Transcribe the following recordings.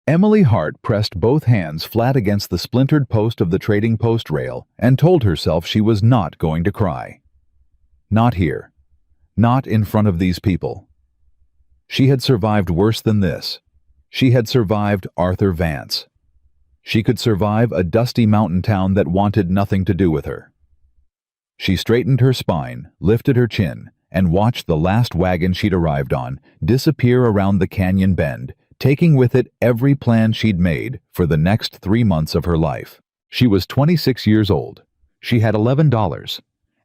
Emily Hart pressed both hands flat against the splintered post of the trading post rail and told herself she was not going to cry. Not here. Not in front of these people. She had survived worse than this. She had survived Arthur Vance. She could survive a dusty mountain town that wanted nothing to do with her. She straightened her spine, lifted her chin, and watched the last wagon she'd arrived on disappear around the canyon bend, taking with it every plan she'd made for the next 3 months of her life. She was 26 years old. She had $11,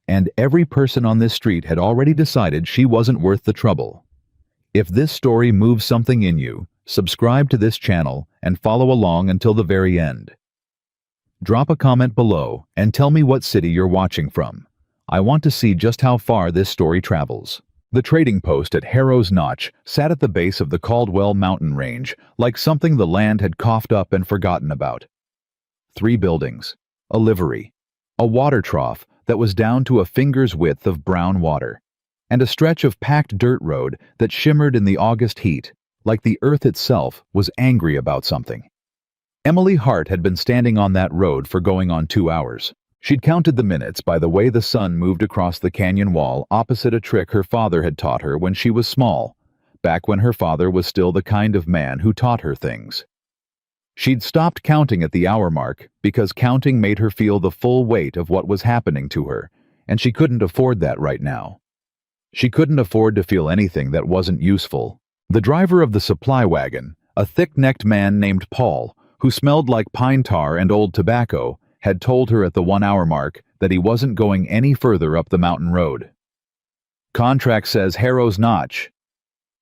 and every person on this street had already decided she wasn't worth the trouble. If this story moves something in you, subscribe to this channel and follow along until the very end. Drop a comment below and tell me what city you're watching from. I want to see just how far this story travels. The trading post at Harrow's Notch sat at the base of the Caldwell mountain range like something the land had coughed up and forgotten about. 3 buildings, a livery, a water trough that was down to a finger's width of brown water, and a stretch of packed dirt road that shimmered in the August heat, like the earth itself was angry about something. Emily Hart had been standing on that road for going on 2 hours. She'd counted the minutes by the way the sun moved across the canyon wall opposite a trick her father had taught her when she was small, back when her father was still the kind of man who taught her things. She'd stopped counting at the hour mark because counting made her feel the full weight of what was happening to her, and she couldn't afford that right now. She couldn't afford to feel anything that wasn't useful. The driver of the supply wagon, a thick-necked man named Paul, who smelled like pine tar and old tobacco, had told her at the 1 hour mark that he wasn't going any further up the mountain road. "Contract says Harrow's Notch,"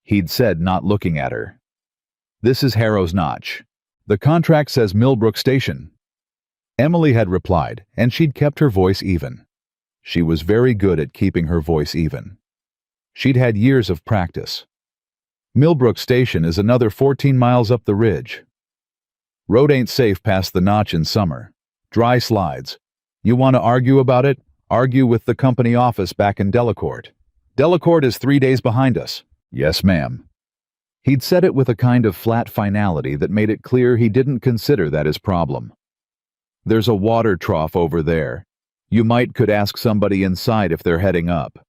he'd said, not looking at her. "This is Harrow's Notch. The contract says Millbrook Station." Emily had replied, and she'd kept her voice even. She was very good at keeping her voice even. She'd had years of practice. "Millbrook Station is another 14 miles up the ridge. Road ain't safe past the Notch in summer. Dry slides. You want to argue about it? Argue with the company office back in Delacorte. Delacorte is 3 days behind us." "Yes, ma'am." He'd said it with a kind of flat finality that made it clear he didn't consider that his problem. "There's a water trough over there. You could ask somebody inside if they're heading up."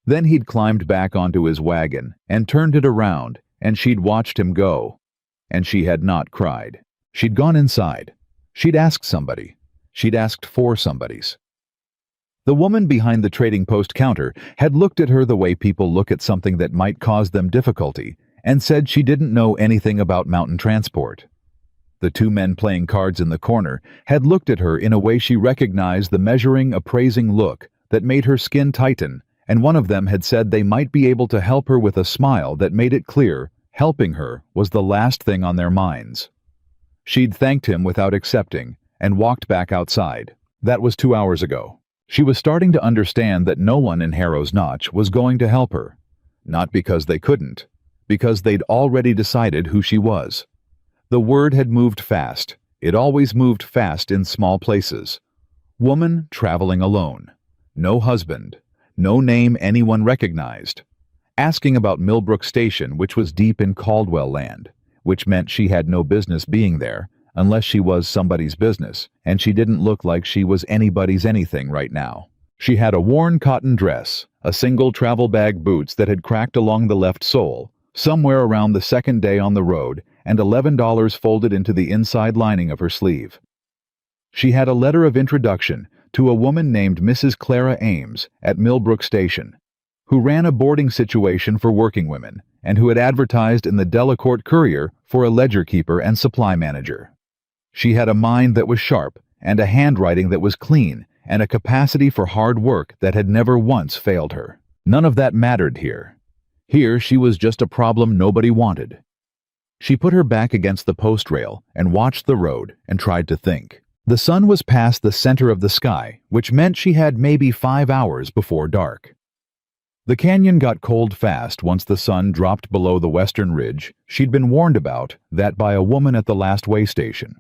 Then he'd climbed back onto his wagon and turned it around, and she'd watched him go. And she had not cried. She'd gone inside. She'd asked somebody. She'd asked for somebody's. The woman behind the trading post counter had looked at her the way people look at something that might cause them difficulty, and said she didn't know anything about mountain transport. The 2 men playing cards in the corner had looked at her in a way she recognized the measuring, appraising look that made her skin tighten, and one of them had said they might be able to help her with a smile that made it clear helping her was the last thing on their minds. She'd thanked him without accepting and walked back outside. That was 2 hours ago. She was starting to understand that no one in Harrow's Notch was going to help her. Not because they couldn't, because they'd already decided who she was. The word had moved fast. It always moved fast in small places. Woman traveling alone. No husband. No name anyone recognized. Asking about Millbrook Station, which was deep in Caldwell land, which meant she had no business being there, unless she was somebody's business, and she didn't look like she was anybody's anything right now. She had a worn cotton dress, a single travel bag boots that had cracked along the left sole, somewhere around the 2nd day on the road, and $11 folded into the inside lining of her sleeve. She had a letter of introduction to a woman named Mrs. Clara Ames at Millbrook Station, who ran a boarding situation for working women, and who had advertised in the Delacorte Courier for a ledger keeper and supply manager. She had a mind that was sharp, and a handwriting that was clean, and a capacity for hard work that had never once failed her. None of that mattered here. Here she was just a problem nobody wanted. She put her back against the post rail and watched the road and tried to think. The sun was past the center of the sky, which meant she had maybe 5 hours before dark. The canyon got cold fast once the sun dropped below the western ridge she'd been warned about that by a woman at the last way station.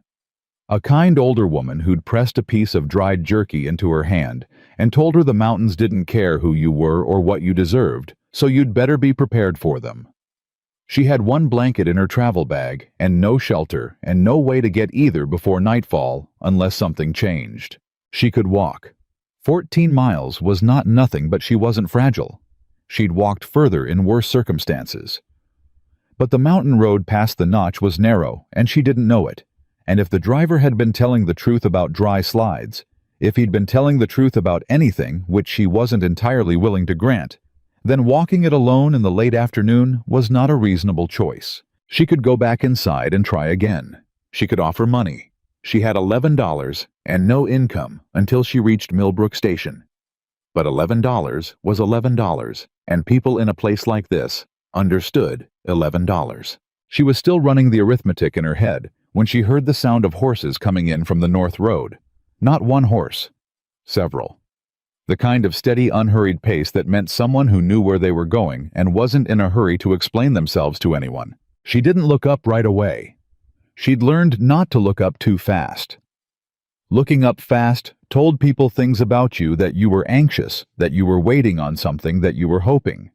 A kind older woman who'd pressed a piece of dried jerky into her hand and told her the mountains didn't care who you were or what you deserved, so you'd better be prepared for them. She had one blanket in her travel bag, and no shelter, and no way to get either before nightfall, unless something changed. She could walk. 14 miles was not nothing, but she wasn't fragile. She'd walked further in worse circumstances. But the mountain road past the notch was narrow, and she didn't know it. And if the driver had been telling the truth about dry slides, if he'd been telling the truth about anything which she wasn't entirely willing to grant, then walking it alone in the late afternoon was not a reasonable choice. She could go back inside and try again. She could offer money. She had $11 and no income until she reached Millbrook Station. But $11 was $11, and people in a place like this understood $11. She was still running the arithmetic in her head when she heard the sound of horses coming in from the north road. Not one horse. Several. The kind of steady, unhurried pace that meant someone who knew where they were going and wasn't in a hurry to explain themselves to anyone. She didn't look up right away. She'd learned not to look up too fast. Looking up fast told people things about you, that you were anxious, that you were waiting on something, that you were hoping.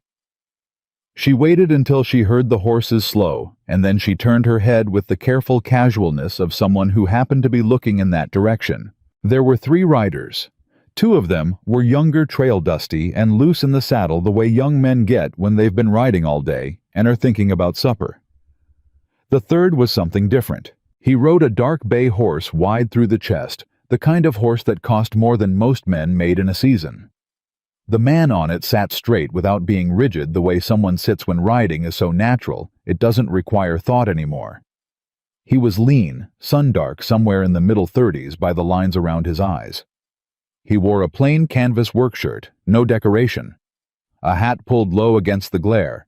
She waited until she heard the horses slow, and then she turned her head with the careful casualness of someone who happened to be looking in that direction. There were 3 riders. 2 of them were younger, trail dusty, and loose in the saddle the way young men get when they've been riding all day and are thinking about supper. The third was something different. He rode a dark bay horse wide through the chest, the kind of horse that cost more than most men made in a season. The man on it sat straight without being rigid. The way someone sits when riding is so natural, it doesn't require thought anymore. He was lean, sun-dark, somewhere in the middle 30s by the lines around his eyes. He wore a plain canvas work shirt, no decoration, a hat pulled low against the glare,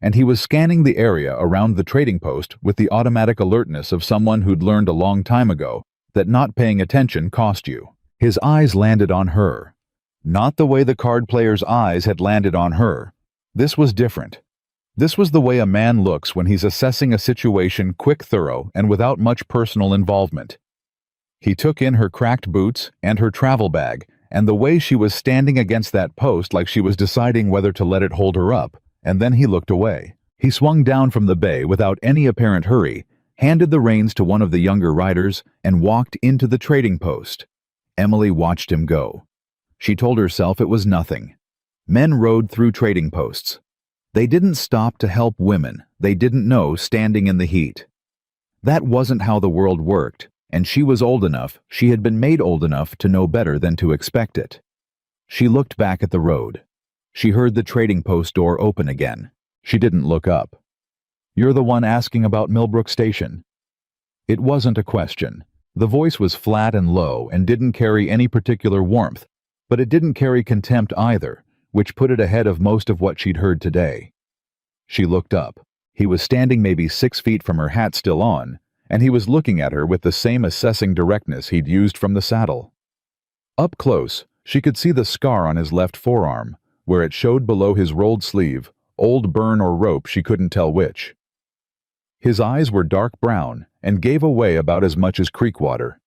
and he was scanning the area around the trading post with the automatic alertness of someone who'd learned a long time ago that not paying attention cost you. His eyes landed on her. Not the way the card player's eyes had landed on her. This was different. This was the way a man looks when he's assessing a situation, quick, thorough, and without much personal involvement. He took in her cracked boots and her travel bag, and the way she was standing against that post like she was deciding whether to let it hold her up, and then he looked away. He swung down from the bay without any apparent hurry, handed the reins to one of the younger riders, and walked into the trading post. Emily watched him go. She told herself it was nothing. Men rode through trading posts. They didn't stop to help women they didn't know standing in the heat. That wasn't how the world worked, and she was old enough, she had been made old enough to know better than to expect it. She looked back at the road. She heard the trading post door open again. She didn't look up. "You're the one asking about Millbrook Station?" It wasn't a question. The voice was flat and low and didn't carry any particular warmth, but it didn't carry contempt either, which put it ahead of most of what she'd heard today. She looked up. He was standing maybe 6 feet from her, hat still on, and he was looking at her with the same assessing directness he'd used from the saddle. Up close, she could see the scar on his left forearm, where it showed below his rolled sleeve, old burn or rope, she couldn't tell which. His eyes were dark brown and gave away about as much as creek water.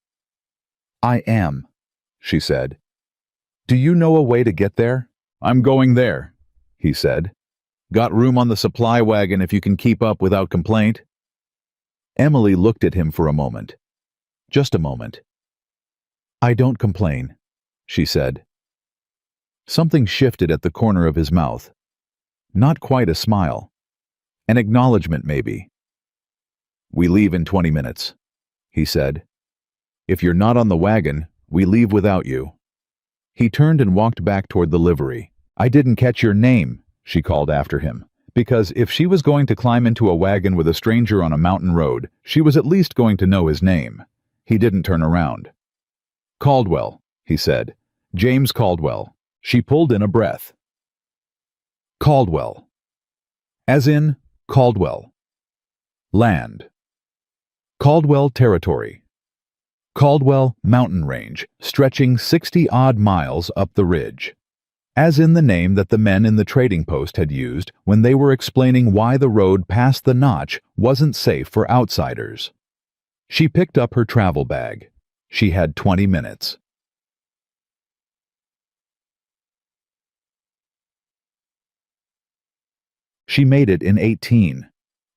"I am," she said. "Do you know a way to get there?" "I'm going there," he said. "Got room on the supply wagon if you can keep up without complaint?" Emily looked at him for a moment. Just a moment. "I don't complain," she said. Something shifted at the corner of his mouth. Not quite a smile. An acknowledgement, maybe. "We leave in 20 minutes, he said. "If you're not on the wagon, we leave without you." He turned and walked back toward the livery. "I didn't catch your name," she called after him, because if she was going to climb into a wagon with a stranger on a mountain road, she was at least going to know his name. He didn't turn around. "Caldwell," he said. "James Caldwell." She pulled in a breath. Caldwell. As in Caldwell. Land. Caldwell Territory. Caldwell Mountain Range, stretching 60-odd miles up the ridge. As in the name that the men in the trading post had used when they were explaining why the road past the notch wasn't safe for outsiders. She picked up her travel bag. She had 20 minutes. She made it in 18.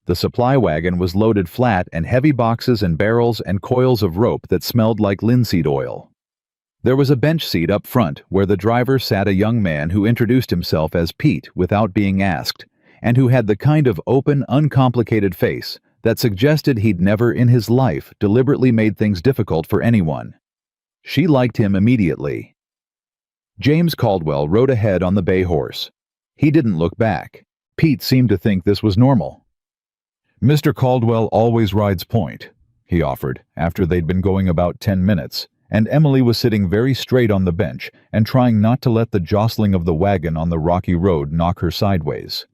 The supply wagon was loaded flat and heavy boxes and barrels and coils of rope that smelled like linseed oil. There was a bench seat up front where the driver sat a young man who introduced himself as Pete without being asked, and who had the kind of open, uncomplicated face that suggested he'd never in his life deliberately made things difficult for anyone. She liked him immediately. James Caldwell rode ahead on the bay horse. He didn't look back. Pete seemed to think this was normal. "Mr. Caldwell always rides point," he offered, after they'd been going about 10 minutes, and Emily was sitting very straight on the bench and trying not to let the jostling of the wagon on the rocky road knock her sideways.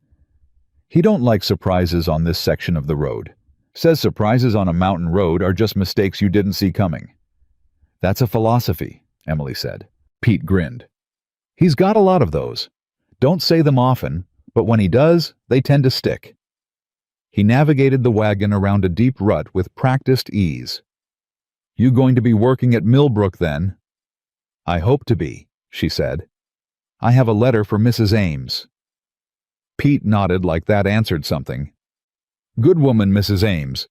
"He don't like surprises on this section of the road. Says surprises on a mountain road are just mistakes you didn't see coming." "That's a philosophy," Emily said. Pete grinned. "He's got a lot of those. Don't say them often, but when he does, they tend to stick." He navigated the wagon around a deep rut with practiced ease. "You going to be working at Millbrook then?" "I hope to be," she said. "I have a letter for Mrs. Ames." Pete nodded like that answered something. "Good woman, Mrs. Ames.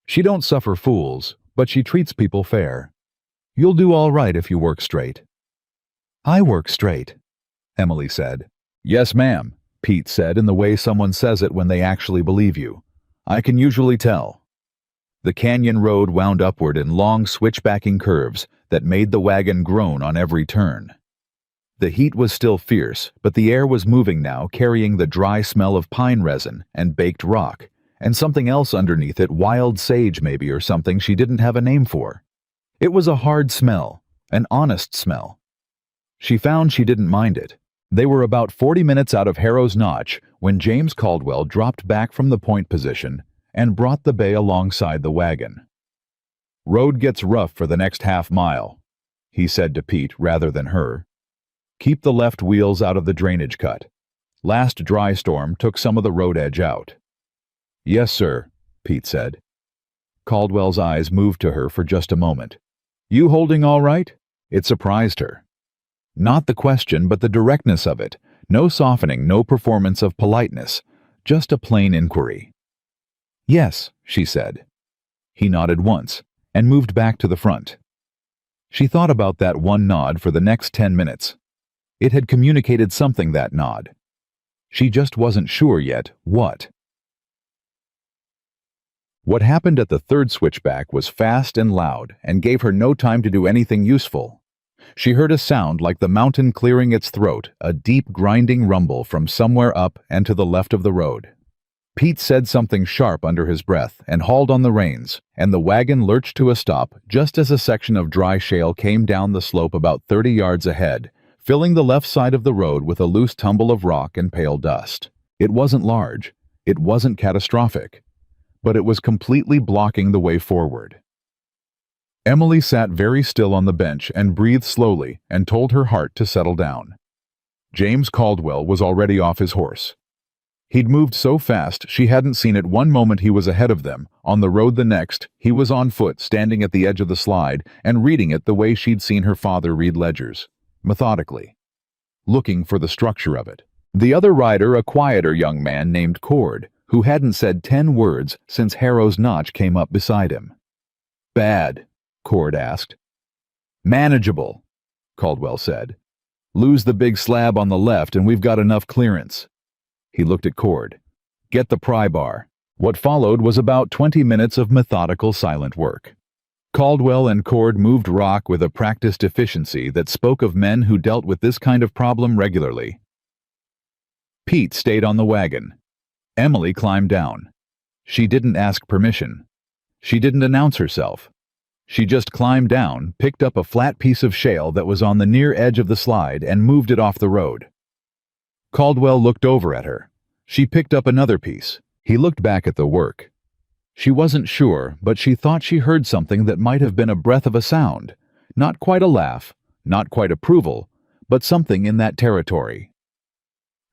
She don't suffer fools, but she treats people fair. You'll do all right if you work straight." "I work straight," Emily said. "Yes, ma'am," Pete said in the way someone says it when they actually believe you. "I can usually tell." The canyon road wound upward in long switchbacking curves that made the wagon groan on every turn. The heat was still fierce, but the air was moving now, carrying the dry smell of pine resin and baked rock, and something else underneath it, wild sage maybe, or something she didn't have a name for. It was a hard smell, an honest smell. She found she didn't mind it. They were about 40 minutes out of Harrow's Notch when James Caldwell dropped back from the point position and brought the bay alongside the wagon. "Road gets rough for the next half mile," he said to Pete rather than her. "Keep the left wheels out of the drainage cut. Last dry storm took some of the road edge out." "Yes, sir," Pete said. Caldwell's eyes moved to her for just a moment. "You holding all right?" It surprised her. Not the question, but the directness of it. No softening, no performance of politeness. Just a plain inquiry. "Yes," she said. He nodded once and moved back to the front. She thought about that one nod for the next 10 minutes. It had communicated something, that nod. She just wasn't sure yet what. What happened at the third switchback was fast and loud and gave her no time to do anything useful. She heard a sound like the mountain clearing its throat, a deep grinding rumble from somewhere up and to the left of the road. Pete said something sharp under his breath and hauled on the reins, and the wagon lurched to a stop just as a section of dry shale came down the slope about 30 yards ahead, filling the left side of the road with a loose tumble of rock and pale dust. It wasn't large, it wasn't catastrophic, but it was completely blocking the way forward. Emily sat very still on the bench and breathed slowly and told her heart to settle down. James Caldwell was already off his horse. He'd moved so fast she hadn't seen it one moment he was ahead of them. On the road the next, he was on foot, standing at the edge of the slide and reading it the way she'd seen her father read ledgers, methodically, looking for the structure of it. The other rider, a quieter young man named Cord, who hadn't said 10 words since Harrow's Notch came up beside him. "Bad?" Cord asked. "Manageable," Caldwell said. "Lose the big slab on the left and we've got enough clearance." He looked at Cord. "Get the pry bar." What followed was about 20 minutes of methodical, silent work. Caldwell and Cord moved rock with a practiced efficiency that spoke of men who dealt with this kind of problem regularly. Pete stayed on the wagon. Emily climbed down. She didn't ask permission. She didn't announce herself. She just climbed down, picked up a flat piece of shale that was on the near edge of the slide, and moved it off the road. Caldwell looked over at her. She picked up another piece. He looked back at the work. She wasn't sure, but she thought she heard something that might have been a breath of a sound. Not quite a laugh, not quite approval, but something in that territory.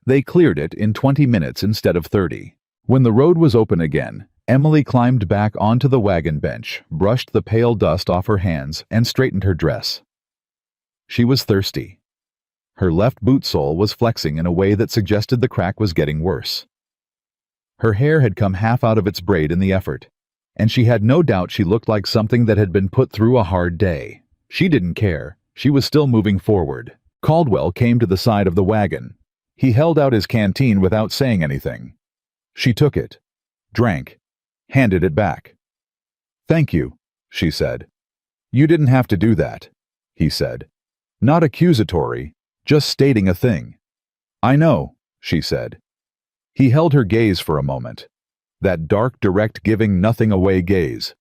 They cleared it in 20 minutes instead of 30. When the road was open again, Emily climbed back onto the wagon bench, brushed the pale dust off her hands, and straightened her dress. She was thirsty. Her left boot sole was flexing in a way that suggested the crack was getting worse. Her hair had come half out of its braid in the effort, and she had no doubt she looked like something that had been put through a hard day. She didn't care. She was still moving forward. Caldwell came to the side of the wagon. He held out his canteen without saying anything. She took it, drank, handed it back. "Thank you," she said. "You didn't have to do that," he said. Not accusatory, just stating a thing. "I know," she said. He held her gaze for a moment. That dark, direct, giving nothing away gaze.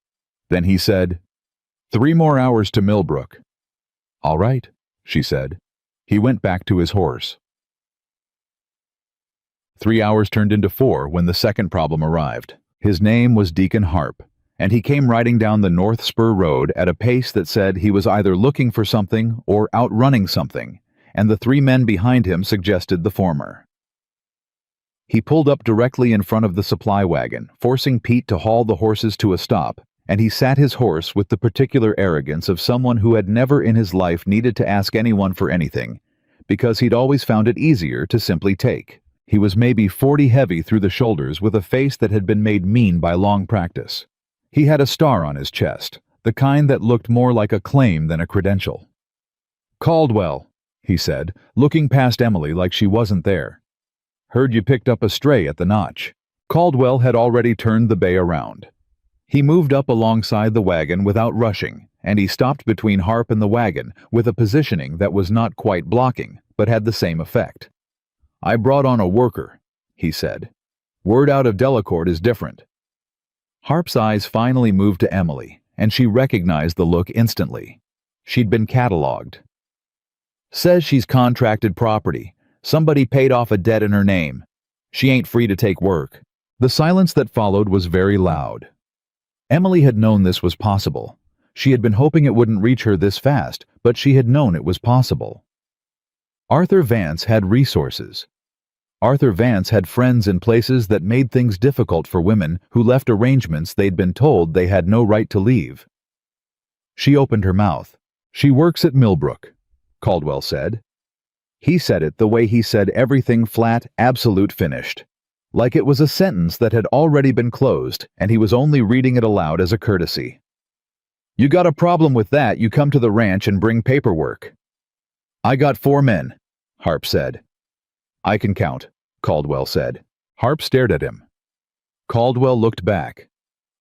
Then he said, "3 more hours to Millbrook." "All right," she said. He went back to his horse. 3 hours turned into 4 when the second problem arrived. His name was Deacon Harp, and he came riding down the North Spur Road at a pace that said he was either looking for something or outrunning something, and the 3 men behind him suggested the former. He pulled up directly in front of the supply wagon, forcing Pete to haul the horses to a stop, and he sat his horse with the particular arrogance of someone who had never in his life needed to ask anyone for anything, because he'd always found it easier to simply take. He was maybe 40 heavy through the shoulders with a face that had been made mean by long practice. He had a star on his chest, the kind that looked more like a claim than a credential. "Caldwell," he said, looking past Emily like she wasn't there. "Heard you picked up a stray at the notch." Caldwell had already turned the bay around. He moved up alongside the wagon without rushing, and he stopped between Harp and the wagon with a positioning that was not quite blocking, but had the same effect. "I brought on a worker," he said. "Word out of Delacourt is different." Harp's eyes finally moved to Emily, and she recognized the look instantly. She'd been catalogued. "Says she's contracted property. Somebody paid off a debt in her name. She ain't free to take work." The silence that followed was very loud. Emily had known this was possible. She had been hoping it wouldn't reach her this fast, but she had known it was possible. Arthur Vance had resources. Arthur Vance had friends in places that made things difficult for women who left arrangements they'd been told they had no right to leave. She opened her mouth. "She works at Millbrook," Caldwell said. He said it the way he said everything flat, absolute finished. Like it was a sentence that had already been closed, and he was only reading it aloud as a courtesy. "You got a problem with that, you come to the ranch and bring paperwork." "I got 4 men, Harp said. "I can count," Caldwell said. Harp stared at him. Caldwell looked back.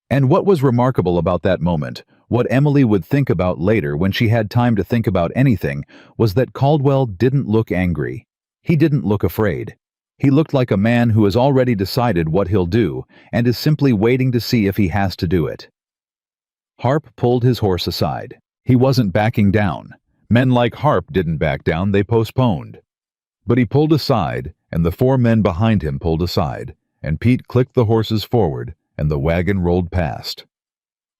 And what was remarkable about that moment, what Emily would think about later when she had time to think about anything, was that Caldwell didn't look angry. He didn't look afraid. He looked like a man who has already decided what he'll do and is simply waiting to see if he has to do it. Harp pulled his horse aside. He wasn't backing down. Men like Harp didn't back down, they postponed. But he pulled aside, and the 4 men behind him pulled aside, and Pete clicked the horses forward, and the wagon rolled past.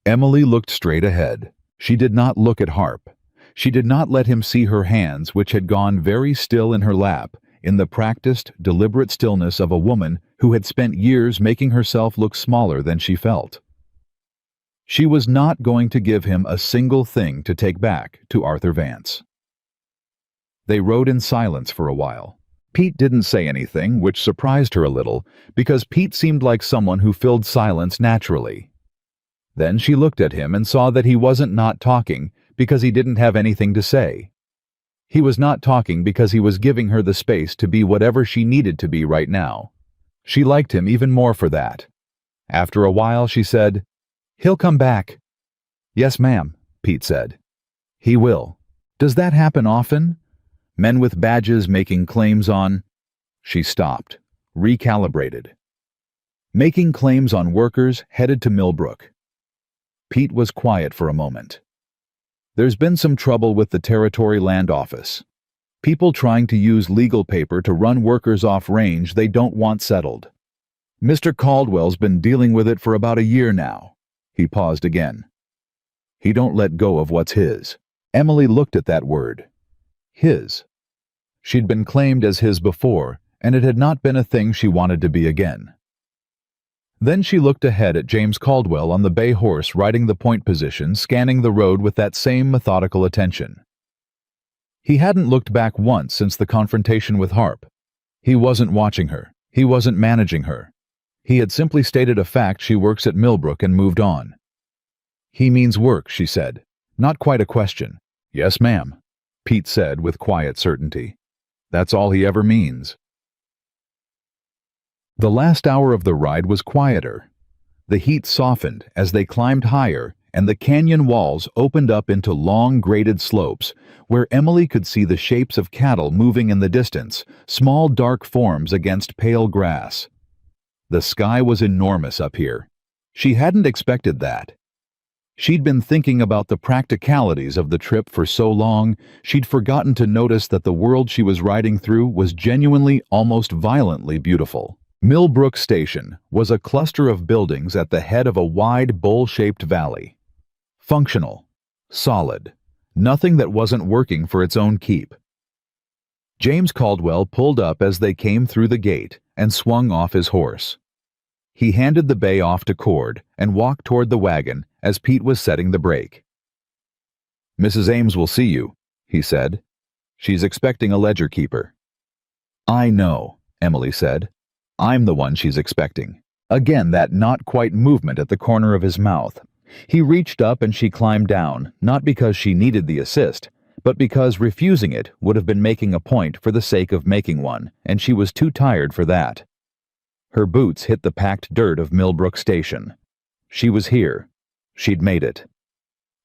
Emily looked straight ahead. She did not look at Harp. She did not let him see her hands, which had gone very still in her lap, in the practiced, deliberate stillness of a woman who had spent years making herself look smaller than she felt. She was not going to give him a single thing to take back to Arthur Vance. They rode in silence for a while. Pete didn't say anything, which surprised her a little, because Pete seemed like someone who filled silence naturally. Then she looked at him and saw that he wasn't not talking because he didn't have anything to say. He was not talking because he was giving her the space to be whatever she needed to be right now. She liked him even more for that. After a while, she said, "He'll come back." "Yes, ma'am," Pete said. "He will. Does that happen often? Men with badges making claims on—" She stopped, recalibrated. Making claims on workers headed to Millbrook. Pete was quiet for a moment. "There's been some trouble with the Territory Land Office. People trying to use legal paper to run workers off range they don't want settled. Mr. Caldwell's been dealing with it for about a year now." He paused again. "He don't let go of what's his." Emily looked at that word. His. She'd been claimed as his before, and it had not been a thing she wanted to be again. Then she looked ahead at James Caldwell on the bay horse riding the point position, scanning the road with that same methodical attention. He hadn't looked back once since the confrontation with Harp. He wasn't watching her. He wasn't managing her. He had simply stated a fact: she works at Millbrook, and moved on. "He means work," she said. Not quite a question. "Yes, ma'am," Pete said with quiet certainty. "That's all he ever means." The last hour of the ride was quieter. The heat softened as they climbed higher, and the canyon walls opened up into long graded slopes where Emily could see the shapes of cattle moving in the distance, small dark forms against pale grass. The sky was enormous up here. She hadn't expected that. She'd been thinking about the practicalities of the trip for so long, she'd forgotten to notice that the world she was riding through was genuinely, almost violently beautiful. Millbrook Station was a cluster of buildings at the head of a wide bowl-shaped valley. Functional, solid, nothing that wasn't working for its own keep. James Caldwell pulled up as they came through the gate and swung off his horse. He handed the bay off to Cord and walked toward the wagon as Pete was setting the brake. "Mrs. Ames will see you," he said. "She's expecting a ledger keeper." "I know," Emily said. "I'm the one she's expecting." Again, that not-quite movement at the corner of his mouth. He reached up and she climbed down, not because she needed the assist, but because refusing it would have been making a point for the sake of making one, and she was too tired for that. Her boots hit the packed dirt of Millbrook Station. She was here. She'd made it.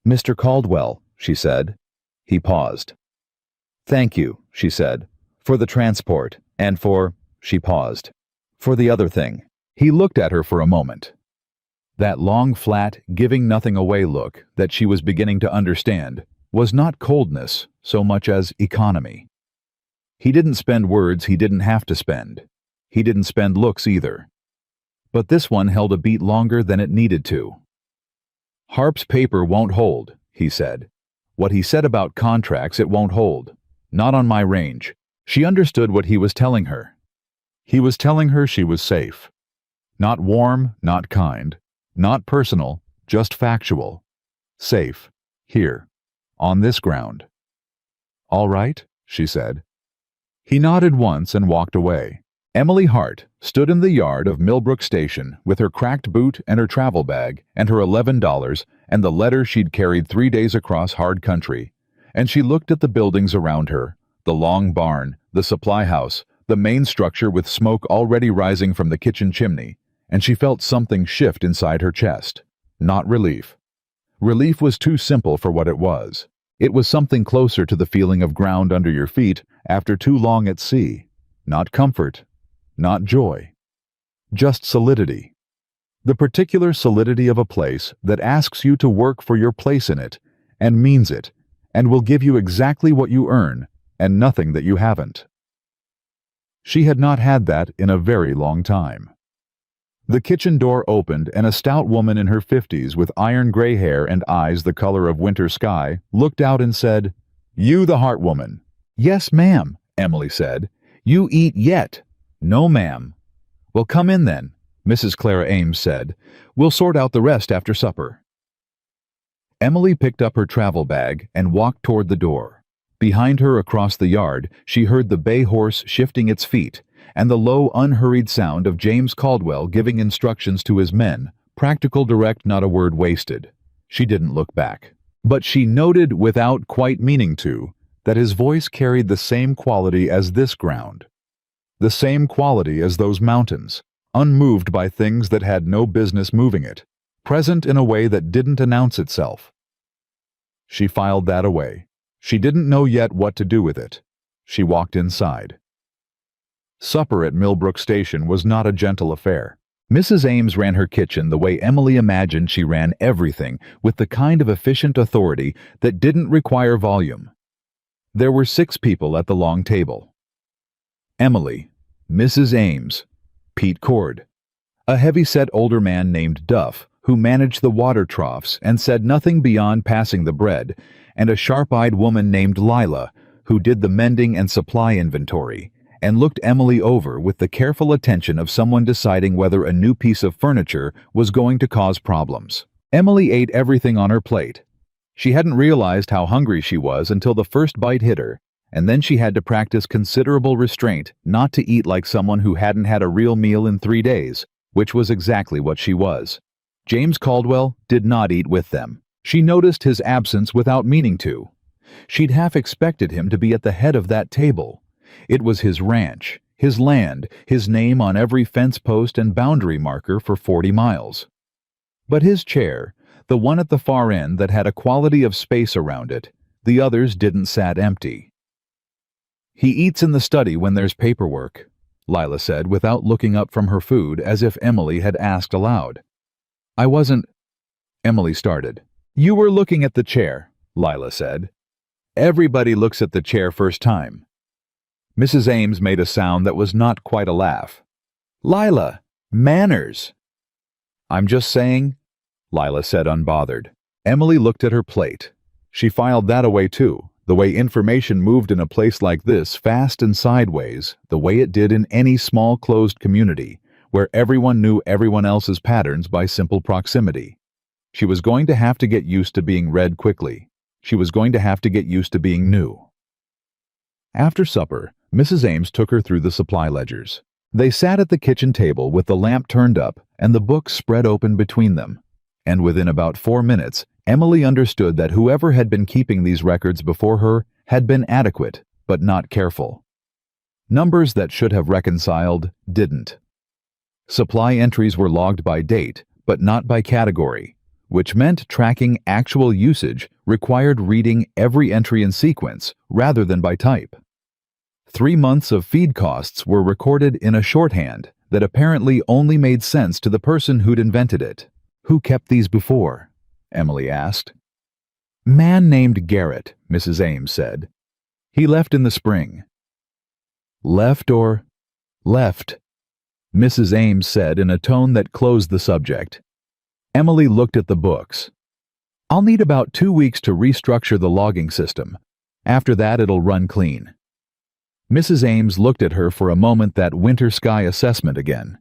"Mr. Caldwell," she said. He paused. "Thank you," she said, "for the transport, and for—" she paused. "For the other thing." He looked at her for a moment. That long, flat, giving-nothing-away look that she was beginning to understand was not coldness so much as economy. He didn't spend words he didn't have to spend. He didn't spend looks either. But this one held a beat longer than it needed to. "Harp's paper won't hold," he said. "What he said about contracts, it won't hold. Not on my range." She understood what he was telling her. He was telling her she was safe. Not warm, not kind, not personal, just factual. Safe. Here. On this ground. "All right," she said. He nodded once and walked away. Emily Hart stood in the yard of Millbrook Station with her cracked boot and her travel bag and her $11 and the letter she'd carried 3 days across hard country, and she looked at the buildings around her, the long barn, the supply house, the main structure with smoke already rising from the kitchen chimney, and she felt something shift inside her chest. Not relief. Relief was too simple for what it was. It was something closer to the feeling of ground under your feet after too long at sea. Not comfort. Not joy. Just solidity. The particular solidity of a place that asks you to work for your place in it, and means it, and will give you exactly what you earn, and nothing that you haven't. She had not had that in a very long time. The kitchen door opened and a stout woman in her 50s with iron gray hair and eyes the color of winter sky looked out and said, "You the Hart woman." "Yes, ma'am," Emily said. "You eat yet." "No, ma'am." "Well, come in then," Mrs. Clara Ames said. "We'll sort out the rest after supper." Emily picked up her travel bag and walked toward the door. Behind her across the yard, she heard the bay horse shifting its feet, and the low, unhurried sound of James Caldwell giving instructions to his men, practical, direct, not a word wasted. She didn't look back. But she noted, without quite meaning to, that his voice carried the same quality as this ground. The same quality as those mountains, unmoved by things that had no business moving it, present in a way that didn't announce itself. She filed that away. She didn't know yet what to do with it. She walked inside. Supper at Millbrook Station was not a gentle affair. Mrs. Ames ran her kitchen the way Emily imagined she ran everything, with the kind of efficient authority that didn't require volume. There were 6 people at the long table. Emily, Mrs. Ames, Pete Cord, a heavy-set older man named Duff, who managed the water troughs and said nothing beyond passing the bread, and a sharp-eyed woman named Lila, who did the mending and supply inventory, and looked Emily over with the careful attention of someone deciding whether a new piece of furniture was going to cause problems. Emily ate everything on her plate. She hadn't realized how hungry she was until the first bite hit her, and then she had to practice considerable restraint not to eat like someone who hadn't had a real meal in 3 days, which was exactly what she was. James Caldwell did not eat with them. She noticed his absence without meaning to. She'd half expected him to be at the head of that table. It was his ranch, his land, his name on every fence post and boundary marker for 40 miles. But his chair, the one at the far end that had a quality of space around it, the others didn't sat empty. "He eats in the study when there's paperwork," Lila said without looking up from her food as if Emily had asked aloud. "I wasn't—" Emily started. "You were looking at the chair," Lila said. "Everybody looks at the chair first time." Mrs. Ames made a sound that was not quite a laugh. "Lila, manners." "I'm just saying," Lila said unbothered. Emily looked at her plate. She filed that away too, the way information moved in a place like this, fast and sideways, the way it did in any small closed community, where everyone knew everyone else's patterns by simple proximity. She was going to have to get used to being read quickly. She was going to have to get used to being new. After supper, Mrs. Ames took her through the supply ledgers. They sat at the kitchen table with the lamp turned up and the books spread open between them. And within about 4 minutes, Emily understood that whoever had been keeping these records before her had been adequate, but not careful. Numbers that should have reconciled didn't. Supply entries were logged by date, but not by category, which meant tracking actual usage required reading every entry in sequence rather than by type. 3 months of feed costs were recorded in a shorthand that apparently only made sense to the person who'd invented it. "Who kept these before?" Emily asked. "Man named Garrett," Mrs. Ames said. "He left in the spring." "Left or left?" Mrs. Ames said in a tone that closed the subject. Emily looked at the books. "I'll need about 2 weeks to restructure the logging system. After that, it'll run clean." Mrs. Ames looked at her for a moment, that winter sky assessment again.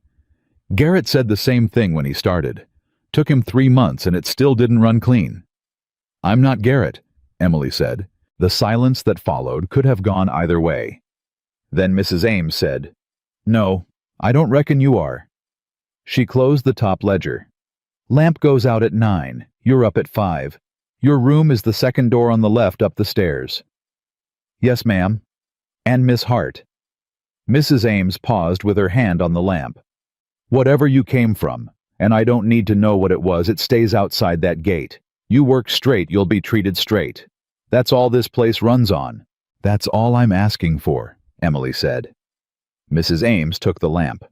"Garrett said the same thing when he started. Took him 3 months and it still didn't run clean." "I'm not Garrett," Emily said. The silence that followed could have gone either way. Then Mrs. Ames said, "No, I don't reckon you are." She closed the top ledger. "Lamp goes out at 9. You're up at 5. Your room is the second door on the left up the stairs." "Yes, ma'am." "And Miss Hart." Mrs. Ames paused with her hand on the lamp. "Whatever you came from, and I don't need to know what it was, it stays outside that gate. You work straight, you'll be treated straight. That's all this place runs on." "That's all I'm asking for," Emily said. Mrs. Ames took the lamp.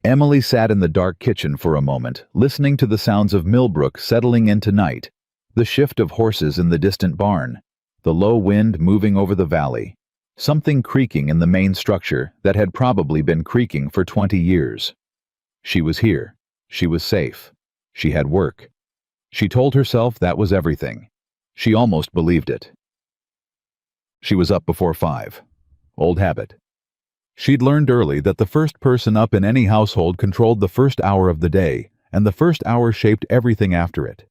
Emily sat in the dark kitchen for a moment, listening to the sounds of Millbrook settling into night, the shift of horses in the distant barn, the low wind moving over the valley, something creaking in the main structure that had probably been creaking for 20 years. She was here. She was safe. She had work. She told herself that was everything. She almost believed it. She was up before 5. Old habit. She'd learned early that the first person up in any household controlled the first hour of the day, and the first hour shaped everything after it.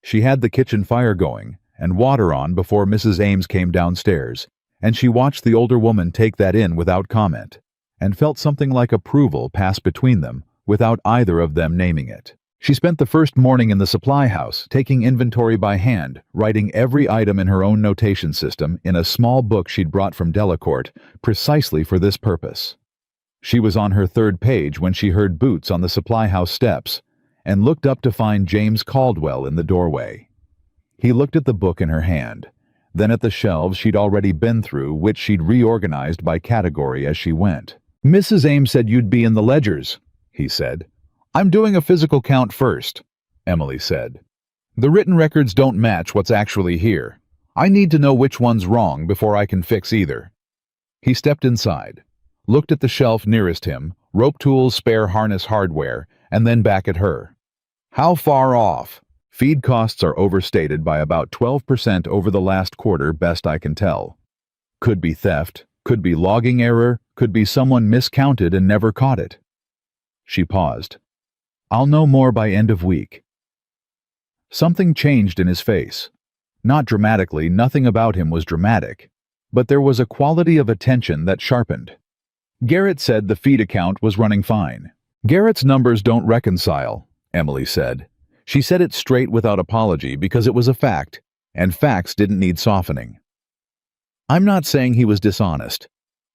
She had the kitchen fire going and water on before Mrs. Ames came downstairs, and she watched the older woman take that in without comment, and felt something like approval pass between them without either of them naming it. She spent the first morning in the supply house, taking inventory by hand, writing every item in her own notation system in a small book she'd brought from Delacorte, precisely for this purpose. She was on her 3rd page when she heard boots on the supply house steps, and looked up to find James Caldwell in the doorway. He looked at the book in her hand, then at the shelves she'd already been through, which she'd reorganized by category as she went. "Mrs. Ames said you'd be in the ledgers," he said. "I'm doing a physical count first," Emily said. "The written records don't match what's actually here. I need to know which one's wrong before I can fix either." He stepped inside, looked at the shelf nearest him, rope tools, spare harness hardware, and then back at her. "How far off?" "Feed costs are overstated by about 12% over the last quarter, best I can tell. Could be theft, could be logging error, could be someone miscounted and never caught it." She paused. "I'll know more by end of week." Something changed in his face. Not dramatically, nothing about him was dramatic, but there was a quality of attention that sharpened. "Garrett said the feed account was running fine. Garrett's numbers don't reconcile, Emily said. She said it straight without apology because it was a fact, and facts didn't need softening. I'm not saying he was dishonest.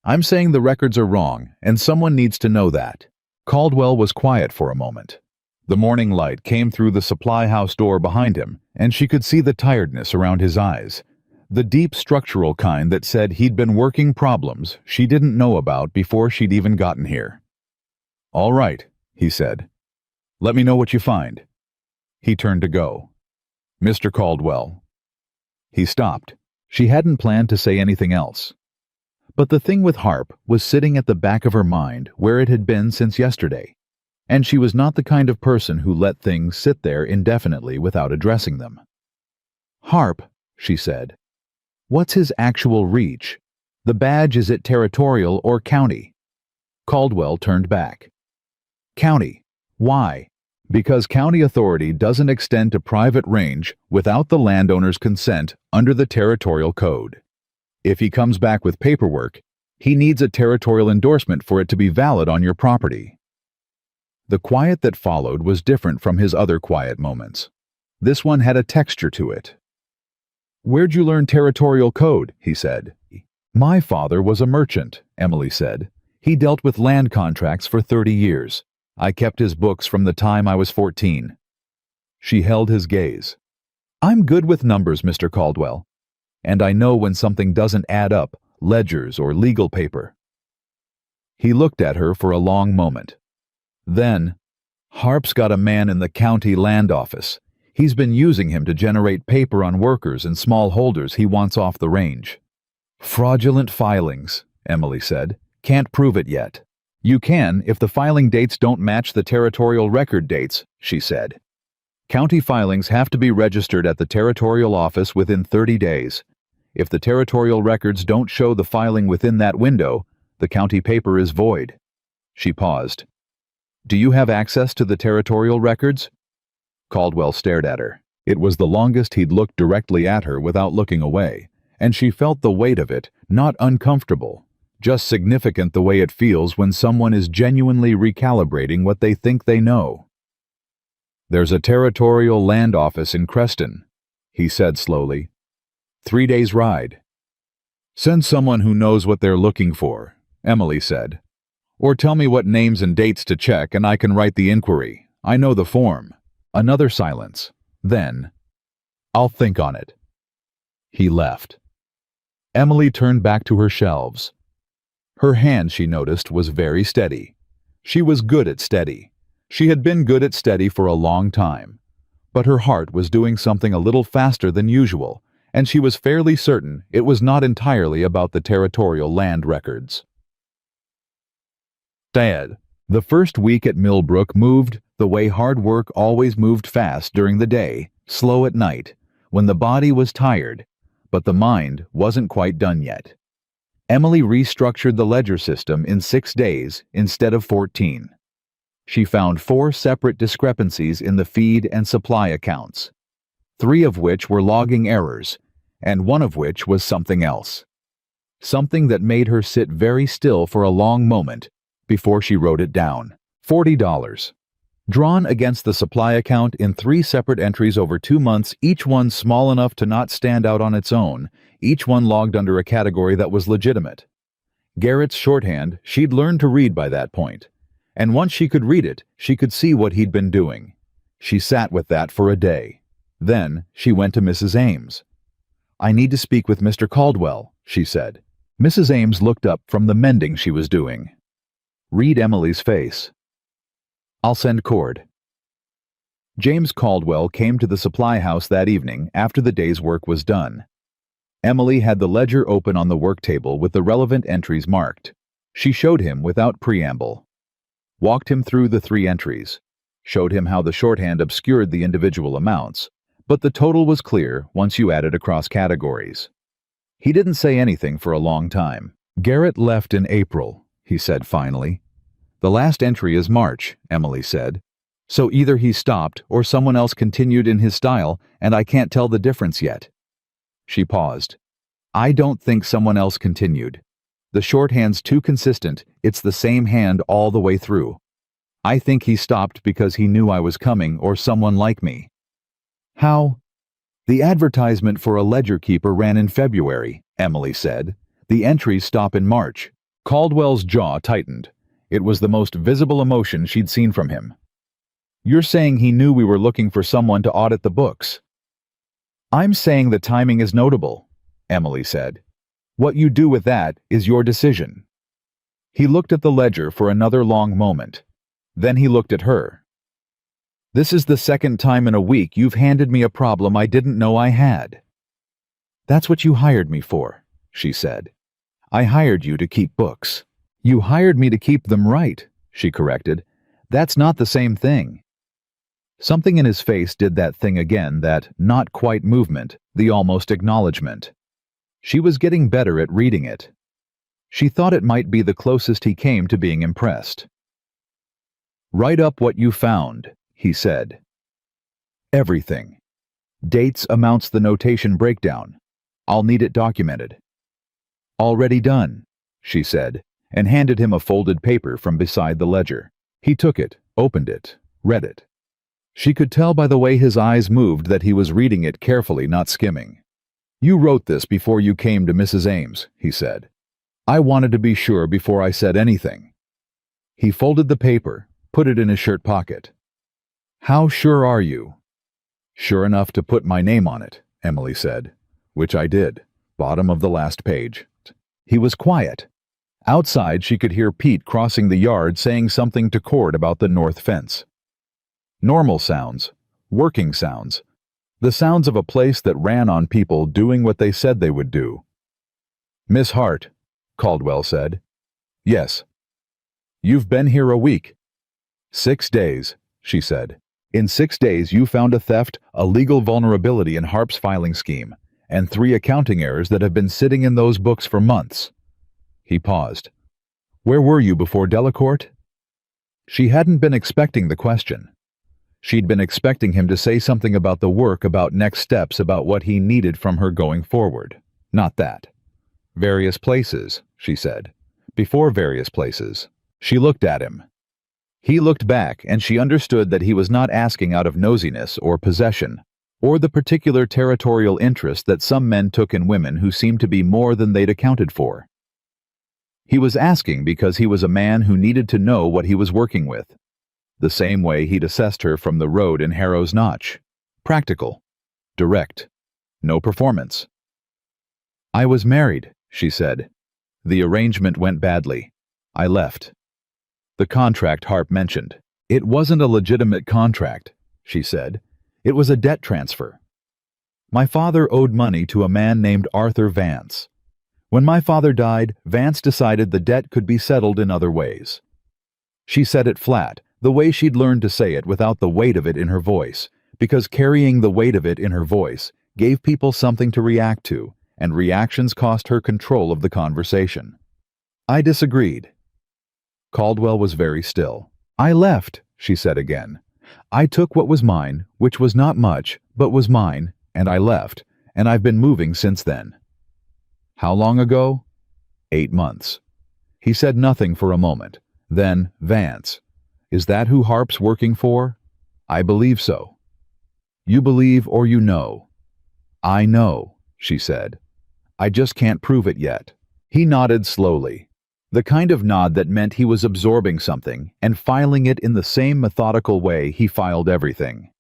I'm saying the records are wrong, and someone needs to know that. Caldwell was quiet for a moment. The morning light came through the supply house door behind him, and she could see the tiredness around his eyes. The deep structural kind that said he'd been working problems she didn't know about before she'd even gotten here. All right, he said. Let me know what you find. He turned to go. Mr. Caldwell. He stopped. She hadn't planned to say anything else. But the thing with Harp was sitting at the back of her mind where it had been since yesterday, and she was not the kind of person who let things sit there indefinitely without addressing them. Harp, she said. What's his actual reach? The badge, is it territorial or county? Caldwell turned back. County. Why? Because county authority doesn't extend to private range without the landowner's consent under the territorial code. If he comes back with paperwork, he needs a territorial endorsement for it to be valid on your property. The quiet that followed was different from his other quiet moments. This one had a texture to it. Where'd you learn territorial code? He said. My father was a merchant, Emily said. He dealt with land contracts for 30 years. I kept his books from the time I was 14. She held his gaze. I'm good with numbers, Mr. Caldwell. And I know when something doesn't add up, ledgers or legal paper. He looked at her for a long moment. Then, Harp's got a man in the county land office. He's been using him to generate paper on workers and small holders he wants off the range. Fraudulent filings, Emily said. Can't prove it yet. You can if the filing dates don't match the territorial record dates, she said. County filings have to be registered at the territorial office within 30 days. If the territorial records don't show the filing within that window, the county paper is void. She paused. Do you have access to the territorial records? Caldwell stared at her. It was the longest he'd looked directly at her without looking away, and she felt the weight of it, not uncomfortable, just significant the way it feels when someone is genuinely recalibrating what they think they know. There's a territorial land office in Creston, he said slowly. 3 days' ride. Send someone who knows what they're looking for, Emily said. Or tell me what names and dates to check and I can write the inquiry. I know the form. Another silence. Then, I'll think on it. He left. Emily turned back to her shelves. Her hand, she noticed, was very steady. She was good at steady. She had been good at steady for a long time. But her heart was doing something a little faster than usual, and she was fairly certain it was not entirely about the territorial land records. Dad. The first week at Millbrook moved the way hard work always moved, fast during the day, slow at night, when the body was tired, but the mind wasn't quite done yet. Emily restructured the ledger system in 6 days instead of 14. She found 4 separate discrepancies in the feed and supply accounts, 3 of which were logging errors, and 1 of which was something else. Something that made her sit very still for a long moment before she wrote it down. $40. Drawn against the supply account in 3 separate entries over 2 months, each one small enough to not stand out on its own, each one logged under a category that was legitimate. Garrett's shorthand she'd learned to read by that point, and once she could read it, she could see what he'd been doing. She sat with that for a day. Then she went to Mrs. Ames. I need to speak with Mr. Caldwell, she said. Mrs. Ames looked up from the mending she was doing. Read Emily's face. I'll send cord. James Caldwell came to the supply house that evening after the day's work was done. Emily had the ledger open on the work table with the relevant entries marked. She showed him without preamble. Walked him through the 3 entries. Showed him how the shorthand obscured the individual amounts, but the total was clear once you added across categories. He didn't say anything for a long time. Garrett left in April, he said finally. The last entry is March, Emily said. So either he stopped or someone else continued in his style, and I can't tell the difference yet. She paused. I don't think someone else continued. The shorthand's too consistent. It's the same hand all the way through. I think he stopped because he knew I was coming or someone like me. How? The advertisement for a ledger keeper ran in February, Emily said. The entries stop in March. Caldwell's jaw tightened. It was the most visible emotion she'd seen from him. You're saying he knew we were looking for someone to audit the books? I'm saying the timing is notable, Emily said. What you do with that is your decision. He looked at the ledger for another long moment. Then he looked at her. This is the second time in a week you've handed me a problem I didn't know I had. That's what you hired me for, she said. I hired you to keep books. You hired me to keep them right, she corrected. That's not the same thing. Something in his face did that thing again, that not quite movement, the almost acknowledgement. She was getting better at reading it. She thought it might be the closest he came to being impressed. Write up what you found, he said. Everything. Dates, amounts, the notation breakdown. I'll need it documented. Already done, she said, and handed him a folded paper from beside the ledger. He took it, opened it, read it. She could tell by the way his eyes moved that he was reading it carefully, not skimming. You wrote this before you came to Mrs. Ames, he said. I wanted to be sure before I said anything. He folded the paper, put it in his shirt pocket. How sure are you? Sure enough to put my name on it, Emily said, which I did, bottom of the last page. He was quiet. Outside, she could hear Pete crossing the yard saying something to Cord about the north fence. Normal sounds, working sounds, the sounds of a place that ran on people doing what they said they would do. Miss Hart, Caldwell said. Yes. You've been here a week. 6 days, she said. In 6 days you found a theft, a legal vulnerability in Harp's filing scheme, and 3 accounting errors that have been sitting in those books for months. He paused. Where were you before Delacourt? She hadn't been expecting the question. She'd been expecting him to say something about the work, about next steps, about what he needed from her going forward. Not that. Various places, she said. Before various places. She looked at him. He looked back, and she understood that he was not asking out of nosiness or possession, or the particular territorial interest that some men took in women who seemed to be more than they'd accounted for. He was asking because he was a man who needed to know what he was working with, the same way he'd assessed her from the road in Harrow's Notch. Practical. Direct. No performance. I was married, she said. The arrangement went badly. I left. The contract Harp mentioned. It wasn't a legitimate contract, she said. It was a debt transfer. My father owed money to a man named Arthur Vance. When my father died, Vance decided the debt could be settled in other ways. She said it flat, the way she'd learned to say it without the weight of it in her voice, because carrying the weight of it in her voice gave people something to react to, and reactions cost her control of the conversation. I disagreed. Caldwell was very still. I left, she said again. I took what was mine, which was not much, but was mine, and I left, and I've been moving since then. How long ago? 8 months. He said nothing for a moment. Then, Vance. Is that who Harp's working for? I believe so. You believe or you know? I know, she said. I just can't prove it yet. He nodded slowly. The kind of nod that meant he was absorbing something and filing it in the same methodical way he filed everything.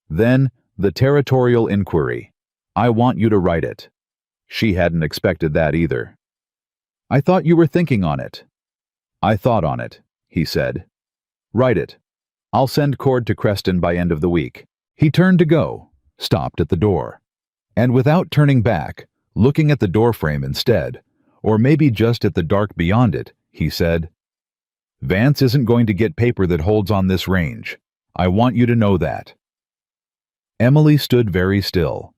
Then, the territorial inquiry. I want you to write it. She hadn't expected that either. I thought you were thinking on it. I thought on it, he said. Write it. I'll send Cord to Creston by end of the week. He turned to go, stopped at the door. And without turning back, looking at the doorframe instead, or maybe just at the dark beyond it, he said, Vance isn't going to get paper that holds on this range. I want you to know that. Emily stood very still.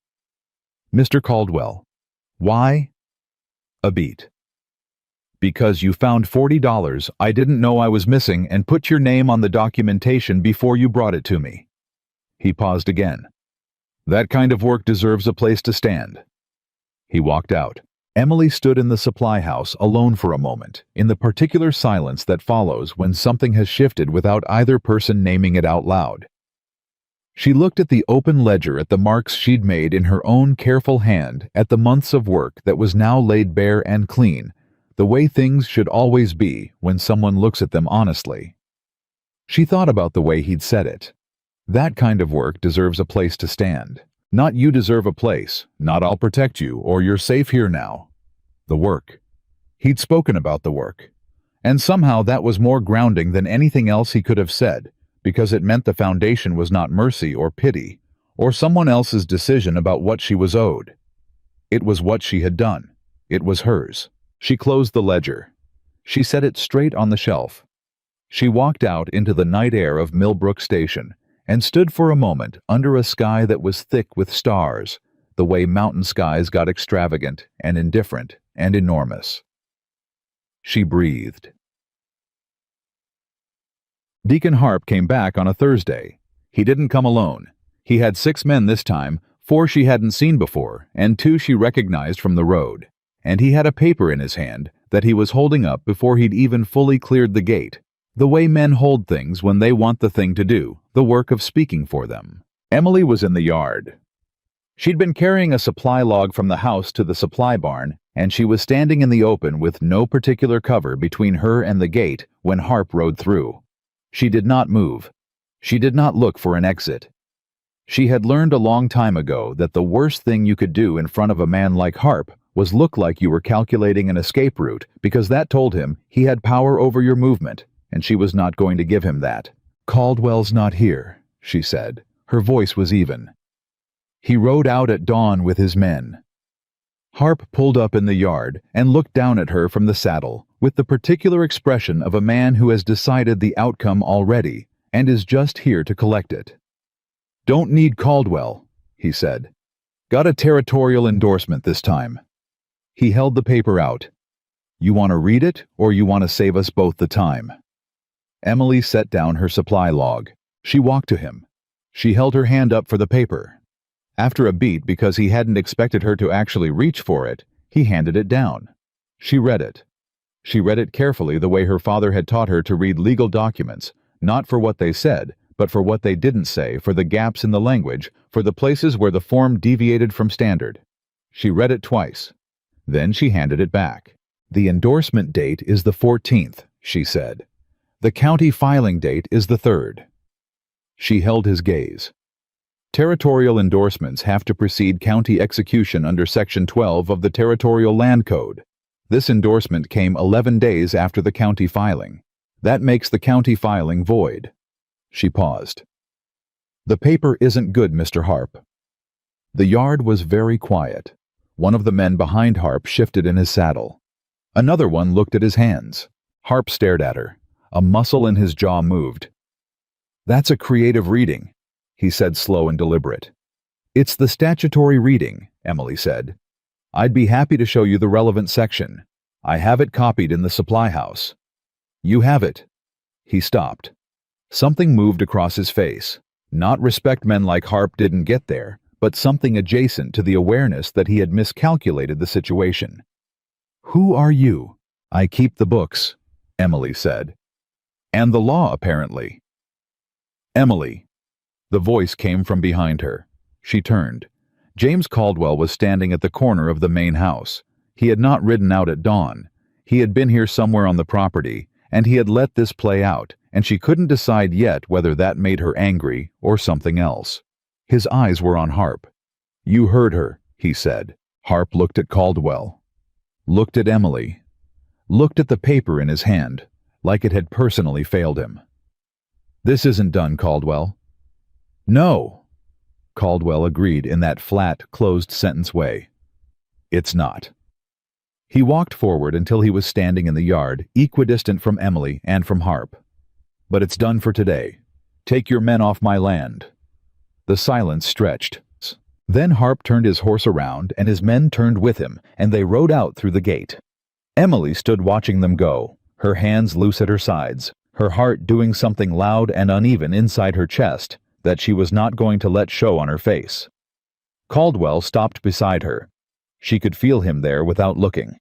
Mr. Caldwell. Why? A beat. Because you found $40 I didn't know I was missing and put your name on the documentation before you brought it to me. He paused again. That kind of work deserves a place to stand. He walked out. Emily stood in the supply house alone for a moment, in the particular silence that follows when something has shifted without either person naming it out loud. She looked at the open ledger, at the marks she'd made in her own careful hand, at the months of work that was now laid bare and clean, the way things should always be when someone looks at them honestly. She thought about the way he'd said it. That kind of work deserves a place to stand. Not you deserve a place, not I'll protect you, or you're safe here now. The work. He'd spoken about the work. And somehow that was more grounding than anything else he could have said, because it meant the foundation was not mercy or pity, or someone else's decision about what she was owed. It was what she had done. It was hers. She closed the ledger. She set it straight on the shelf. She walked out into the night air of Millbrook Station and stood for a moment under a sky that was thick with stars, the way mountain skies got extravagant and indifferent and enormous. She breathed. Deacon Harp came back on a Thursday. He didn't come alone. He had 6 men this time, 4 she hadn't seen before, and 2 she recognized from the road. And he had a paper in his hand that he was holding up before he'd even fully cleared the gate, the way men hold things when they want the thing to do, the work of speaking for them. Emily was in the yard. She'd been carrying a supply log from the house to the supply barn, and she was standing in the open with no particular cover between her and the gate when Harp rode through. She did not move. She did not look for an exit. She had learned a long time ago that the worst thing you could do in front of a man like Harp was look like you were calculating an escape route, because that told him he had power over your movement, and she was not going to give him that. "Caldwell's not here," she said. Her voice was even. "He rode out at dawn with his men." Harp pulled up in the yard and looked down at her from the saddle, with the particular expression of a man who has decided the outcome already and is just here to collect it. "Don't need Caldwell," he said. "Got a territorial endorsement this time." He held the paper out. "You want to read it, or you want to save us both the time?" Emily set down her supply log. She walked to him. She held her hand up for the paper. After a beat, because he hadn't expected her to actually reach for it, he handed it down. She read it. She read it carefully, the way her father had taught her to read legal documents, not for what they said, but for what they didn't say, for the gaps in the language, for the places where the form deviated from standard. She read it twice. Then she handed it back. "The endorsement date is the 14th, she said. "The county filing date is the 3rd. She held his gaze. Territorial endorsements have to precede county execution under Section 12 of the Territorial Land Code. This endorsement came 11 days after the county filing. That makes the county filing void." She paused. "The paper isn't good, Mr. Harp." The yard was very quiet. One of the men behind Harp shifted in his saddle. Another one looked at his hands. Harp stared at her. A muscle in his jaw moved. "That's a creative reading," he said, slow and deliberate. "It's the statutory reading," Emily said. "I'd be happy to show you the relevant section. I have it copied in the supply house." "You have it." He stopped. Something moved across his face. Not respect men like Harp didn't get there, but something adjacent to the awareness that he had miscalculated the situation. "Who are you?" "I keep the books," Emily said. "And the law, apparently." "Emily." The voice came from behind her. She turned. James Caldwell was standing at the corner of the main house. He had not ridden out at dawn. He had been here somewhere on the property, and he had let this play out, and she couldn't decide yet whether that made her angry or something else. His eyes were on Harp. "You heard her," he said. Harp looked at Caldwell. Looked at Emily. Looked at the paper in his hand, like it had personally failed him. "This isn't done, Caldwell." "No," Caldwell agreed in that flat, closed-sentence way. "It's not." He walked forward until he was standing in the yard, equidistant from Emily and from Harp. "But it's done for today. Take your men off my land." The silence stretched. Then Harp turned his horse around, and his men turned with him, and they rode out through the gate. Emily stood watching them go, her hands loose at her sides, her heart doing something loud and uneven inside her chest that she was not going to let show on her face. Caldwell stopped beside her. She could feel him there without looking.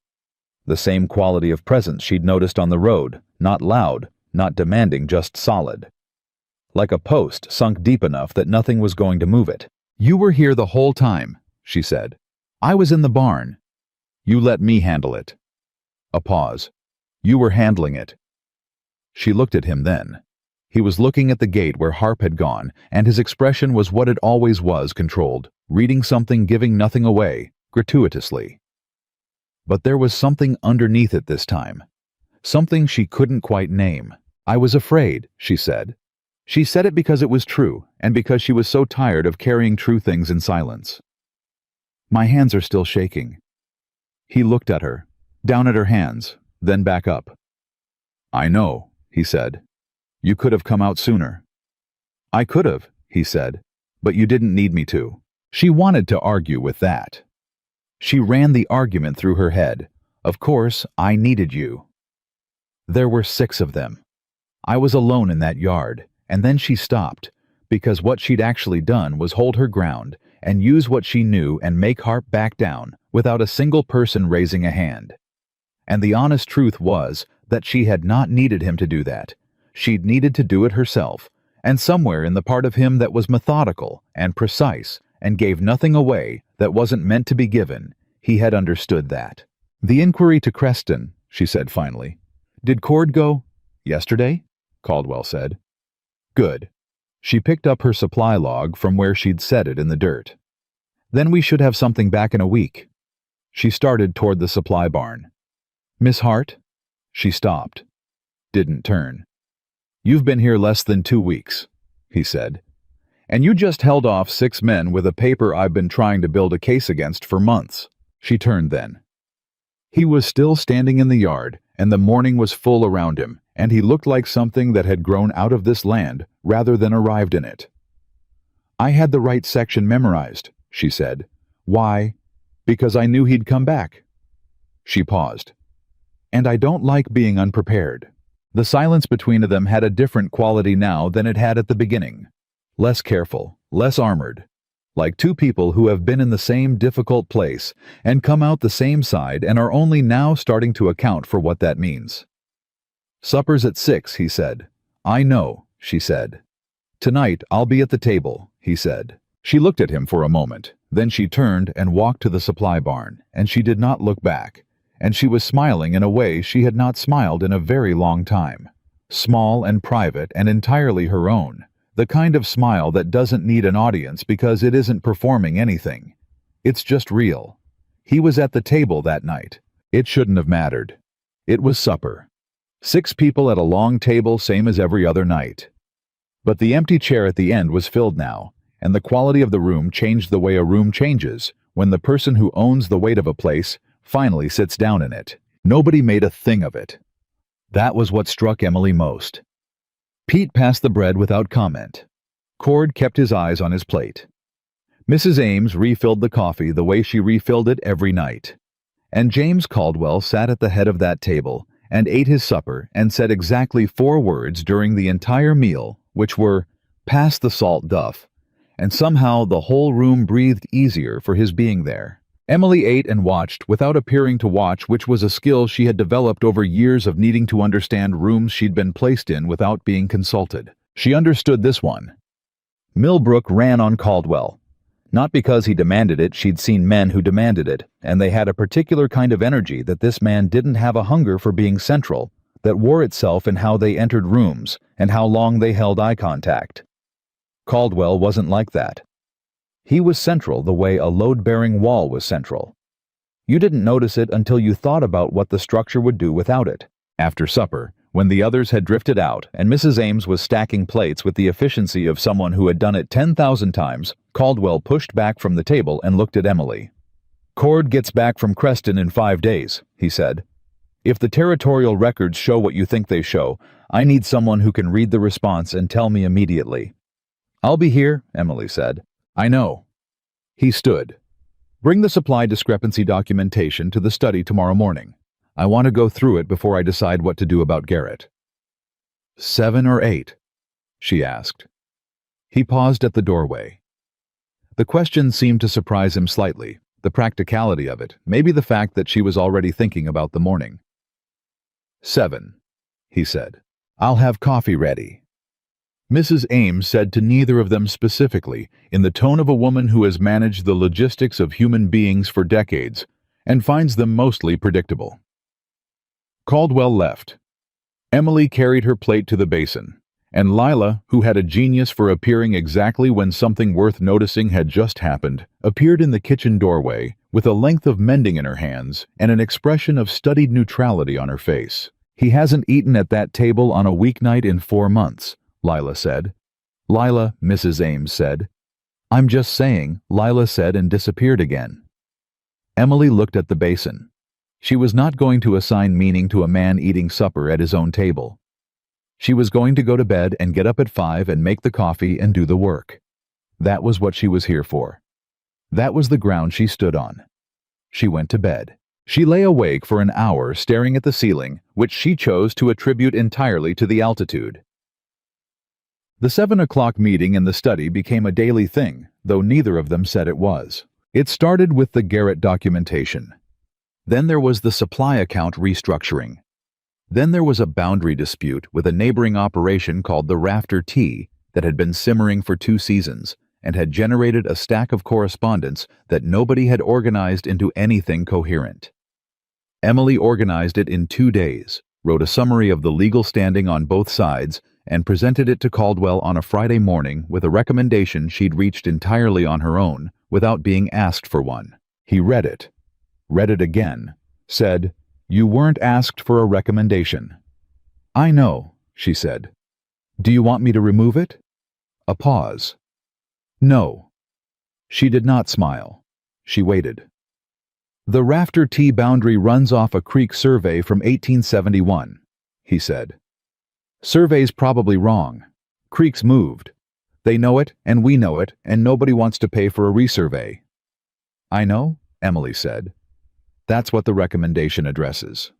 The same quality of presence she'd noticed on the road, not loud, not demanding, just solid. Like a post sunk deep enough that nothing was going to move it. "You were here the whole time," she said. "I was in the barn. You let me handle it." A pause. "You were handling it." She looked at him then. He was looking at the gate where Harp had gone, and his expression was what it always was, controlled, reading something, giving nothing away, gratuitously. But there was something underneath it this time. Something she couldn't quite name. "I was afraid," she said. She said it because it was true, and because she was so tired of carrying true things in silence. "My hands are still shaking." He looked at her, down at her hands, then back up. "I know," he said. "You could have come out sooner." "I could have," he said, "but you didn't need me to." She wanted to argue with that. She ran the argument through her head. "Of course, I needed you." There were 6 of them. I was alone in that yard, and then she stopped, because what she'd actually done was hold her ground and use what she knew and make Harp back down without a single person raising a hand. And the honest truth was that she had not needed him to do that. She'd needed to do it herself, and somewhere in the part of him that was methodical and precise and gave nothing away that wasn't meant to be given, he had understood that. "The inquiry to Creston," she said finally. "Did Cord go?" "Yesterday?" Caldwell said. "Good." She picked up her supply log from where she'd set it in the dirt. "Then we should have something back in a week." She started toward the supply barn. "Miss Hart?" She stopped. Didn't turn. "You've been here less than 2 weeks," he said. "And you just held off 6 men with a paper I've been trying to build a case against for months." She turned then. He was still standing in the yard, and the morning was full around him, and he looked like something that had grown out of this land rather than arrived in it. "I had the right section memorized," she said. "Why? Because I knew he'd come back." She paused. "And I don't like being unprepared." The silence between them had a different quality now than it had at the beginning. Less careful, less armored. Like 2 people who have been in the same difficult place and come out the same side and are only now starting to account for what that means. "Supper's at 6, he said. "I know," she said. "Tonight I'll be at the table," he said. She looked at him for a moment, then she turned and walked to the supply barn, and she did not look back, and she was smiling in a way she had not smiled in a very long time. Small and private and entirely her own. The kind of smile that doesn't need an audience because it isn't performing anything. It's just real. He was at the table that night. It shouldn't have mattered. It was supper. 6 people at a long table, same as every other night. But the empty chair at the end was filled now, and the quality of the room changed the way a room changes when the person who owns the weight of a place finally sits down in it. Nobody made a thing of it. That was what struck Emily most. Pete passed the bread without comment. Cord kept his eyes on his plate. Mrs. Ames refilled the coffee the way she refilled it every night. And James Caldwell sat at the head of that table and ate his supper and said exactly 4 words during the entire meal, which were, "Pass the salt, Duff," and somehow the whole room breathed easier for his being there. Emily ate and watched without appearing to watch, which was a skill she had developed over years of needing to understand rooms she'd been placed in without being consulted. She understood this one. Millbrook ran on Caldwell. Not because he demanded it, she'd seen men who demanded it, and they had a particular kind of energy that this man didn't have, a hunger for being central, that wore itself in how they entered rooms and how long they held eye contact. Caldwell wasn't like that. He was central the way a load-bearing wall was central. You didn't notice it until you thought about what the structure would do without it. After supper, when the others had drifted out and Mrs. Ames was stacking plates with the efficiency of someone who had done it 10,000 times, Caldwell pushed back from the table and looked at Emily. "Cord gets back from Creston in 5 days," he said. "If the territorial records show what you think they show, I need someone who can read the response and tell me immediately." "I'll be here," Emily said. "I know." He stood. "Bring the supply discrepancy documentation to the study tomorrow morning. I want to go through it before I decide what to do about Garrett." 7 or 8? She asked. He paused at the doorway. The question seemed to surprise him slightly, The practicality of it, maybe the fact that she was already thinking about the morning. 7, he said. I'll have coffee ready. Mrs. Ames said to neither of them specifically, in the tone of a woman who has managed the logistics of human beings for decades and finds them mostly predictable. Caldwell left. Emily carried her plate to the basin, and Lila, who had a genius for appearing exactly when something worth noticing had just happened, appeared in the kitchen doorway with a length of mending in her hands and an expression of studied neutrality on her face. He hasn't eaten at that table on a weeknight in 4 months, Lila said. Lila, Mrs. Ames said. I'm just saying, Lila said and disappeared again. Emily looked at the basin. She was not going to assign meaning to a man eating supper at his own table. She was going to go to bed and get up at 5 and make the coffee and do the work. That was what she was here for. That was the ground she stood on. She went to bed. She lay awake for an hour staring at the ceiling, which she chose to attribute entirely to the altitude. The 7 o'clock meeting in the study became a daily thing, though neither of them said it was. It started with the Garrett documentation. Then there was the supply account restructuring. Then there was a boundary dispute with a neighboring operation called the Rafter Tea that had been simmering for 2 seasons and had generated a stack of correspondence that nobody had organized into anything coherent. Emily organized it in 2 days, wrote a summary of the legal standing on both sides, and presented it to Caldwell on a Friday morning with a recommendation she'd reached entirely on her own without being asked for one. He read it again, said, "You weren't asked for a recommendation." "I know," she said. "Do you want me to remove it?" A pause. "No." She did not smile. She waited. "The Rafter Tea boundary runs off a creek survey from 1871, he said. "Survey's probably wrong. Creeks moved. They know it, and we know it, and nobody wants to pay for a resurvey." "I know," Emily said. "That's what the recommendation addresses."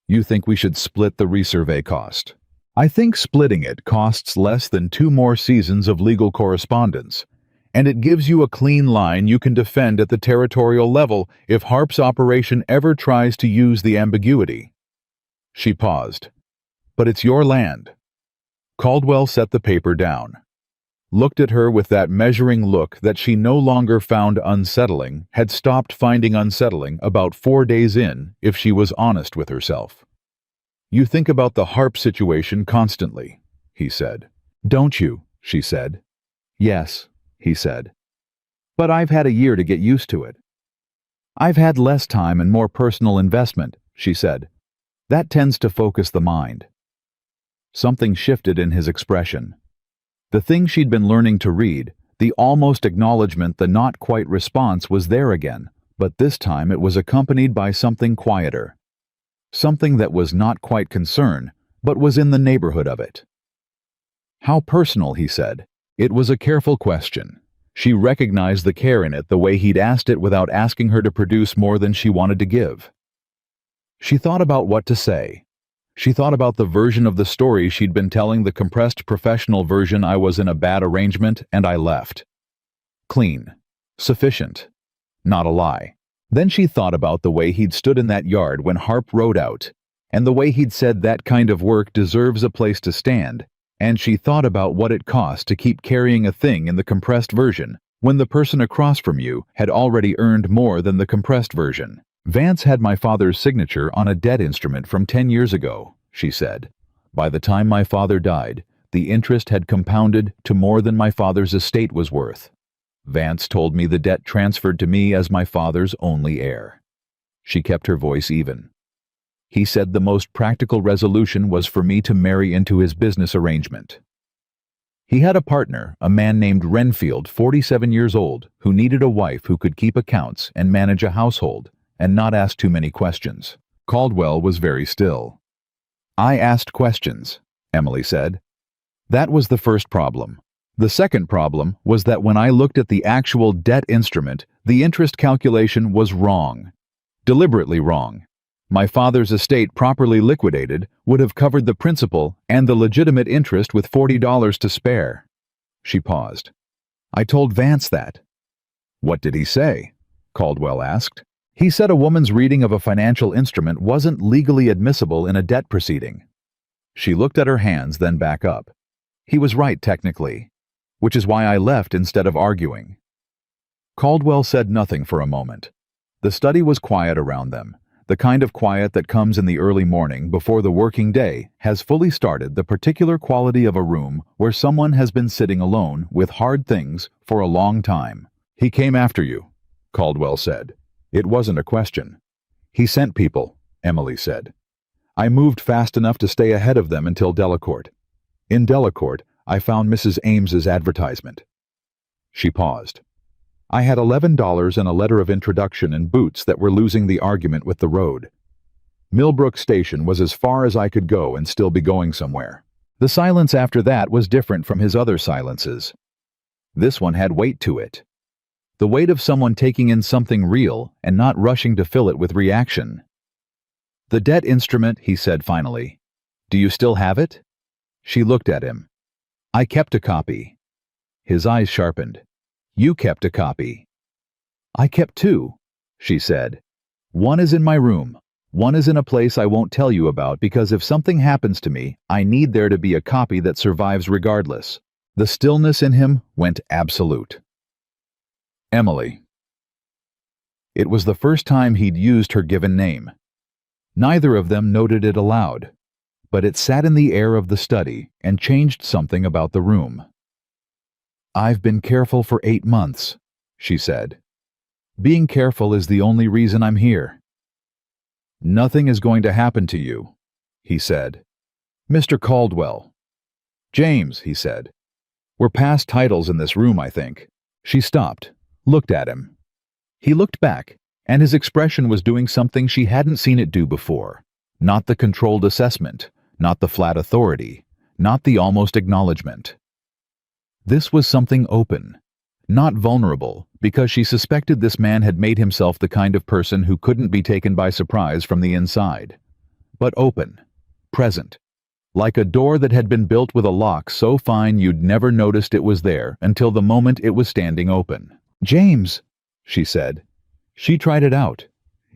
"You think we should split the resurvey cost?" "I think splitting it costs less than 2 more seasons of legal correspondence, and it gives you a clean line you can defend at the territorial level if Harp's operation ever tries to use the ambiguity." She paused. "But it's your land." Caldwell set the paper down, looked at her with that measuring look that she no longer found unsettling, had stopped finding unsettling about 4 days in, if she was honest with herself. "You think about the Harp situation constantly," he said. "Don't you?" she said. "Yes," he said. "But I've had a year to get used to it." "I've had less time and more personal investment," she said. "That tends to focus the mind." Something shifted in his expression. The thing she'd been learning to read, the almost acknowledgement, the not quite response, was there again, but this time it was accompanied by something quieter. Something that was not quite concern, but was in the neighborhood of it. "How personal," he said. It was a careful question. She recognized the care in it the way he'd asked it without asking her to produce more than she wanted to give. She thought about what to say. She thought about the version of the story she'd been telling, the compressed professional version: "I was in a bad arrangement and I left." Clean. Sufficient. Not a lie. Then she thought about the way he'd stood in that yard when Harp rode out, and the way he'd said that kind of work deserves a place to stand, and she thought about what it cost to keep carrying a thing in the compressed version when the person across from you had already earned more than the compressed version. "Vance had my father's signature on a debt instrument from 10 years ago, she said. "By the time my father died, the interest had compounded to more than my father's estate was worth. Vance told me the debt transferred to me as my father's only heir." She kept her voice even. "He said the most practical resolution was for me to marry into his business arrangement. He had a partner, a man named Renfield, 47 years old, who needed a wife who could keep accounts and manage a household and not ask too many questions." Caldwell was very still. "I asked questions," Emily said. "That was the first problem. The second problem was that when I looked at the actual debt instrument, the interest calculation was wrong. Deliberately wrong. My father's estate, properly liquidated, would have covered the principal and the legitimate interest with $40 to spare." She paused. "I told Vance that." "What did he say?" Caldwell asked. He said a woman's reading of a financial instrument wasn't legally admissible in a debt proceeding. She looked at her hands, then back up. He was right, technically, which is why I left instead of arguing. Caldwell said nothing for a moment. The study was quiet around them, the kind of quiet that comes in the early morning before the working day has fully started, the particular quality of a room where someone has been sitting alone with hard things for a long time. He came after you, Caldwell said. It wasn't a question. He sent people, Emily said. I moved fast enough to stay ahead of them until Delacourt. In Delacourt, I found Mrs. Ames's advertisement. She paused. I had $11 and a letter of introduction and boots that were losing the argument with the road. Millbrook Station was as far as I could go and still be going somewhere. The silence after that was different from his other silences. This one had weight to it. The weight of someone taking in something real and not rushing to fill it with reaction. The debt instrument, he said finally. Do you still have it? She looked at him. I kept a copy. His eyes sharpened. You kept a copy. I kept two, she said. One is in my room. One is in a place I won't tell you about because if something happens to me, I need there to be a copy that survives regardless. The stillness in him went absolute. Emily. It was the first time he'd used her given name. Neither of them noted it aloud, but it sat in the air of the study and changed something about the room. I've been careful for 8 months, she said. Being careful is the only reason I'm here. Nothing is going to happen to you, he said. Mr. Caldwell. James, he said. We're past titles in this room, I think. She stopped, looked at him. He looked back, and his expression was doing something she hadn't seen it do before. Not the controlled assessment, not the flat authority, not the almost acknowledgement. This was something open, not vulnerable, because she suspected this man had made himself the kind of person who couldn't be taken by surprise from the inside. But open, present, like a door that had been built with a lock so fine you'd never noticed it was there until the moment it was standing open. James, she said. She tried it out.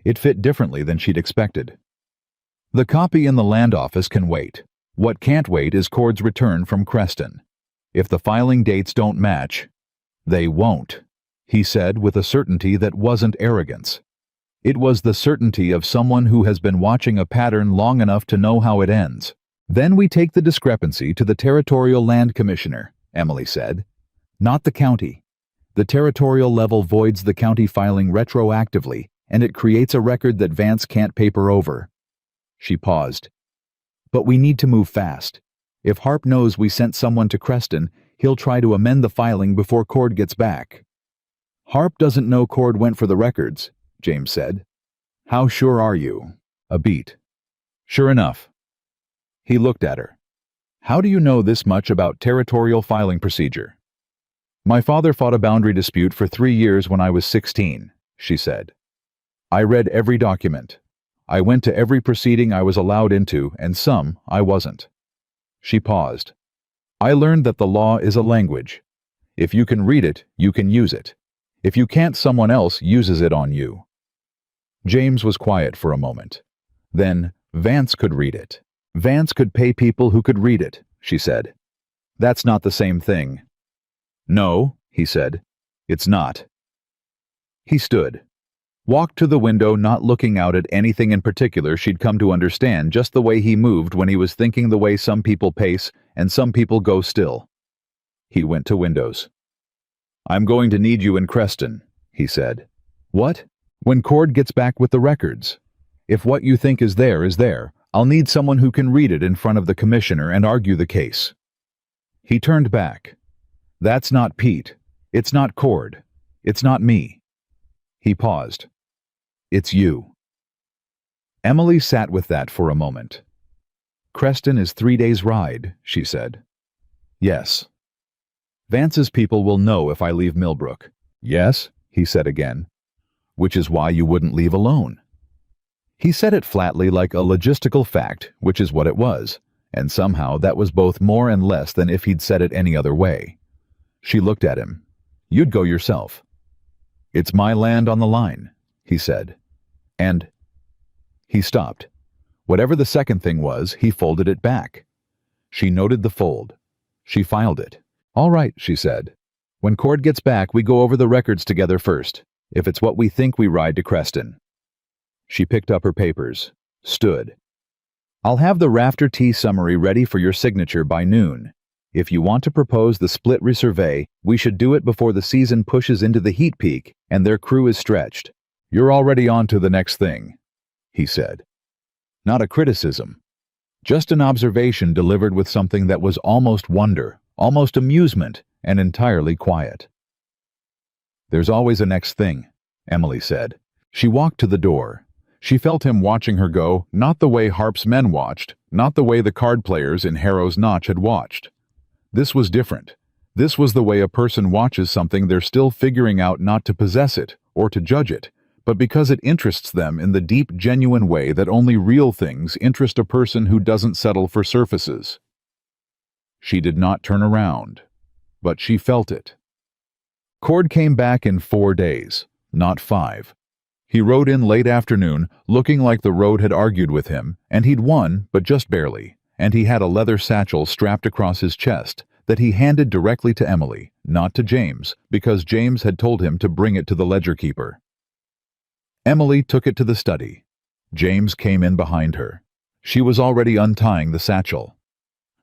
It fit differently than she'd expected. The copy in the land office can wait. What can't wait is Cord's return from Creston. If the filing dates don't match, they won't, he said with a certainty that wasn't arrogance. It was the certainty of someone who has been watching a pattern long enough to know how it ends. Then we take the discrepancy to the Territorial Land Commissioner, Emily said. Not the county. The territorial level voids the county filing retroactively, and it creates a record that Vance can't paper over. She paused. But we need to move fast. If Harp knows we sent someone to Creston, he'll try to amend the filing before Cord gets back. Harp doesn't know Cord went for the records, James said. How sure are you? A beat. Sure enough. He looked at her. How do you know this much about territorial filing procedure? My father fought a boundary dispute for 3 years when I was 16, she said. I read every document. I went to every proceeding I was allowed into, and some I wasn't. She paused. I learned that the law is a language. If you can read it, you can use it. If you can't, someone else uses it on you. James was quiet for a moment. Then, Vance could read it. Vance could pay people who could read it, she said. That's not the same thing. No, he said. It's not. He stood. Walked to the window, not looking out at anything in particular she'd come to understand, just the way he moved when he was thinking, the way some people pace and some people go still. He went to windows. I'm going to need you in Creston, he said. What? When Cord gets back with the records. If what you think is there, I'll need someone who can read it in front of the commissioner and argue the case. He turned back. That's not Pete. It's not Cord. It's not me. He paused. It's you. Emily sat with that for a moment. Creston is 3 days' ride, she said. Yes. Vance's people will know if I leave Millbrook. Yes, he said again. Which is why you wouldn't leave alone. He said it flatly, like a logistical fact, which is what it was, and somehow that was both more and less than if he'd said it any other way. She looked at him. You'd go yourself. It's my land on the line, he said. And he stopped. Whatever the second thing was, he folded it back. She noted the fold. She filed it. All right, she said. When Cord gets back, we go over the records together first. If it's what we think, we ride to Creston. She picked up her papers, stood. I'll have the Rafter T summary ready for your signature by noon. If you want to propose the split resurvey, we should do it before the season pushes into the heat peak and their crew is stretched. You're already on to the next thing, he said. Not a criticism. Just an observation delivered with something that was almost wonder, almost amusement, and entirely quiet. There's always a next thing, Emily said. She walked to the door. She felt him watching her go, not the way Harp's men watched, not the way the card players in Harrow's Notch had watched. This was different. This was the way a person watches something they're still figuring out, not to possess it or to judge it, but because it interests them in the deep, genuine way that only real things interest a person who doesn't settle for surfaces. She did not turn around, but she felt it. Cord came back in 4 days, not 5. He rode in late afternoon, looking like the road had argued with him, and he'd won, but just barely, and he had a leather satchel strapped across his chest that he handed directly to Emily, not to James, because James had told him to bring it to the ledger keeper. Emily took it to the study. James came in behind her. She was already untying the satchel.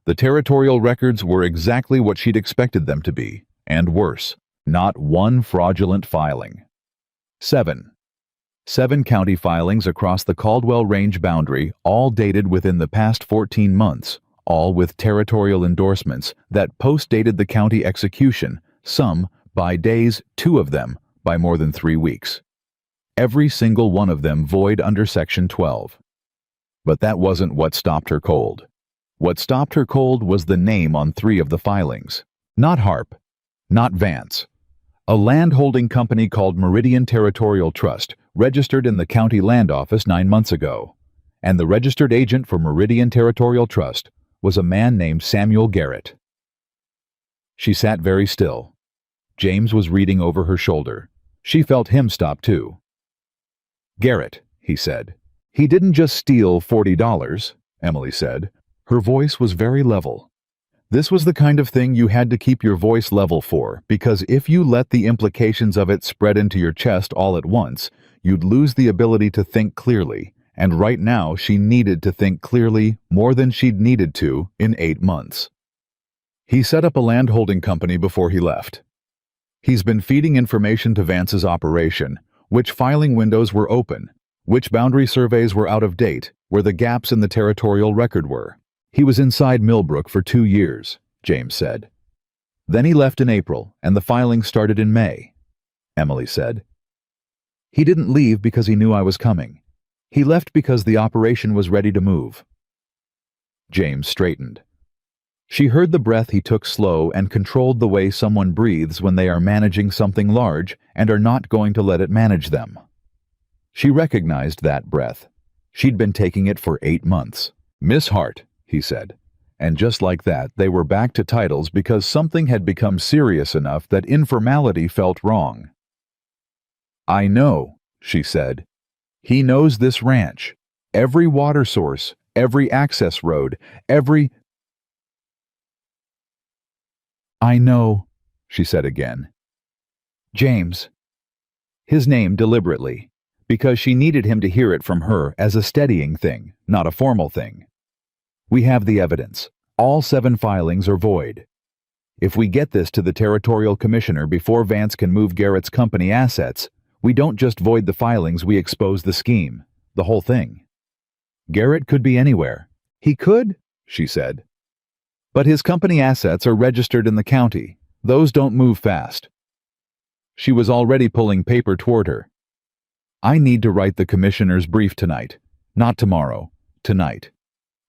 The territorial records were exactly what she'd expected them to be, and worse, not one fraudulent filing. 7 county filings across the Caldwell Range boundary, all dated within the past 14 months, all with territorial endorsements that post-dated the county execution, some by days, 2 of them by more than 3 weeks. Every single one of them void under Section 12. But that wasn't what stopped her cold. What stopped her cold was the name on 3 of the filings. Not Harp, not Vance. A land-holding company called Meridian Territorial Trust registered in the county land office 9 months ago, and the registered agent for Meridian Territorial Trust was a man named Samuel Garrett. She sat very still. James was reading over her shoulder. She felt him stop too. Garrett, he said. He didn't just steal $40, Emily said. Her voice was very level. This was the kind of thing you had to keep your voice level for, because if you let the implications of it spread into your chest all at once, you'd lose the ability to think clearly, and right now she needed to think clearly more than she'd needed to in 8 months. He set up a land-holding company before he left. He's been feeding information to Vance's operation, which filing windows were open, which boundary surveys were out of date, where the gaps in the territorial record were. He was inside Millbrook for 2 years, James said. Then he left in April, and the filing started in May, Emily said. He didn't leave because he knew I was coming. He left because the operation was ready to move. James straightened. She heard the breath he took slow and controlled the way someone breathes when they are managing something large and are not going to let it manage them. She recognized that breath. She'd been taking it for 8 months. Miss Hart, he said. And just like that, they were back to titles because something had become serious enough that informality felt wrong. I know, she said. He knows this ranch. Every water source, every access road, every... I know, she said again. James. His name deliberately, because she needed him to hear it from her as a steadying thing, not a formal thing. We have the evidence. All 7 filings are void. If we get this to the territorial commissioner before Vance can move Garrett's company assets, we don't just void the filings, we expose the scheme, the whole thing. Garrett could be anywhere. He could, she said. But his company assets are registered in the county. Those don't move fast. She was already pulling paper toward her. I need to write the commissioner's brief tonight. Not tomorrow. Tonight.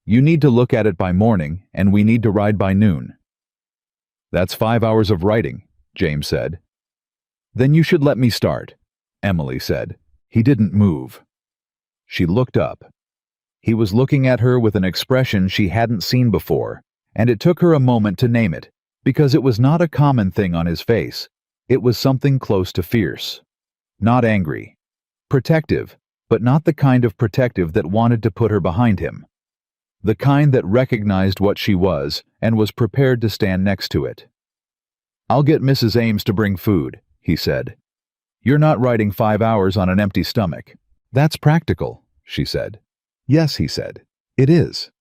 You need to look at it by morning, and we need to ride by noon. That's 5 hours of writing, James said. Then you should let me start, Emily said. He didn't move. She looked up. He was looking at her with an expression she hadn't seen before, and it took her a moment to name it, because it was not a common thing on his face. It was something close to fierce. not angry. Protective, but not the kind of protective that wanted to put her behind him. The kind that recognized what she was and was prepared to stand next to it. "I'll get Mrs. Ames to bring food," he said. "You're not writing 5 hours on an empty stomach." "That's practical," she said. "Yes," he said. "It is."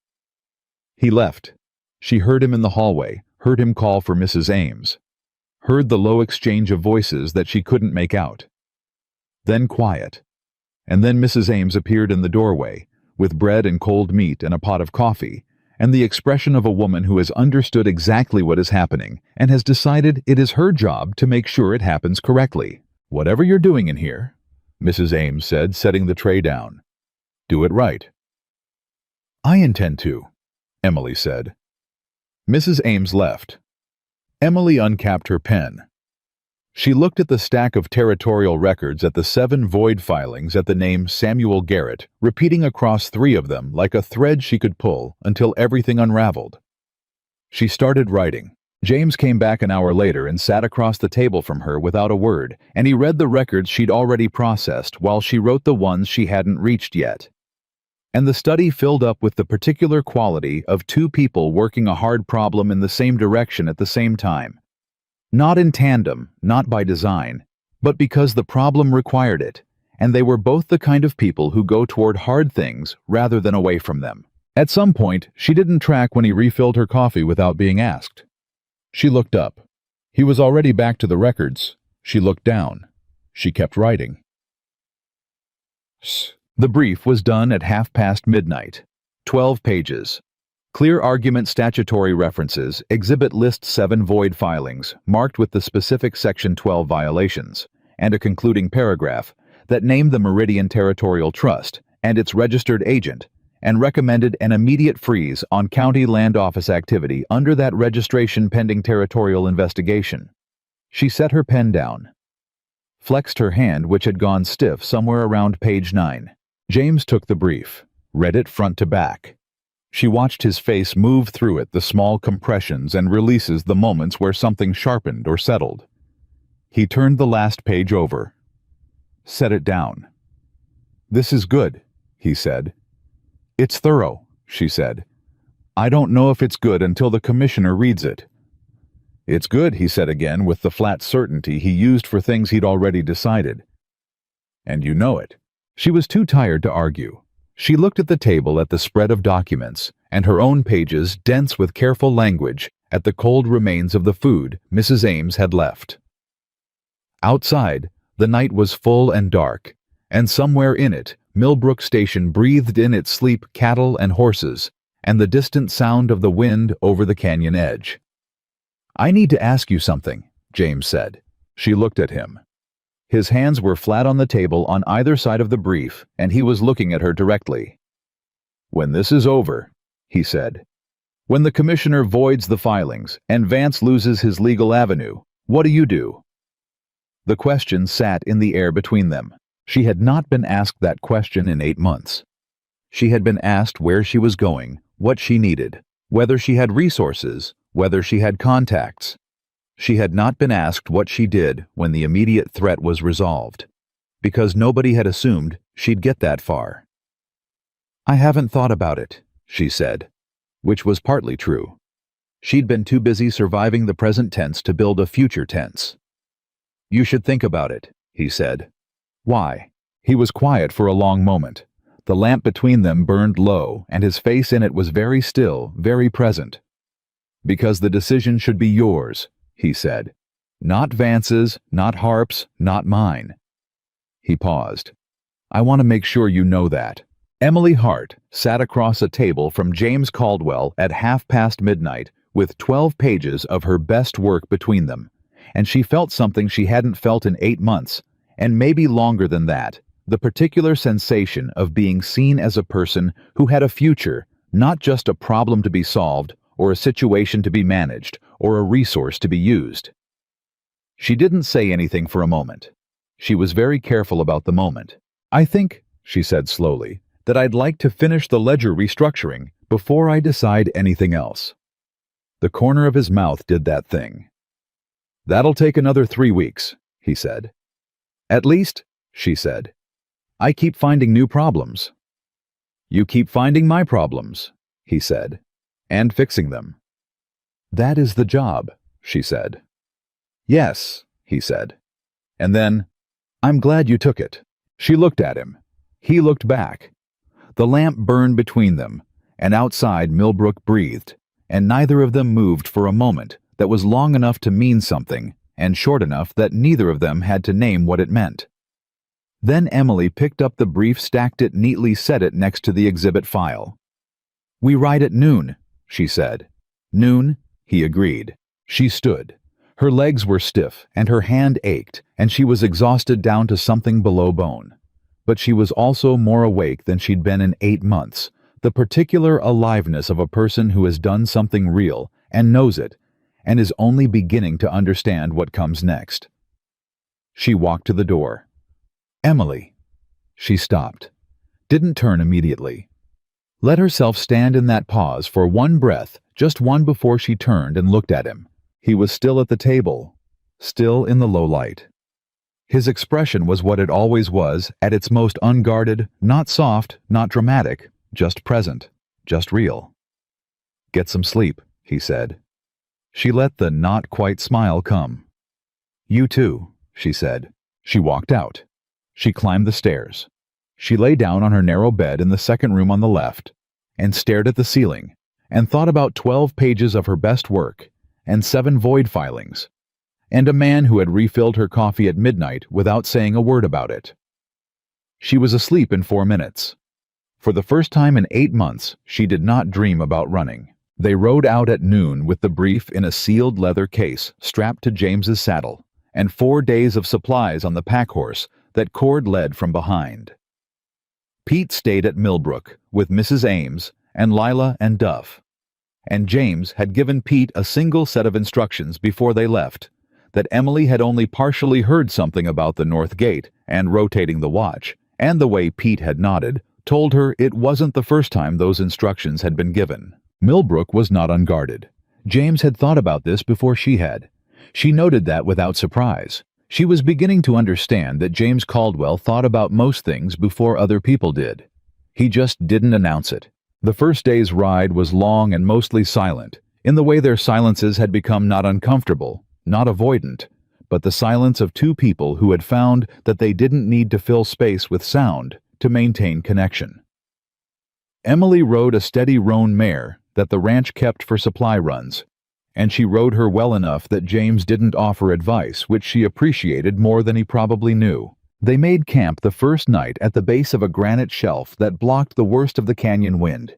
He left. She heard him in the hallway, heard him call for Mrs. Ames, heard the low exchange of voices that she couldn't make out. Then quiet. And then Mrs. Ames appeared in the doorway, with bread and cold meat and a pot of coffee, and the expression of a woman who has understood exactly what is happening and has decided it is her job to make sure it happens correctly. "Whatever you're doing in here," Mrs. Ames said, setting the tray down, "do it right." "I intend to," Emily said. Mrs. Ames left. Emily uncapped her pen. She looked at the stack of territorial records at the 7 void filings at the name Samuel Garrett, repeating across 3 of them like a thread she could pull until everything unraveled. She started writing. James came back an hour later and sat across the table from her without a word, and he read the records she'd already processed while she wrote the ones she hadn't reached yet. And the study filled up with the particular quality of 2 people working a hard problem in the same direction at the same time. Not in tandem, not by design, but because the problem required it, and they were both the kind of people who go toward hard things rather than away from them. At some point, she didn't track when he refilled her coffee without being asked. She looked up. He was already back to the records. She looked down. She kept writing. The brief was done at midnight. 12 pages. Clear argument statutory references, exhibit list 7 void filings, marked with the specific Section 12 violations, and a concluding paragraph that named the Meridian Territorial Trust and its registered agent and recommended an immediate freeze on county land office activity under that registration pending territorial investigation. She set her pen down, flexed her hand, which had gone stiff somewhere around page 9. James took the brief, read it front to back. She watched his face move through it, the small compressions and releases, the moments where something sharpened or settled. He turned the last page over. Set it down. "This is good," he said. "It's thorough," she said. "I don't know if it's good until the commissioner reads it." "It's good," he said again, with the flat certainty he used for things he'd already decided. "And you know it." She was too tired to argue. She looked at the table, at the spread of documents, and her own pages, dense with careful language, at the cold remains of the food Mrs. Ames had left. Outside, the night was full and dark, and somewhere in it, Millbrook Station breathed in its sleep cattle and horses, and the distant sound of the wind over the canyon edge. "I need to ask you something," James said. She looked at him. His hands were flat on the table on either side of the brief, and he was looking at her directly. "When this is over," he said, "when the commissioner voids the filings and Vance loses his legal avenue, what do you do?" The question sat in the air between them. She had not been asked that question in 8 months. She had been asked where she was going, what she needed, whether she had resources, whether she had contacts. She had not been asked what she did when the immediate threat was resolved, because nobody had assumed she'd get that far. "I haven't thought about it," she said, which was partly true. She'd been too busy surviving the present tense to build a future tense. "You should think about it," he said. "Why?" He was quiet for a long moment. The lamp between them burned low, and his face in it was very still, very present. "Because the decision should be yours," he said. "Not Vance's, not Harp's, not mine." He paused. "I want to make sure you know that." Emily Hart sat across a table from James Caldwell at midnight with 12 pages of her best work between them, and she felt something she hadn't felt in 8 months, and maybe longer than that, the particular sensation of being seen as a person who had a future, not just a problem to be solved, or a situation to be managed, or a resource to be used. She didn't say anything for a moment. She was very careful about the moment. "I think," she said slowly, "that I'd like to finish the ledger restructuring before I decide anything else." The corner of his mouth did that thing. "That'll take another 3 weeks," he said. At least, she said, I keep finding new problems. You keep finding my problems, he said, and fixing them. That is the job, she said. Yes, he said. And then, I'm glad you took it. She looked at him. He looked back. The lamp burned between them, and outside Millbrook breathed, and neither of them moved for a moment that was long enough to mean something, and short enough that neither of them had to name what it meant. Then Emily picked up the brief, stacked it neatly, set it next to the exhibit file. We ride at noon, she said. Noon, he agreed. She stood. Her legs were stiff, and her hand ached, and she was exhausted down to something below bone. But she was also more awake than she'd been in 8 months, the particular aliveness of a person who has done something real, and knows it, and is only beginning to understand what comes next. She walked to the door. Emily. She stopped. Didn't turn immediately. Let herself stand in that pause for one breath, just one, before she turned and looked at him. He was still at the table, still in the low light. His expression was what it always was, at its most unguarded, not soft, not dramatic, just present, just real. Get some sleep, he said. She let the not quite smile come. You too, she said. She walked out. She climbed the stairs. She lay down on her narrow bed in the second room on the left, and stared at the ceiling, and thought about 12 pages of her best work, and 7 void filings, and a man who had refilled her coffee at midnight without saying a word about it. She was asleep in 4 minutes. For the first time in 8 months, she did not dream about running. They rode out at noon with the brief in a sealed leather case strapped to James's saddle, and 4 days of supplies on the pack horse that Cord led from behind. Pete stayed at Millbrook with Mrs. Ames and Lila and Duff, and James had given Pete a single set of instructions before they left, that Emily had only partially heard something about the north gate and rotating the watch, and the way Pete had nodded told her it wasn't the first time those instructions had been given. Millbrook was not unguarded. James had thought about this before she had. She noted that without surprise. She was beginning to understand that James Caldwell thought about most things before other people did. He just didn't announce it. The first day's ride was long and mostly silent, in the way their silences had become not uncomfortable, not avoidant, but the silence of 2 people who had found that they didn't need to fill space with sound to maintain connection. Emily rode a steady roan mare that the ranch kept for supply runs, and she rode her well enough that James didn't offer advice, which she appreciated more than he probably knew. They made camp the first night at the base of a granite shelf that blocked the worst of the canyon wind.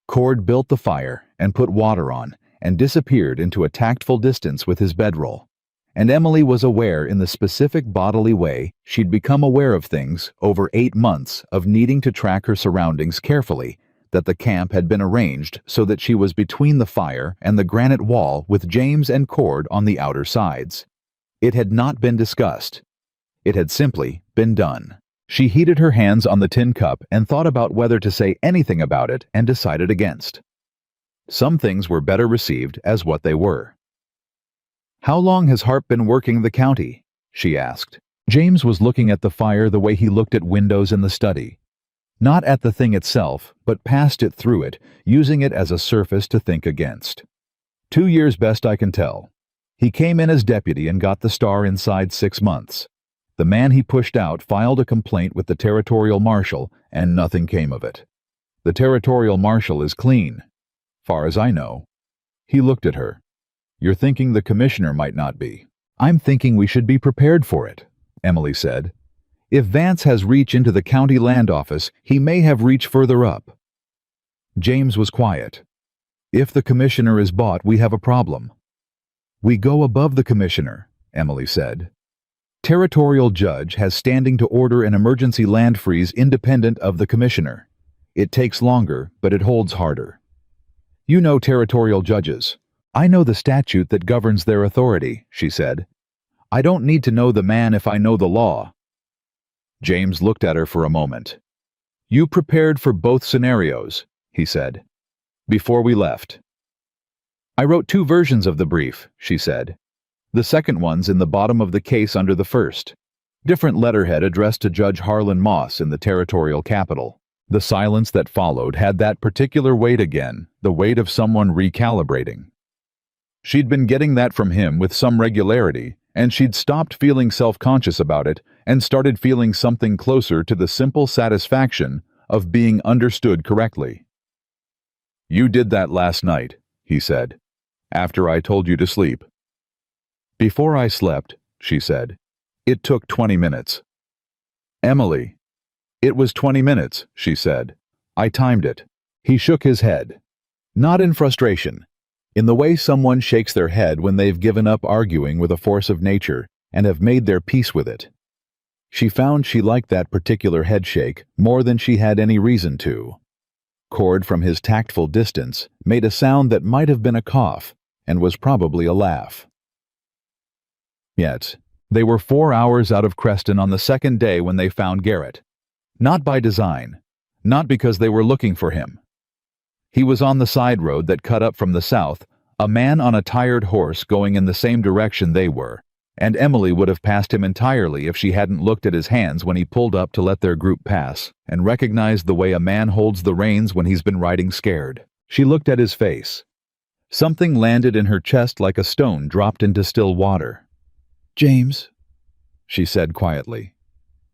Cord built the fire and put water on, and disappeared into a tactful distance with his bedroll. And Emily was aware, in the specific bodily way she'd become aware of things over 8 months of needing to track her surroundings carefully, that the camp had been arranged so that she was between the fire and the granite wall with James and Cord on the outer sides. It had not been discussed. It had simply been done. She heated her hands on the tin cup and thought about whether to say anything about it, and decided against. Some things were better received as what they were. How long has Harp been working the county? She asked. James was looking at the fire the way he looked at windows in the study. Not at the thing itself, but past it, through it, using it as a surface to think against. 2 years best I can tell. He came in as deputy and got the star inside 6 months. The man he pushed out filed a complaint with the territorial marshal, and nothing came of it. The territorial marshal is clean, far as I know. He looked at her. You're thinking the commissioner might not be. I'm thinking we should be prepared for it, Emily said. If Vance has reach into the county land office, he may have reach further up. James was quiet. If the commissioner is bought, we have a problem. We go above the commissioner, Emily said. Territorial judge has standing to order an emergency land freeze independent of the commissioner. It takes longer, but it holds harder. You know territorial judges. I know the statute that governs their authority, she said. I don't need to know the man if I know the law. James looked at her for a moment. You prepared for both scenarios, he said, before we left. I wrote 2 versions of the brief, she said. The second one's in the bottom of the case under the first. Different letterhead addressed to Judge Harlan Moss in the territorial capital. The silence that followed had that particular weight again, the weight of someone recalibrating. She'd been getting that from him with some regularity, and she'd stopped feeling self-conscious about it and started feeling something closer to the simple satisfaction of being understood correctly. "You did that last night," he said, "after I told you to sleep." "Before I slept," she said. "It took 20 minutes." "Emily." "It was 20 minutes," she said. "I timed it." He shook his head. Not in frustration. In the way someone shakes their head when they've given up arguing with a force of nature and have made their peace with it. She found she liked that particular headshake more than she had any reason to. Cord, from his tactful distance, made a sound that might have been a cough and was probably a laugh. Yet, they were 4 hours out of Creston on the second day when they found Garrett. Not by design, not because they were looking for him. He was on the side road that cut up from the south, a man on a tired horse going in the same direction they were, and Emily would have passed him entirely if she hadn't looked at his hands when he pulled up to let their group pass, and recognized the way a man holds the reins when he's been riding scared. She looked at his face. Something landed in her chest like a stone dropped into still water. "James," she said quietly.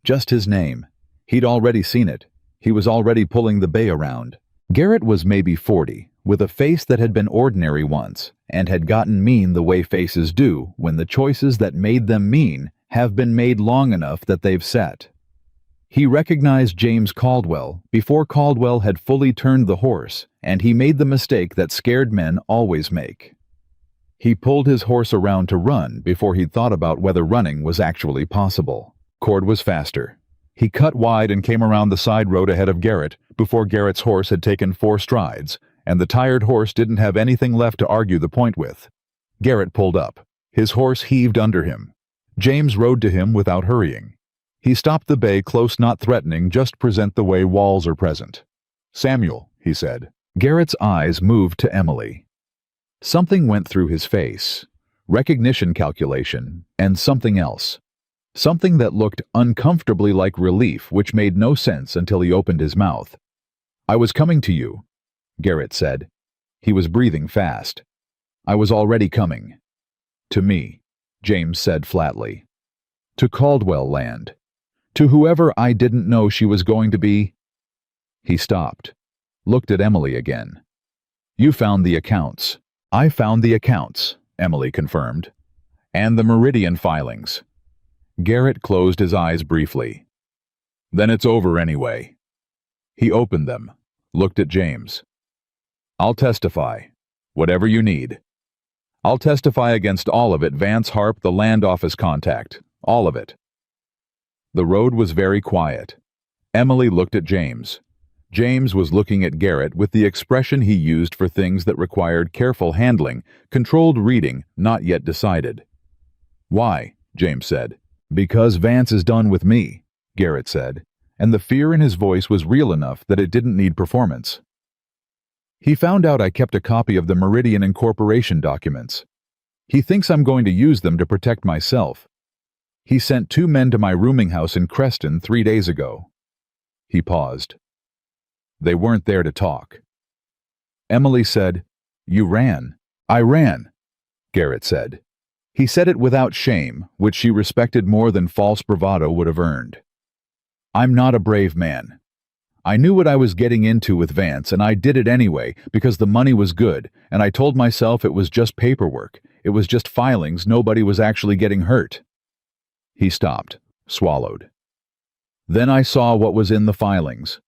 Just his name. He'd already seen it. He was already pulling the bay around. Garrett was maybe 40, with a face that had been ordinary once, and had gotten mean the way faces do when the choices that made them mean have been made long enough that they've set. He recognized James Caldwell before Caldwell had fully turned the horse, and he made the mistake that scared men always make. He pulled his horse around to run before he'd thought about whether running was actually possible. Cord was faster. He cut wide and came around the side road ahead of Garrett before Garrett's horse had taken 4 strides, and the tired horse didn't have anything left to argue the point with. Garrett pulled up. His horse heaved under him. James rode to him without hurrying. He stopped the bay close, not threatening, just present the way walls are present. "Samuel," he said. Garrett's eyes moved to Emily. Something went through his face. Recognition calculation, and something else. Something that looked uncomfortably like relief, which made no sense until he opened his mouth. "I was coming to you," Garrett said. He was breathing fast. "I was already coming." "To me," James said flatly. "To Caldwell land. To whoever I didn't know she was going to be." He stopped, looked at Emily again. "You found the accounts." "I found the accounts," Emily confirmed. "And the Meridian filings." Garrett closed his eyes briefly. "Then it's over anyway." He opened them, looked at James. "I'll testify. Whatever you need. I'll testify against all of it, Vance Harp, the land office contact. All of it." The road was very quiet. Emily looked at James. James was looking at Garrett with the expression he used for things that required careful handling, controlled reading, not yet decided. "Why?" James said. "Because Vance is done with me," Garrett said, and the fear in his voice was real enough that it didn't need performance. "He found out I kept a copy of the Meridian Incorporation documents. He thinks I'm going to use them to protect myself. He sent 2 men to my rooming house in Creston 3 days ago." He paused. They weren't there to talk. Emily said, "You ran." "I ran," Garrett said. He said it without shame, which she respected more than false bravado would have earned. "I'm not a brave man. I knew what I was getting into with Vance, and I did it anyway because the money was good, and I told myself it was just paperwork. It was just filings. Nobody was actually getting hurt." He stopped, swallowed. "Then I saw what was in the filings,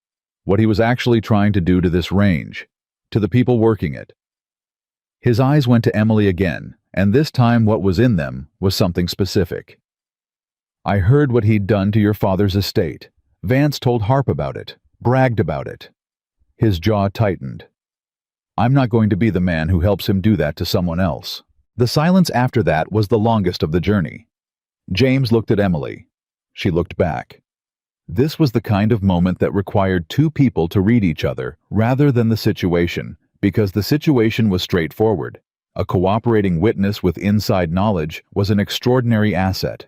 what he was actually trying to do to this range, to the people working it." His eyes went to Emily again, and this time what was in them was something specific. "I heard what he'd done to your father's estate. Vance told Harp about it, bragged about it." His jaw tightened. "I'm not going to be the man who helps him do that to someone else." The silence after that was the longest of the journey. James looked at Emily. She looked back. This was the kind of moment that required 2 people to read each other rather than the situation, because the situation was straightforward. A cooperating witness with inside knowledge was an extraordinary asset.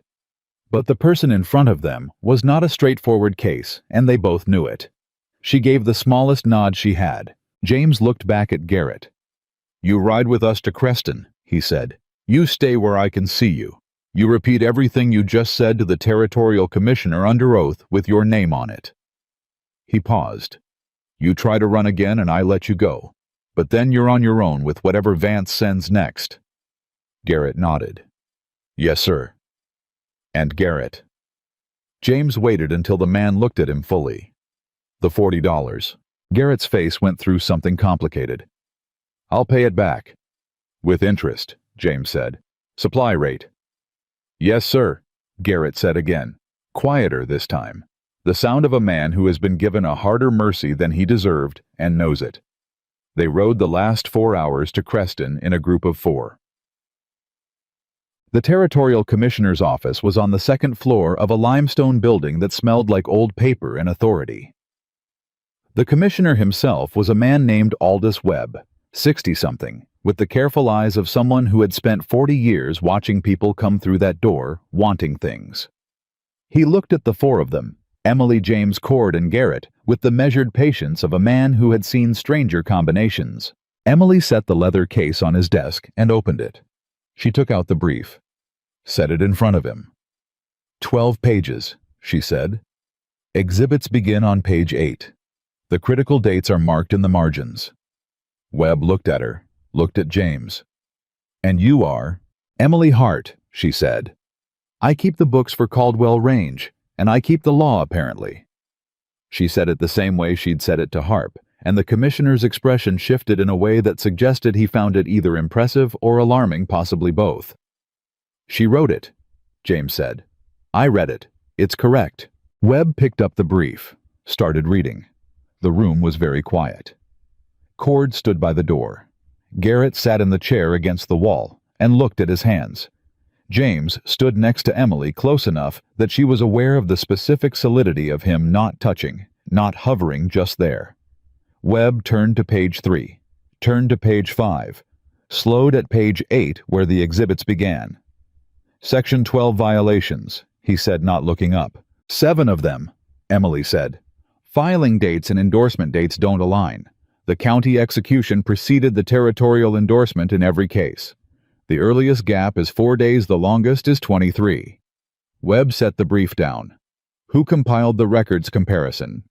But the person in front of them was not a straightforward case, and they both knew it. She gave the smallest nod she had. James looked back at Garrett. "You ride with us to Creston," he said. "You stay where I can see you. You repeat everything you just said to the Territorial Commissioner under oath with your name on it." He paused. "You try to run again and I let you go. But then you're on your own with whatever Vance sends next." Garrett nodded. "Yes, sir." "And Garrett." James waited until the man looked at him fully. "The $40. Garrett's face went through something complicated. "I'll pay it back." "With interest," James said. "Supply rate." "Yes, sir," Garrett said again, quieter this time. The sound of a man who has been given a harder mercy than he deserved and knows it. They rode the last 4 hours to Creston in a group of 4. The Territorial Commissioner's office was on the second floor of a limestone building that smelled like old paper and authority. The commissioner himself was a man named Aldous Webb, 60-something, with the careful eyes of someone who had spent 40 years watching people come through that door, wanting things. He looked at the 4 of them, Emily, James, Cord, and Garrett, with the measured patience of a man who had seen stranger combinations. Emily set the leather case on his desk and opened it. She took out the brief, set it in front of him. 12 pages, she said. Exhibits begin on page 8. The critical dates are marked in the margins. Webb looked at her, looked at James. "And you are?" "Emily Hart," she said. "I keep the books for Caldwell Range, and I keep the law, apparently." She said it the same way she'd said it to Harp, and the commissioner's expression shifted in a way that suggested he found it either impressive or alarming, possibly both. "She wrote it," James said. "I read it. It's correct." Webb picked up the brief, started reading. The room was very quiet. Cord stood by the door. Garrett sat in the chair against the wall and looked at his hands. James stood next to Emily close enough that she was aware of the specific solidity of him not touching, not hovering just there. Webb turned to page 3, turned to page 5, slowed at page 8 where the exhibits began. "Section 12 violations," he said, not looking up. "7 of them," Emily said. "Filing dates and endorsement dates don't align. The county execution preceded the territorial endorsement in every case. The earliest gap is 4 days, the longest is 23. Webb set the brief down. "Who compiled the records comparison?"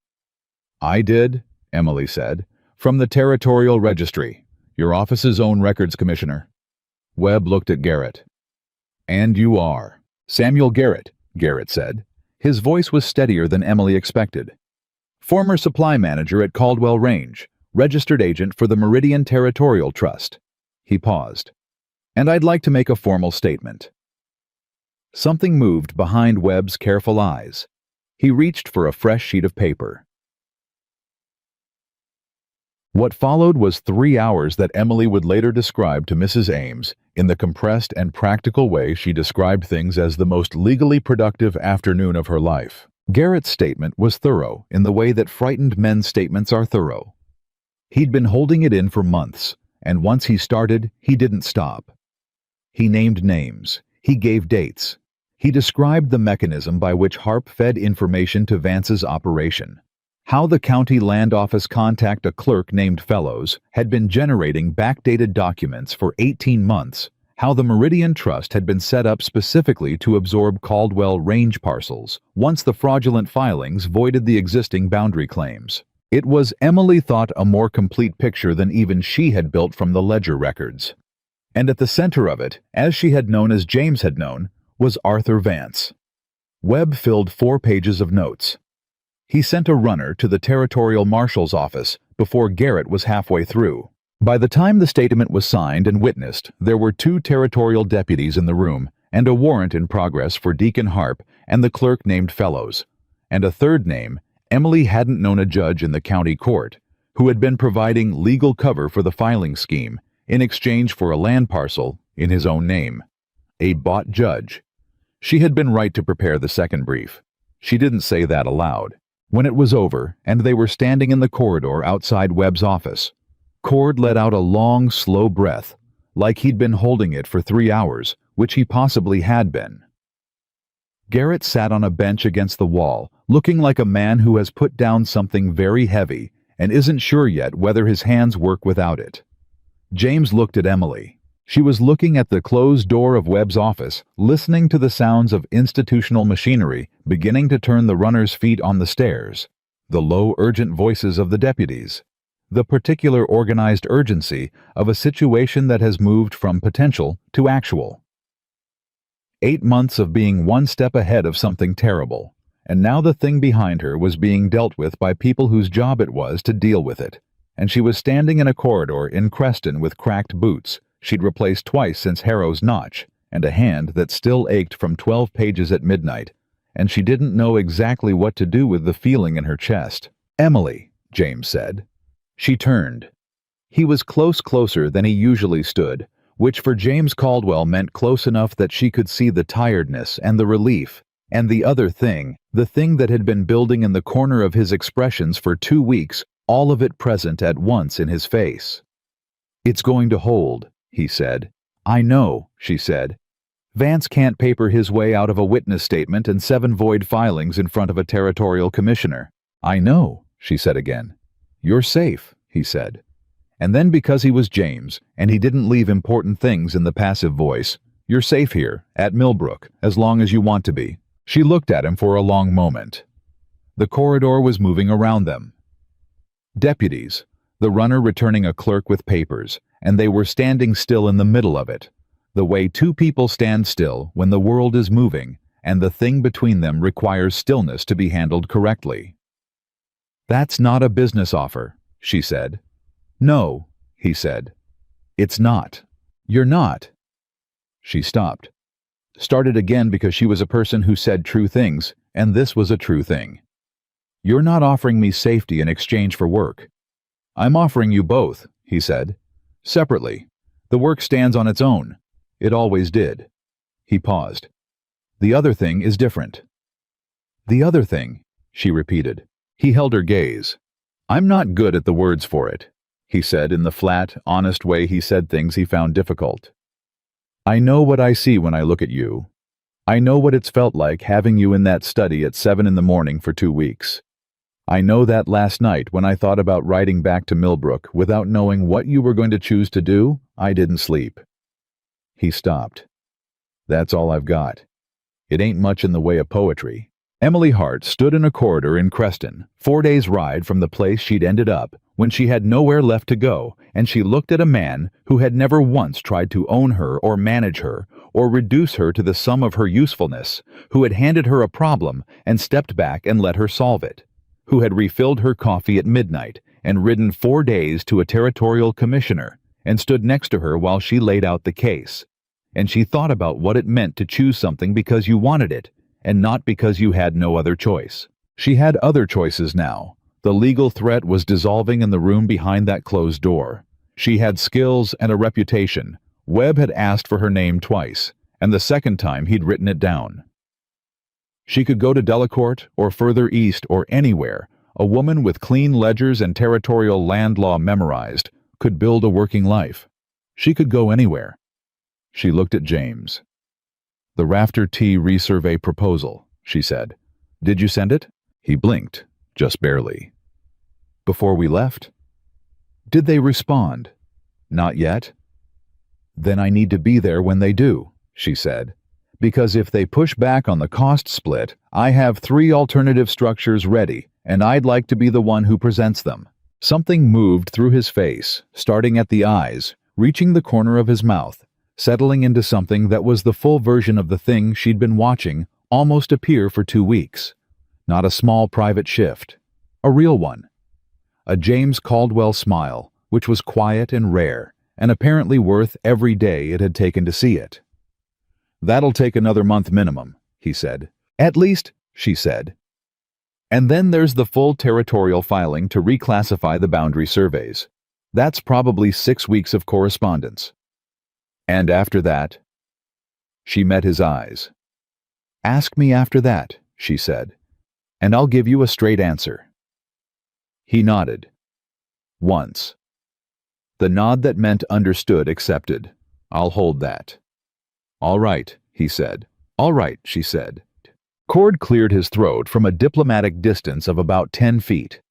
"I did," Emily said, "from the Territorial Registry, your office's own records commissioner." Webb looked at Garrett. "And you are?" "Samuel Garrett," Garrett said. His voice was steadier than Emily expected. "Former supply manager at Caldwell Range, registered agent for the Meridian Territorial Trust." He paused. "And I'd like to make a formal statement." Something moved behind Webb's careful eyes. He reached for a fresh sheet of paper. What followed was 3 hours that Emily would later describe to Mrs. Ames in the compressed and practical way she described things as the most legally productive afternoon of her life. Garrett's statement was thorough in the way that frightened men's statements are thorough. He'd been holding it in for months, and once he started, he didn't stop. He named names. He gave dates. He described the mechanism by which Harp fed information to Vance's operation. How the county land office contact a clerk named Fellows had been generating backdated documents for 18 months. How the Meridian Trust had been set up specifically to absorb Caldwell Range parcels once the fraudulent filings voided the existing boundary claims. It was, Emily thought, a more complete picture than even she had built from the ledger records. And at the center of it, as she had known as James had known, was Arthur Vance. Webb filled 4 pages of notes. He sent a runner to the Territorial Marshal's office before Garrett was halfway through. By the time the statement was signed and witnessed, there were 2 territorial deputies in the room and a warrant in progress for Deacon Harp and the clerk named Fellows, and a third name. Emily hadn't known a judge in the county court who had been providing legal cover for the filing scheme in exchange for a land parcel in his own name. A bought judge. She had been right to prepare the second brief. She didn't say that aloud. When it was over and they were standing in the corridor outside Webb's office, Cord let out a long, slow breath, like he'd been holding it for 3 hours, which he possibly had been. Garrett sat on a bench against the wall, looking like a man who has put down something very heavy and isn't sure yet whether his hands work without it. James looked at Emily. She was looking at the closed door of Webb's office, listening to the sounds of institutional machinery beginning to turn the runner's feet on the stairs, the low, urgent voices of the deputies, the particular organized urgency of a situation that has moved from potential to actual. 8 months of being one step ahead of something terrible, and now the thing behind her was being dealt with by people whose job it was to deal with it, and she was standing in a corridor in Creston with cracked boots she'd replaced twice since Harrow's notch, and a hand that still ached from 12 pages at midnight, and she didn't know exactly what to do with the feeling in her chest. "Emily," James said. She turned. He was closer than he usually stood, which for James Caldwell meant close enough that she could see the tiredness and the relief, and the other thing, the thing that had been building in the corner of his expressions for 2 weeks, all of it present at once in his face. "It's going to hold," he said. "I know," she said. "Vance can't paper his way out of a witness statement and 7 void filings in front of a territorial commissioner." "I know," she said again. "You're safe," he said. And then because he was James, and he didn't leave important things in the passive voice, "You're safe here, at Millbrook, as long as you want to be." She looked at him for a long moment. The corridor was moving around them. Deputies, the runner returning a clerk with papers, and they were standing still in the middle of it, the way 2 people stand still when the world is moving, and the thing between them requires stillness to be handled correctly. "That's not a business offer," she said. "No," he said. "It's not. You're not." She stopped. Started again because she was a person who said true things, and this was a true thing. "You're not offering me safety in exchange for work." "I'm offering you both," he said. "Separately. The work stands on its own. It always did." He paused. "The other thing is different." "The other thing," she repeated. He held her gaze. "I'm not good at the words for it," he said in the flat, honest way he said things he found difficult. "I know what I see when I look at you. I know what it's felt like having you in that study at 7 in the morning for 2 weeks. I know that last night when I thought about riding back to Millbrook without knowing what you were going to choose to do, I didn't sleep." He stopped. "That's all I've got. It ain't much in the way of poetry." Emily Hart stood in a corridor in Creston, 4 days' ride from the place she'd ended up, when she had nowhere left to go, and she looked at a man who had never once tried to own her or manage her, or reduce her to the sum of her usefulness, who had handed her a problem and stepped back and let her solve it, who had refilled her coffee at midnight and ridden 4 days to a territorial commissioner and stood next to her while she laid out the case. And she thought about what it meant to choose something because you wanted it, and not because you had no other choice. She had other choices now. The legal threat was dissolving in the room behind that closed door. She had skills and a reputation. Webb had asked for her name twice, and the second time he'd written it down. She could go to Delacourt or further east or anywhere. A woman with clean ledgers and territorial land law memorized could build a working life. She could go anywhere. She looked at James. "The Rafter T resurvey proposal," she said. "Did you send it?" He blinked, just barely. "Before we left?" "Did they respond?" "Not yet." "Then I need to be there when they do," she said. "Because if they push back on the cost split, I have 3 alternative structures ready, and I'd like to be the one who presents them." Something moved through his face, starting at the eyes, reaching the corner of his mouth, settling into something that was the full version of the thing she'd been watching almost appear for 2 weeks. Not a small private shift. A real one. A James Caldwell smile, which was quiet and rare, and apparently worth every day it had taken to see it. "That'll take another month minimum," he said. "At least," she said. "And then there's the full territorial filing to reclassify the boundary surveys. That's probably 6 weeks of correspondence. And after that?" She met his eyes. "Ask me after that," she said, "and I'll give you a straight answer." He nodded. Once. The nod that meant understood, accepted. "I'll hold that." "All right," he said. "All right," she said. Cord cleared his throat from a diplomatic distance of about 10 feet.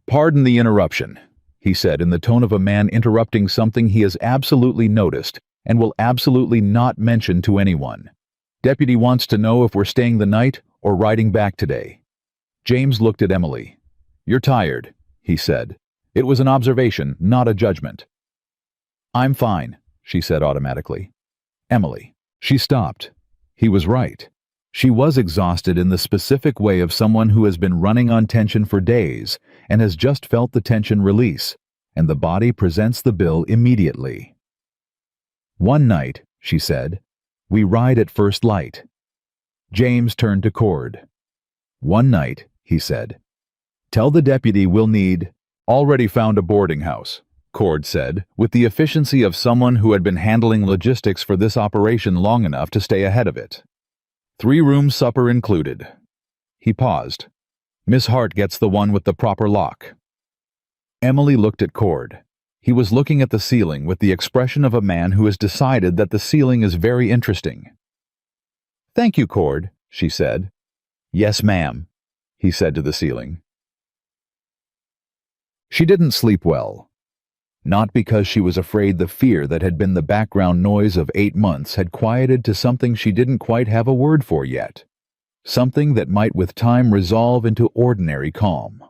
"Pardon the interruption," he said in the tone of a man interrupting something he has absolutely noticed and will absolutely not mention to anyone. "Deputy wants to know if we're staying the night or riding back today." James looked at Emily. "You're tired," he said. It was an observation, not a judgment. "I'm fine," she said automatically. "Emily." She stopped. He was right. She was exhausted in the specific way of someone who has been running on tension for days and has just felt the tension release, and the body presents the bill immediately. "One night," she said, "we ride at first light." James turned to Cord. "One night," he said. "Tell the deputy we'll need—" "Already found a boarding house," Cord said, with the efficiency of someone who had been handling logistics for this operation long enough to stay ahead of it. "3-room supper included." He paused. "Miss Hart gets the one with the proper lock." Emily looked at Cord. He was looking at the ceiling with the expression of a man who has decided that the ceiling is very interesting. "Thank you, Cord," she said. "Yes, ma'am," he said to the ceiling. She didn't sleep well. Not because she was afraid the fear that had been the background noise of 8 months had quieted to something she didn't quite have a word for yet. Something that might with time resolve into ordinary calm.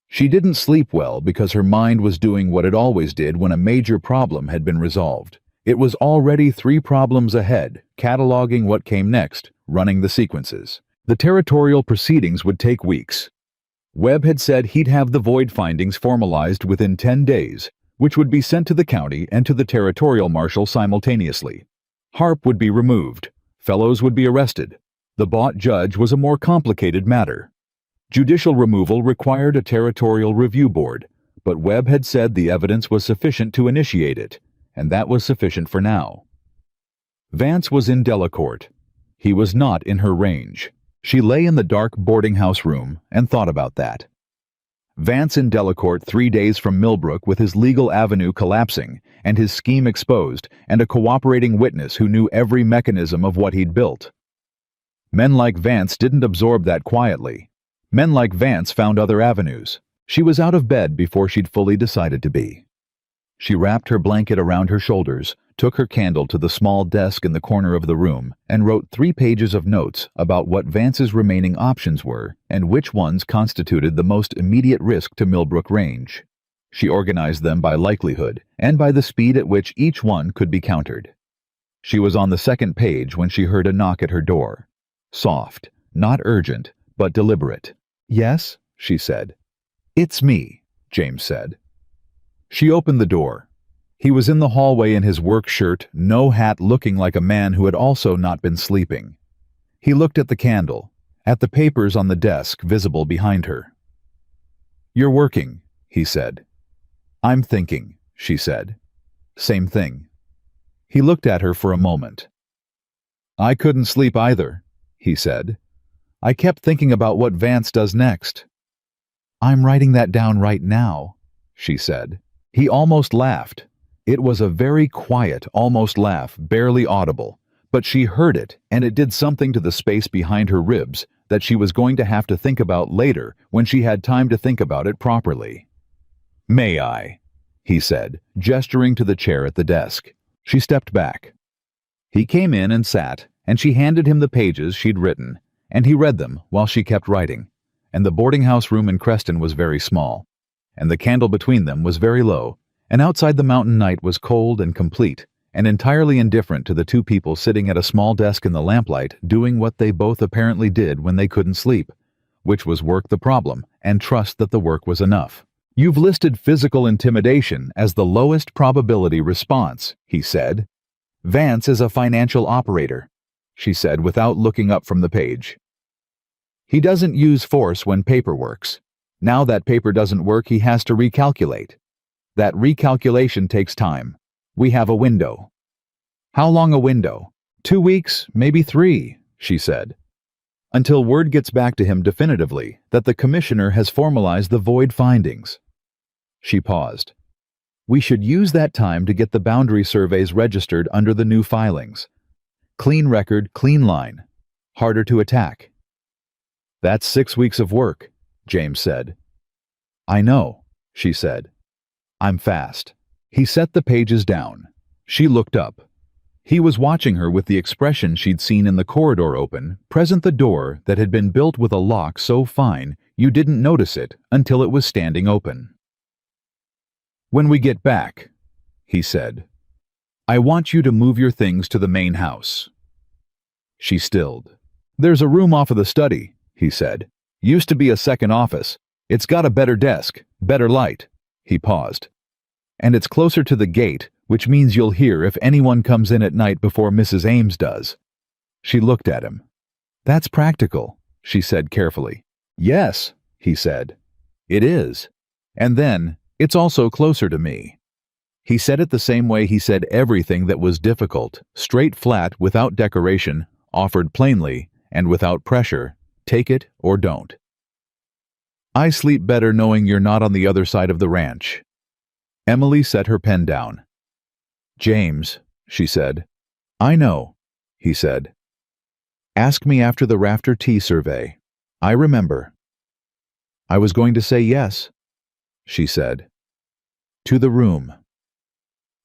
She didn't sleep well because her mind was doing what it always did when a major problem had been resolved. It was already 3 problems ahead, cataloging what came next, running the sequences. The territorial proceedings would take weeks. Webb had said he'd have the void findings formalized within 10 days, which would be sent to the county and to the territorial marshal simultaneously. Harp would be removed. Fellows would be arrested. The bought judge was a more complicated matter. Judicial removal required a territorial review board, but Webb had said the evidence was sufficient to initiate it, and that was sufficient for now. Vance was in Delacourt. He was not in her range. She lay in the dark boarding house room and thought about that. Vance in Delacourt 3 days from Millbrook with his legal avenue collapsing and his scheme exposed and a cooperating witness who knew every mechanism of what he'd built. Men like Vance didn't absorb that quietly. Men like Vance found other avenues. She was out of bed before she'd fully decided to be. She wrapped her blanket around her shoulders, took her candle to the small desk in the corner of the room, and wrote 3 pages of notes about what Vance's remaining options were and which ones constituted the most immediate risk to Millbrook Range. She organized them by likelihood and by the speed at which each one could be countered. She was on the 2nd page when she heard a knock at her door. Soft, not urgent, but deliberate. "Yes?" she said. "It's me," James said. She opened the door. He was in the hallway in his work shirt, no hat, looking like a man who had also not been sleeping. He looked at the candle, at the papers on the desk visible behind her. "You're working," he said. "I'm thinking," she said. "Same thing." He looked at her for a moment. "I couldn't sleep either," he said. "I kept thinking about what Vance does next." "I'm writing that down right now," she said. He almost laughed. It was a very quiet, almost laugh, barely audible, but she heard it, and it did something to the space behind her ribs that she was going to have to think about later when she had time to think about it properly. "May I?" he said, gesturing to the chair at the desk. She stepped back. He came in and sat, and she handed him the pages she'd written, and he read them while she kept writing, and the boarding house room in Creston was very small, and the candle between them was very low, and outside the mountain night was cold and complete, and entirely indifferent to the 2 people sitting at a small desk in the lamplight doing what they both apparently did when they couldn't sleep, which was work the problem and trust that the work was enough. "You've listed physical intimidation as the lowest probability response," he said. "Vance is a financial operator," she said without looking up from the page. "He doesn't use force when paper works. Now that paper doesn't work, he has to recalculate. That recalculation takes time. We have a window." "How long a window?" 2 weeks, maybe 3, she said. "Until word gets back to him definitively that the commissioner has formalized the void findings." She paused. "We should use that time to get the boundary surveys registered under the new filings. Clean record, clean line. harder to attack. That's 6 weeks of work, James said. I know, she said. I'm fast. He set the pages down. She looked up. He was watching her with the expression she'd seen in the corridor open, present the door that had been built with a lock so fine you didn't notice it until it was standing open. When we get back, he said, I want you to move your things to the main house. She stilled. There's a room off of the study, he said. Used to be a second office. It's got a better desk, better light. He paused. And it's closer to the gate, which means you'll hear if anyone comes in at night before Mrs. Ames does. She looked at him. That's practical, she said carefully. Yes, he said. It is. And then, it's also closer to me. He said it the same way he said everything that was difficult, straight flat, without decoration, offered plainly, and without pressure, take it or don't. I sleep better knowing you're not on the other side of the ranch. Emily set her pen down. James, she said. I know, he said. Ask me after the Rafter Tea survey. I remember. I was going to say yes, she said. To the room.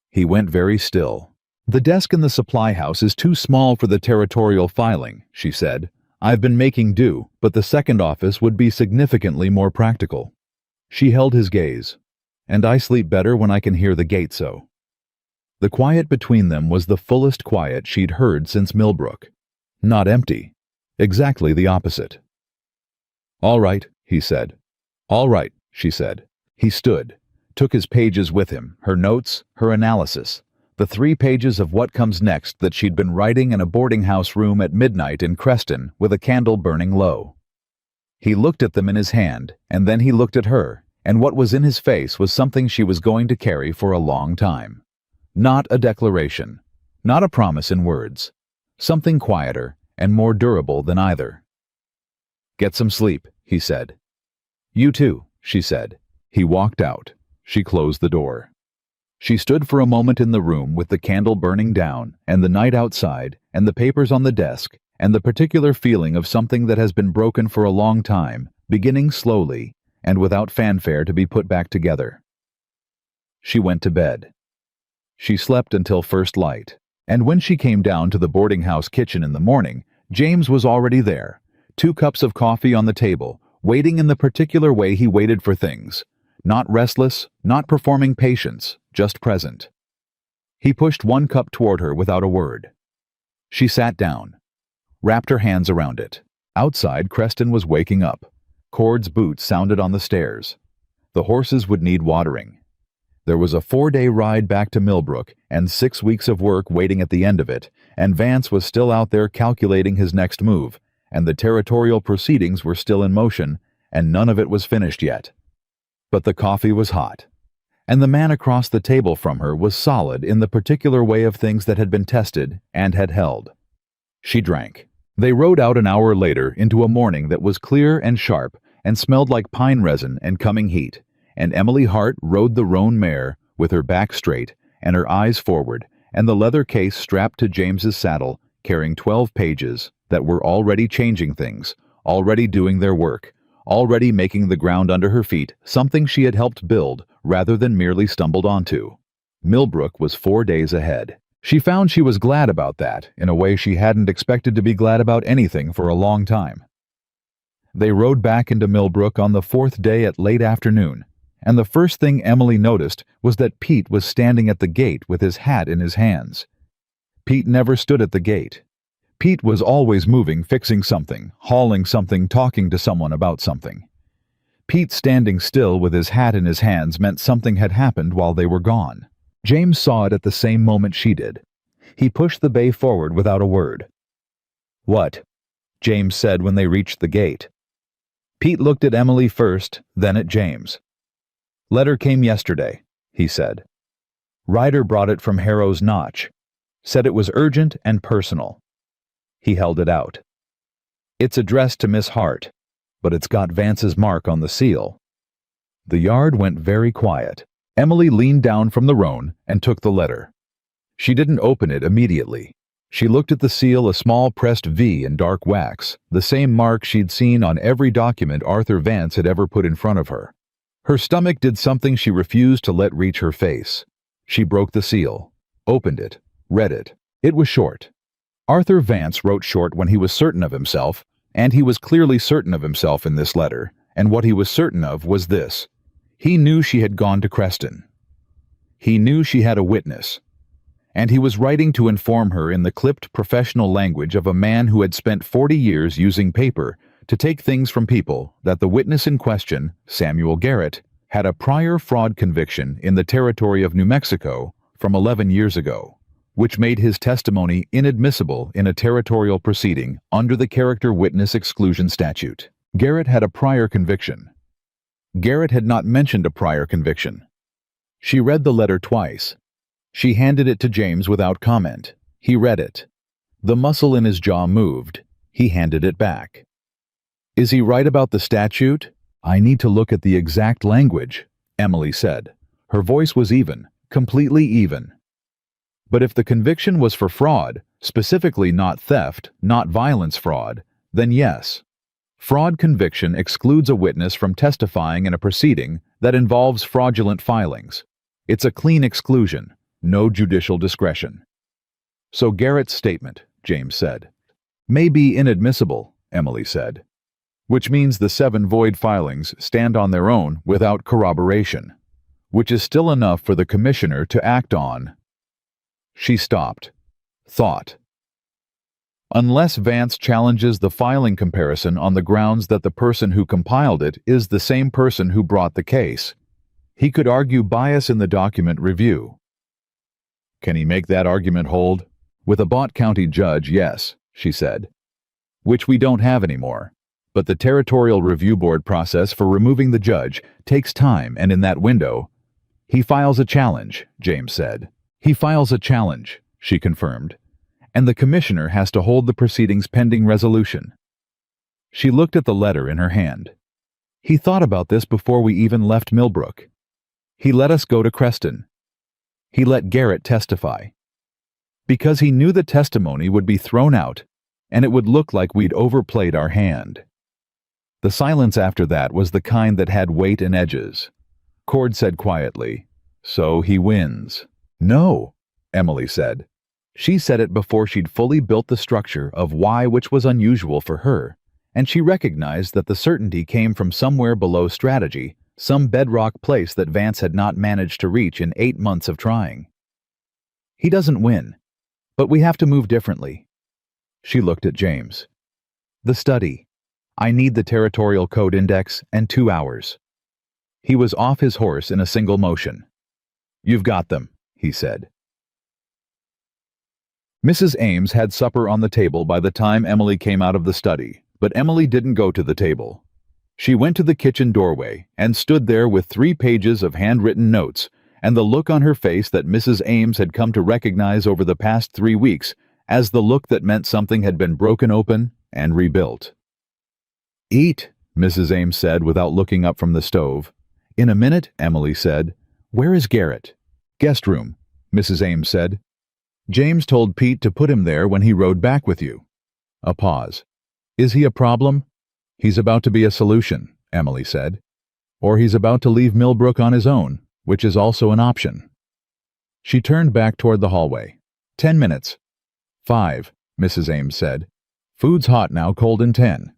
He went very still. The desk in the supply house is too small for the territorial filing, she said. I've been making do, but the second office would be significantly more practical. She held his gaze. And I sleep better when I can hear the gate so. The quiet between them was the fullest quiet she'd heard since Millbrook. Not empty. Exactly the opposite. All right, he said. All right, she said. He stood, took his pages with him, her notes, her analysis, the 3 pages of what comes next that she'd been writing in a boarding house room at midnight in Creston with a candle burning low. He looked at them in his hand, and then he looked at her, and what was in his face was something she was going to carry for a long time. Not a declaration, not a promise in words, something quieter and more durable than either. Get some sleep, he said. You too, she said. He walked out. She closed the door. She stood for a moment in the room with the candle burning down, and the night outside, and the papers on the desk, and the particular feeling of something that has been broken for a long time, beginning slowly, and without fanfare to be put back together. She went to bed. She slept until first light, and when she came down to the boarding house kitchen in the morning, James was already there, 2 cups of coffee on the table, waiting in the particular way he waited for things, not restless, not performing patience, just present. He pushed 1 cup toward her without a word. She sat down, wrapped her hands around it. Outside, Creston was waking up. Cord's boots sounded on the stairs. The horses would need watering. There was a 4-day ride back to Millbrook and 6 weeks of work waiting at the end of it, and Vance was still out there calculating his next move, and the territorial proceedings were still in motion, and none of it was finished yet. But the coffee was hot, and the man across the table from her was solid in the particular way of things that had been tested and had held. She drank. They rode out an hour later into a morning that was clear and sharp and smelled like pine resin and coming heat, and Emily Hart rode the roan mare with her back straight and her eyes forward, and the leather case strapped to James's saddle, carrying 12 pages that were already changing things, already doing their work, already making the ground under her feet something she had helped build rather than merely stumbled onto. Millbrook was 4 days ahead. She found she was glad about that in a way she hadn't expected to be glad about anything for a long time. They rode back into Millbrook on the 4th day at late afternoon, and the first thing Emily noticed was that Pete was standing at the gate with his hat in his hands. Pete never stood at the gate. Pete was always moving, fixing something, hauling something, talking to someone about something. Pete standing still with his hat in his hands meant something had happened while they were gone. James saw it at the same moment she did. He pushed the bay forward without a word. "What?" James said when they reached the gate. Pete looked at Emily first, then at James. "Letter came yesterday," he said. "Ryder brought it from Harrow's Notch. Said it was urgent and personal." He held it out. "It's addressed to Miss Hart, but it's got Vance's mark on the seal." The yard went very quiet. Emily leaned down from the roan and took the letter. She didn't open it immediately. She looked at the seal, a small pressed V in dark wax, the same mark she'd seen on every document Arthur Vance had ever put in front of her. Her stomach did something she refused to let reach her face. She broke the seal, opened it, read it. It was short. Arthur Vance wrote short when he was certain of himself, and he was clearly certain of himself in this letter, and what he was certain of was this. He knew she had gone to Creston. He knew she had a witness. And he was writing to inform her in the clipped professional language of a man who had spent 40 years using paper to take things from people that the witness in question, Samuel Garrett, had a prior fraud conviction in the territory of New Mexico from 11 years ago, which made his testimony inadmissible in a territorial proceeding under the character witness exclusion statute. Garrett had a prior conviction. Garrett had not mentioned a prior conviction. She read the letter twice. She handed it to James without comment. He read it. The muscle in his jaw moved. He handed it back. "Is he right about the statute?" "I need to look at the exact language," Emily said. Her voice was even, completely even. But if the conviction was for fraud, specifically not theft, not violence fraud, then yes. Fraud conviction excludes a witness from testifying in a proceeding that involves fraudulent filings. It's a clean exclusion, no judicial discretion. "So Garrett's statement," James said. "May be inadmissible," Emily said. "Which means the 7 void filings stand on their own without corroboration, which is still enough for the commissioner to act on." She stopped. Thought. Unless Vance challenges the filing comparison on the grounds that the person who compiled it is the same person who brought the case, he could argue bias in the document review. Can he make that argument hold? With a Bott County judge, yes, she said. Which we don't have anymore. But the Territorial Review Board process for removing the judge takes time, and in that window, he files a challenge, James said. He files a challenge, she confirmed, and the commissioner has to hold the proceedings pending resolution. She looked at the letter in her hand. He thought about this before we even left Millbrook. He let us go to Creston. He let Garrett testify. Because he knew the testimony would be thrown out, and it would look like we'd overplayed our hand. The silence after that was the kind that had weight and edges. Cord said quietly, "So he wins." "No," Emily said. She said it before she'd fully built the structure of why, which was unusual for her, and she recognized that the certainty came from somewhere below strategy, some bedrock place that Vance had not managed to reach in 8 months of trying. "He doesn't win, but we have to move differently." She looked at James. "The study. I need the Territorial Code Index and 2 hours." He was off his horse in a single motion. "You've got them," he said. Mrs. Ames had supper on the table by the time Emily came out of the study, but Emily didn't go to the table. She went to the kitchen doorway and stood there with 3 pages of handwritten notes and the look on her face that Mrs. Ames had come to recognize over the past 3 weeks as the look that meant something had been broken open and rebuilt. "Eat," Mrs. Ames said without looking up from the stove. "In a minute," Emily said. "Where is Garrett?" "Guest room," Mrs. Ames said. "James told Pete to put him there when he rode back with you." A pause. "Is he a problem?" "He's about to be a solution," Emily said. "Or he's about to leave Millbrook on his own, which is also an option." She turned back toward the hallway. 10 minutes. 5, Mrs. Ames said. "Food's hot now, cold in 10.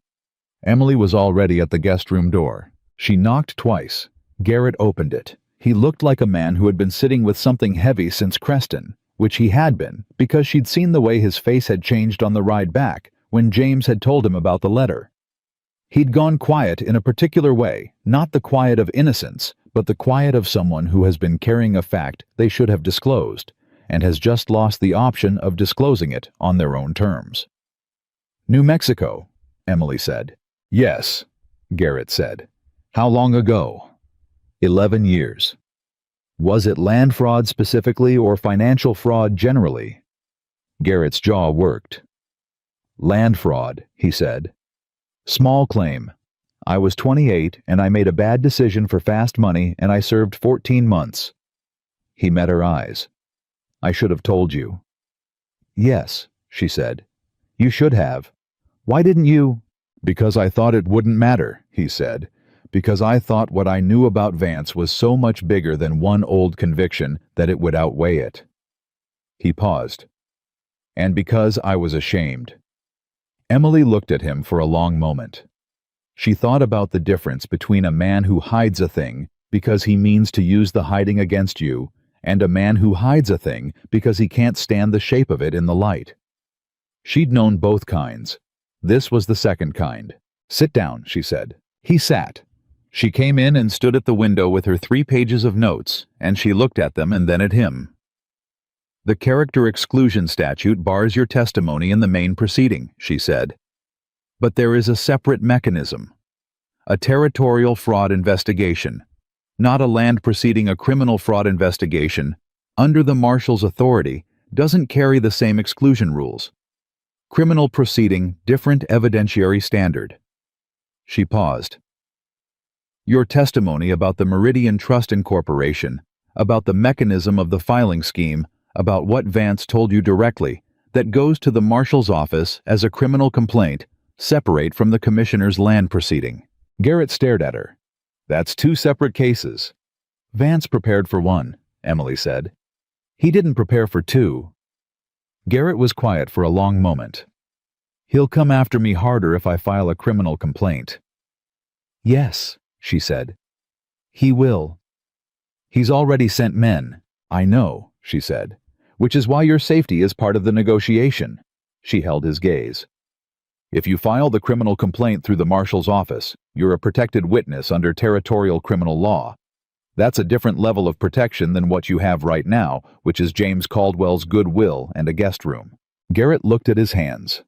Emily was already at the guest room door. She knocked twice. Garrett opened it. He looked like a man who had been sitting with something heavy since Creston, which he had been, because she'd seen the way his face had changed on the ride back when James had told him about the letter. He'd gone quiet in a particular way, not the quiet of innocence, but the quiet of someone who has been carrying a fact they should have disclosed, and has just lost the option of disclosing it on their own terms. "New Mexico," Emily said. "Yes," Garrett said. "How long ago?" 11 years. "Was it land fraud specifically or financial fraud generally?" Garrett's jaw worked. "Land fraud," he said. "Small claim. I was 28 and I made a bad decision for fast money and I served 14 months. He met her eyes. "I should have told you." "Yes," she said. You should have. Why didn't you? Because I thought it wouldn't matter, he said. Because I thought what I knew about Vance was so much bigger than one old conviction that it would outweigh it. He paused. And because I was ashamed. Emily looked at him for a long moment. She thought about the difference between a man who hides a thing because he means to use the hiding against you, and a man who hides a thing because he can't stand the shape of it in the light. She'd known both kinds. This was the second kind. Sit down, she said. He sat. She came in and stood at the window with her 3 pages of notes, and she looked at them and then at him. The character exclusion statute bars your testimony in the main proceeding, she said. But there is a separate mechanism. A territorial fraud investigation. Not a land proceeding. A criminal fraud investigation, under the marshal's authority, doesn't carry the same exclusion rules. Criminal proceeding, different evidentiary standard. She paused. Your testimony about the Meridian Trust Incorporation, about the mechanism of the filing scheme, about what Vance told you directly, that goes to the marshal's office as a criminal complaint, separate from the commissioner's land proceeding. Garrett stared at her. That's 2 separate cases. Vance prepared for one, Emily said. He didn't prepare for 2. Garrett was quiet for a long moment. He'll come after me harder if I file a criminal complaint. Yes, she said. He will. He's already sent men. I know, she said, which is why your safety is part of the negotiation. She held his gaze. If you file the criminal complaint through the marshal's office, you're a protected witness under territorial criminal law. That's a different level of protection than what you have right now, which is James Caldwell's goodwill and a guest room. Garrett looked at his hands.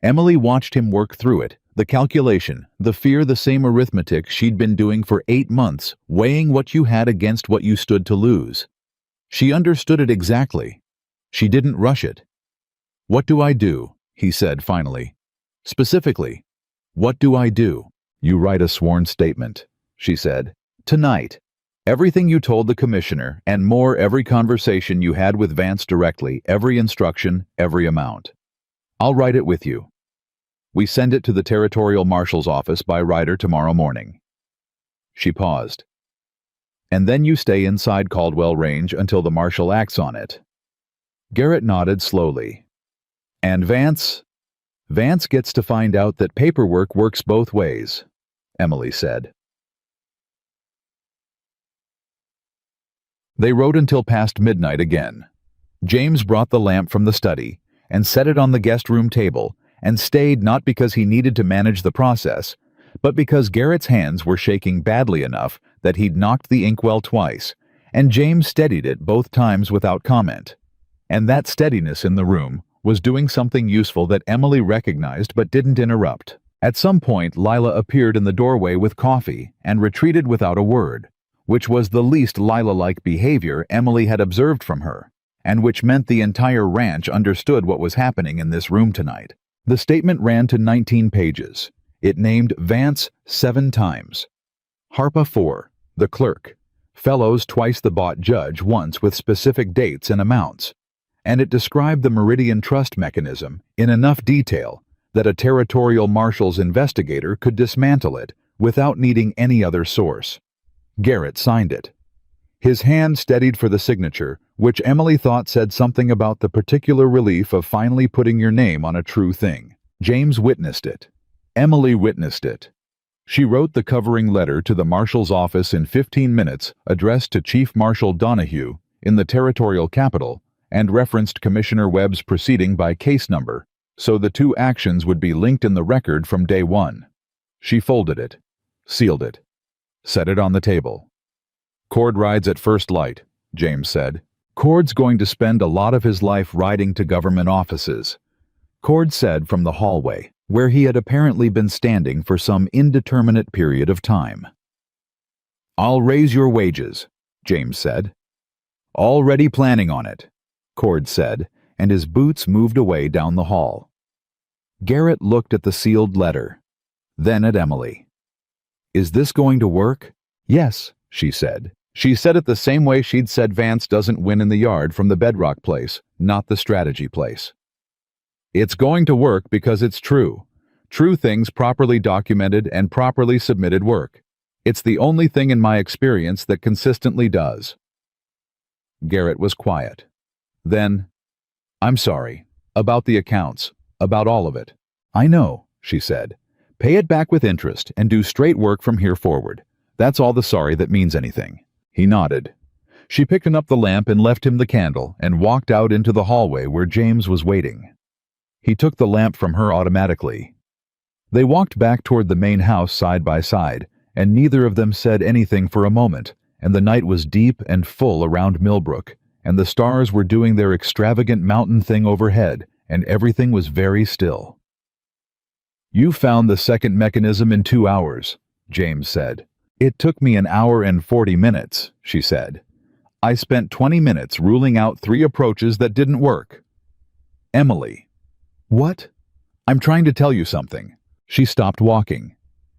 Emily watched him work through it, the calculation, the fear, the same arithmetic she'd been doing for 8 months, weighing what you had against what you stood to lose. She understood it exactly. She didn't rush it. What do I do? He said finally. Specifically, what do I do? You write a sworn statement, she said. Tonight. Everything you told the commissioner, and more, every conversation you had with Vance directly, every instruction, every amount. I'll write it with you. We send it to the territorial marshal's office by rider tomorrow morning. She paused. And then you stay inside Caldwell Range until the marshal acts on it. Garrett nodded slowly. And Vance gets to find out that paperwork works both ways, Emily said. They wrote until past midnight again. James brought the lamp from the study and set it on the guest room table and stayed not because he needed to manage the process, but because Garrett's hands were shaking badly enough that he'd knocked the inkwell twice, and James steadied it both times without comment. And that steadiness in the room was doing something useful that Emily recognized but didn't interrupt. At some point, Lila appeared in the doorway with coffee and retreated without a word, which was the least Lila-like behavior Emily had observed from her, and which meant the entire ranch understood what was happening in this room tonight. The statement ran to 19 pages. It named Vance 7 times. Harpa 4, the clerk. Fellows twice the bought judge once with specific dates and amounts. And it described the Meridian Trust mechanism in enough detail that a territorial marshal's investigator could dismantle it without needing any other source. Garrett signed it. His hand steadied for the signature, which Emily thought said something about the particular relief of finally putting your name on a true thing. James witnessed it. Emily witnessed it. She wrote the covering letter to the marshal's office in 15 minutes, addressed to Chief Marshal Donahue in the territorial capital, and referenced Commissioner Webb's proceeding by case number, so the 2 actions would be linked in the record from day 1. She folded it, sealed it, set it on the table. Cord rides at first light, James said. Cord's going to spend a lot of his life riding to government offices. Cord said from the hallway, where he had apparently been standing for some indeterminate period of time. I'll raise your wages, James said. Already planning on it, Cord said, and his boots moved away down the hall. Garrett looked at the sealed letter, then at Emily. Is this going to work? Yes, she said. She said it the same way she'd said Vance doesn't win in the yard from the bedrock place, not the strategy place. It's going to work because it's true. True things properly documented and properly submitted work. It's the only thing in my experience that consistently does. Garrett was quiet. Then, I'm sorry. About the accounts. About all of it. I know, she said. Pay it back with interest and do straight work from here forward. That's all the sorry that means anything. He nodded. She picked up the lamp and left him the candle and walked out into the hallway where James was waiting. He took the lamp from her automatically. They walked back toward the main house side by side, and neither of them said anything for a moment, and the night was deep and full around Millbrook, and the stars were doing their extravagant mountain thing overhead, and everything was very still. You found the second mechanism in 2 hours, James said. It took me 1 hour and 40 minutes, she said. I spent 20 minutes ruling out 3 approaches that didn't work. Emily. What? I'm trying to tell you something. She stopped walking.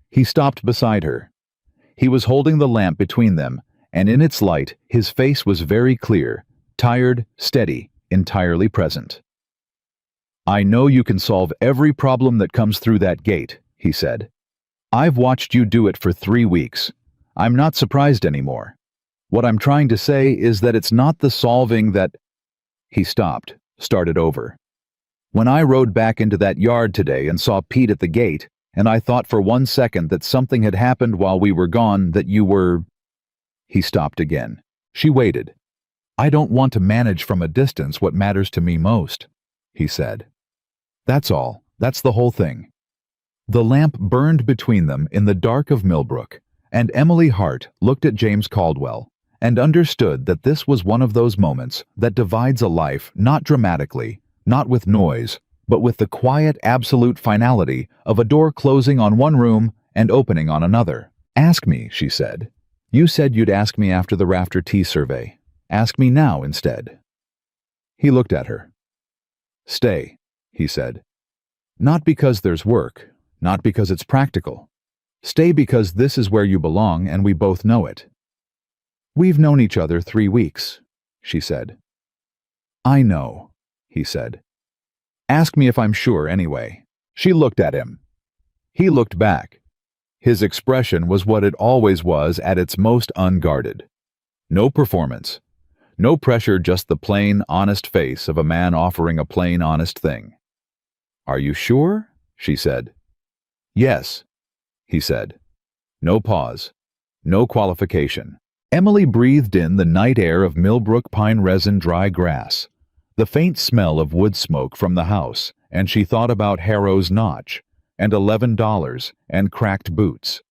He stopped beside her. He was holding the lamp between them, and in its light, his face was very clear, tired, steady, entirely present. I know you can solve every problem that comes through that gate, he said. I've watched you do it for 3 weeks. I'm not surprised anymore. What I'm trying to say is that it's not the solving that... He stopped, started over. When I rode back into that yard today and saw Pete at the gate, and I thought for 1 second that something had happened while we were gone, that you were... He stopped again. She waited. I don't want to manage from a distance what matters to me most, he said. That's all. That's the whole thing. The lamp burned between them in the dark of Millbrook, and Emily Hart looked at James Caldwell and understood that this was one of those moments that divides a life not dramatically, not with noise, but with the quiet absolute finality of a door closing on one room and opening on another. Ask me, she said. You said you'd ask me after the Rafter Tea survey. Ask me now instead. He looked at her. Stay, he said. Not because there's work, not because it's practical. Stay because this is where you belong and we both know it. We've known each other 3 weeks, she said. I know, he said. Ask me if I'm sure anyway. She looked at him. He looked back. His expression was what it always was at its most unguarded. No performance. No pressure, just the plain, honest face of a man offering a plain, honest thing. Are you sure? She said. Yes, he said. No pause. No qualification. Emily breathed in the night air of Millbrook pine resin dry grass, the faint smell of wood smoke from the house, and she thought about Harrow's notch, and $11, and cracked boots.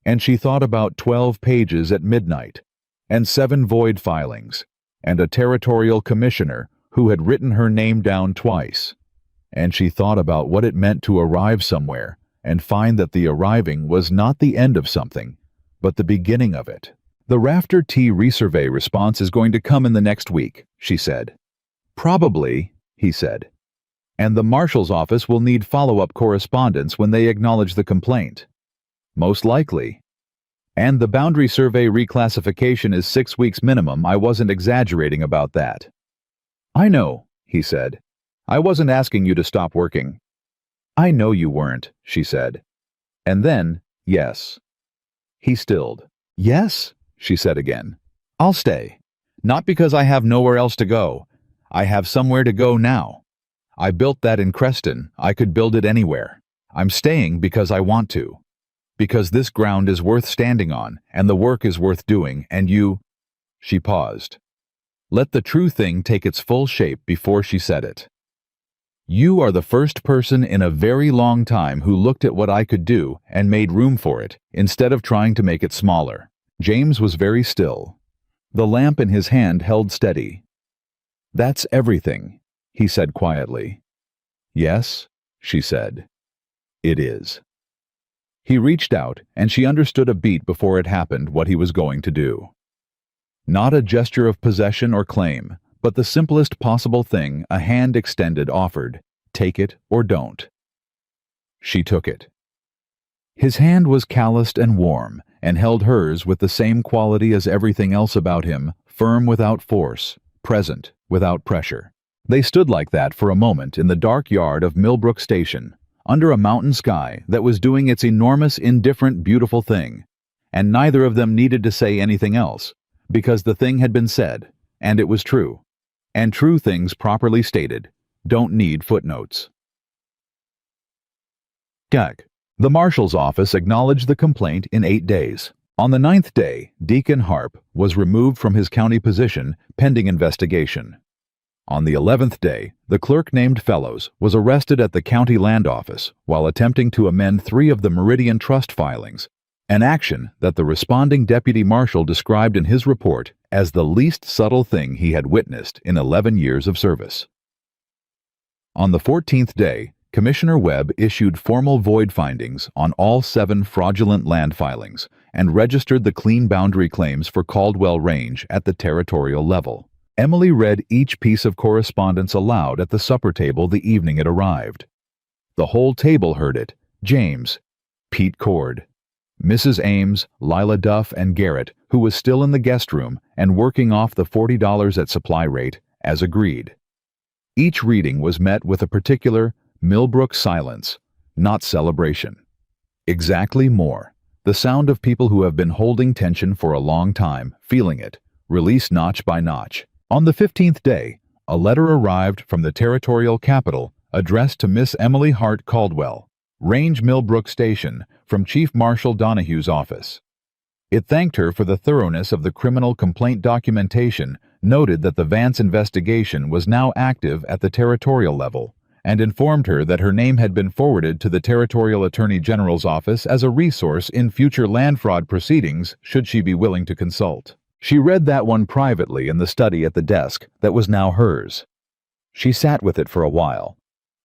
And she thought about 12 pages at midnight, and 7 void filings, and a territorial commissioner who had written her name down twice. And she thought about what it meant to arrive somewhere and find that the arriving was not the end of something, but the beginning of it. The Rafter Tea resurvey response is going to come in the next week, she said. Probably, he said. And the marshal's office will need follow-up correspondence when they acknowledge the complaint. Most likely. And the boundary survey reclassification is 6 weeks minimum. I wasn't exaggerating about that. I know, he said. I wasn't asking you to stop working. I know you weren't, she said. And then, yes. He stilled. Yes, she said again. I'll stay. Not because I have nowhere else to go. I have somewhere to go now. I built that in Creston. I could build it anywhere. I'm staying because I want to. Because this ground is worth standing on, and the work is worth doing, and you... She paused. Let the true thing take its full shape before she said it. You are the first person in a very long time who looked at what I could do and made room for it, instead of trying to make it smaller. James was very still. The lamp in his hand held steady. That's everything, he said quietly. Yes, she said. It is. He reached out, and she understood a beat before it happened what he was going to do. Not a gesture of possession or claim, but the simplest possible thing a hand extended offered. Take it or don't. She took it. His hand was calloused and warm, and held hers with the same quality as everything else about him, firm without force, present without pressure. They stood like that for a moment in the dark yard of Millbrook Station, under a mountain sky that was doing its enormous, indifferent, beautiful thing. And neither of them needed to say anything else, because the thing had been said, and it was true. And true things properly stated don't need footnotes. Gag. The marshal's office acknowledged the complaint in 8 days. On the 9th day, Deacon Harp was removed from his county position pending investigation. On the 11th day, the clerk named Fellows was arrested at the county land office while attempting to amend 3 of the Meridian Trust filings, an action that the responding deputy marshal described in his report as the least subtle thing he had witnessed in 11 years of service. On the 14th day, Commissioner Webb issued formal void findings on all 7 fraudulent land filings and registered the clean boundary claims for Caldwell Range at the territorial level. Emily read each piece of correspondence aloud at the supper table the evening it arrived. The whole table heard it: James, Pete Cord, Mrs. Ames, Lila Duff, and Garrett, who was still in the guest room and working off the $40 at supply rate, as agreed. Each reading was met with a particular Millbrook silence, not celebration. Exactly more. The sound of people who have been holding tension for a long time, feeling it, release notch by notch. On the 15th day, a letter arrived from the territorial capital addressed to Miss Emily Hart Caldwell, Range Millbrook Station, from Chief Marshal Donohue's office. It thanked her for the thoroughness of the criminal complaint documentation, noted that the Vance investigation was now active at the territorial level, and informed her that her name had been forwarded to the Territorial Attorney General's office as a resource in future land fraud proceedings should she be willing to consult. She read that one privately in the study at the desk that was now hers. She sat with it for a while.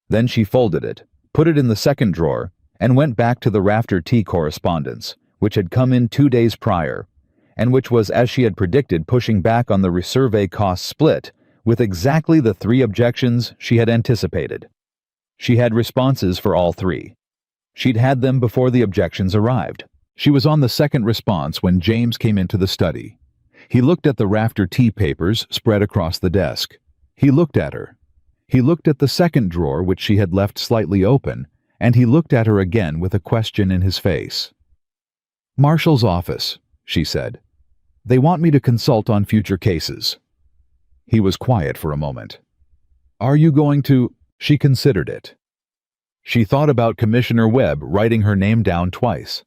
Then she folded it, put it in the second drawer, and went back to the Rafter Tea correspondence, which had come in 2 days prior, and which was, as she had predicted, pushing back on the resurvey cost split, with exactly the 3 objections she had anticipated. She had responses for all 3. She'd had them before the objections arrived. She was on the second response when James came into the study. He looked at the Rafter Tea papers spread across the desk. He looked at her. He looked at the second drawer, which she had left slightly open, and he looked at her again with a question in his face. "Marshal's office," she said. "They want me to consult on future cases." He was quiet for a moment. "Are you going to—" She considered it. She thought about Commissioner Webb writing her name down twice.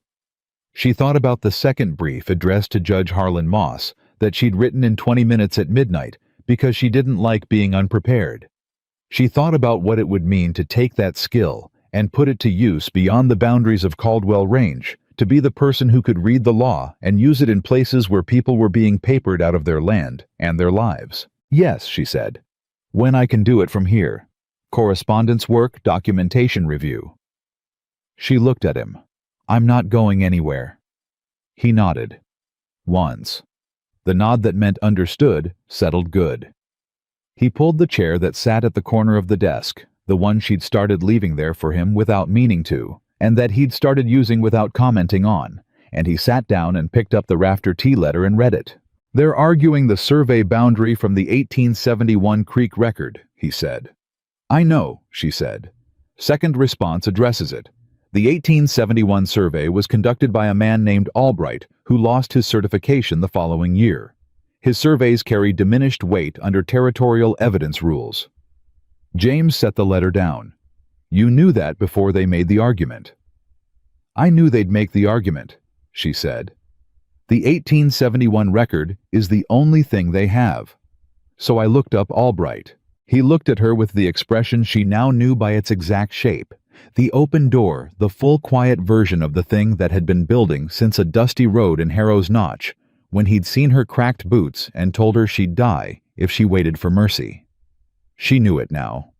She thought about the second brief addressed to Judge Harlan Moss that she'd written in 20 minutes at midnight because she didn't like being unprepared. She thought about what it would mean to take that skill and put it to use beyond the boundaries of Caldwell Range, to be the person who could read the law and use it in places where people were being papered out of their land and their lives. "Yes," she said. "When I can do it from here. Correspondence work, documentation review." She looked at him. "I'm not going anywhere." He nodded. Once. The nod that meant understood settled good. He pulled the chair that sat at the corner of the desk, the one she'd started leaving there for him without meaning to, and that he'd started using without commenting on, and he sat down and picked up the Rafter Tea letter and read it. "They're arguing the survey boundary from the 1871 Creek record," he said. "I know," she said. "Second response addresses it. The 1871 survey was conducted by a man named Albright, who lost his certification the following year. His surveys carry diminished weight under territorial evidence rules." James set the letter down. "You knew that before they made the argument." "I knew they'd make the argument," she said. "The 1871 record is the only thing they have. So I looked up Albright." He looked at her with the expression she now knew by its exact shape. The open door, the full quiet version of the thing that had been building since a dusty road in Harrow's Notch, when he'd seen her cracked boots and told her she'd die if she waited for mercy. She knew it now.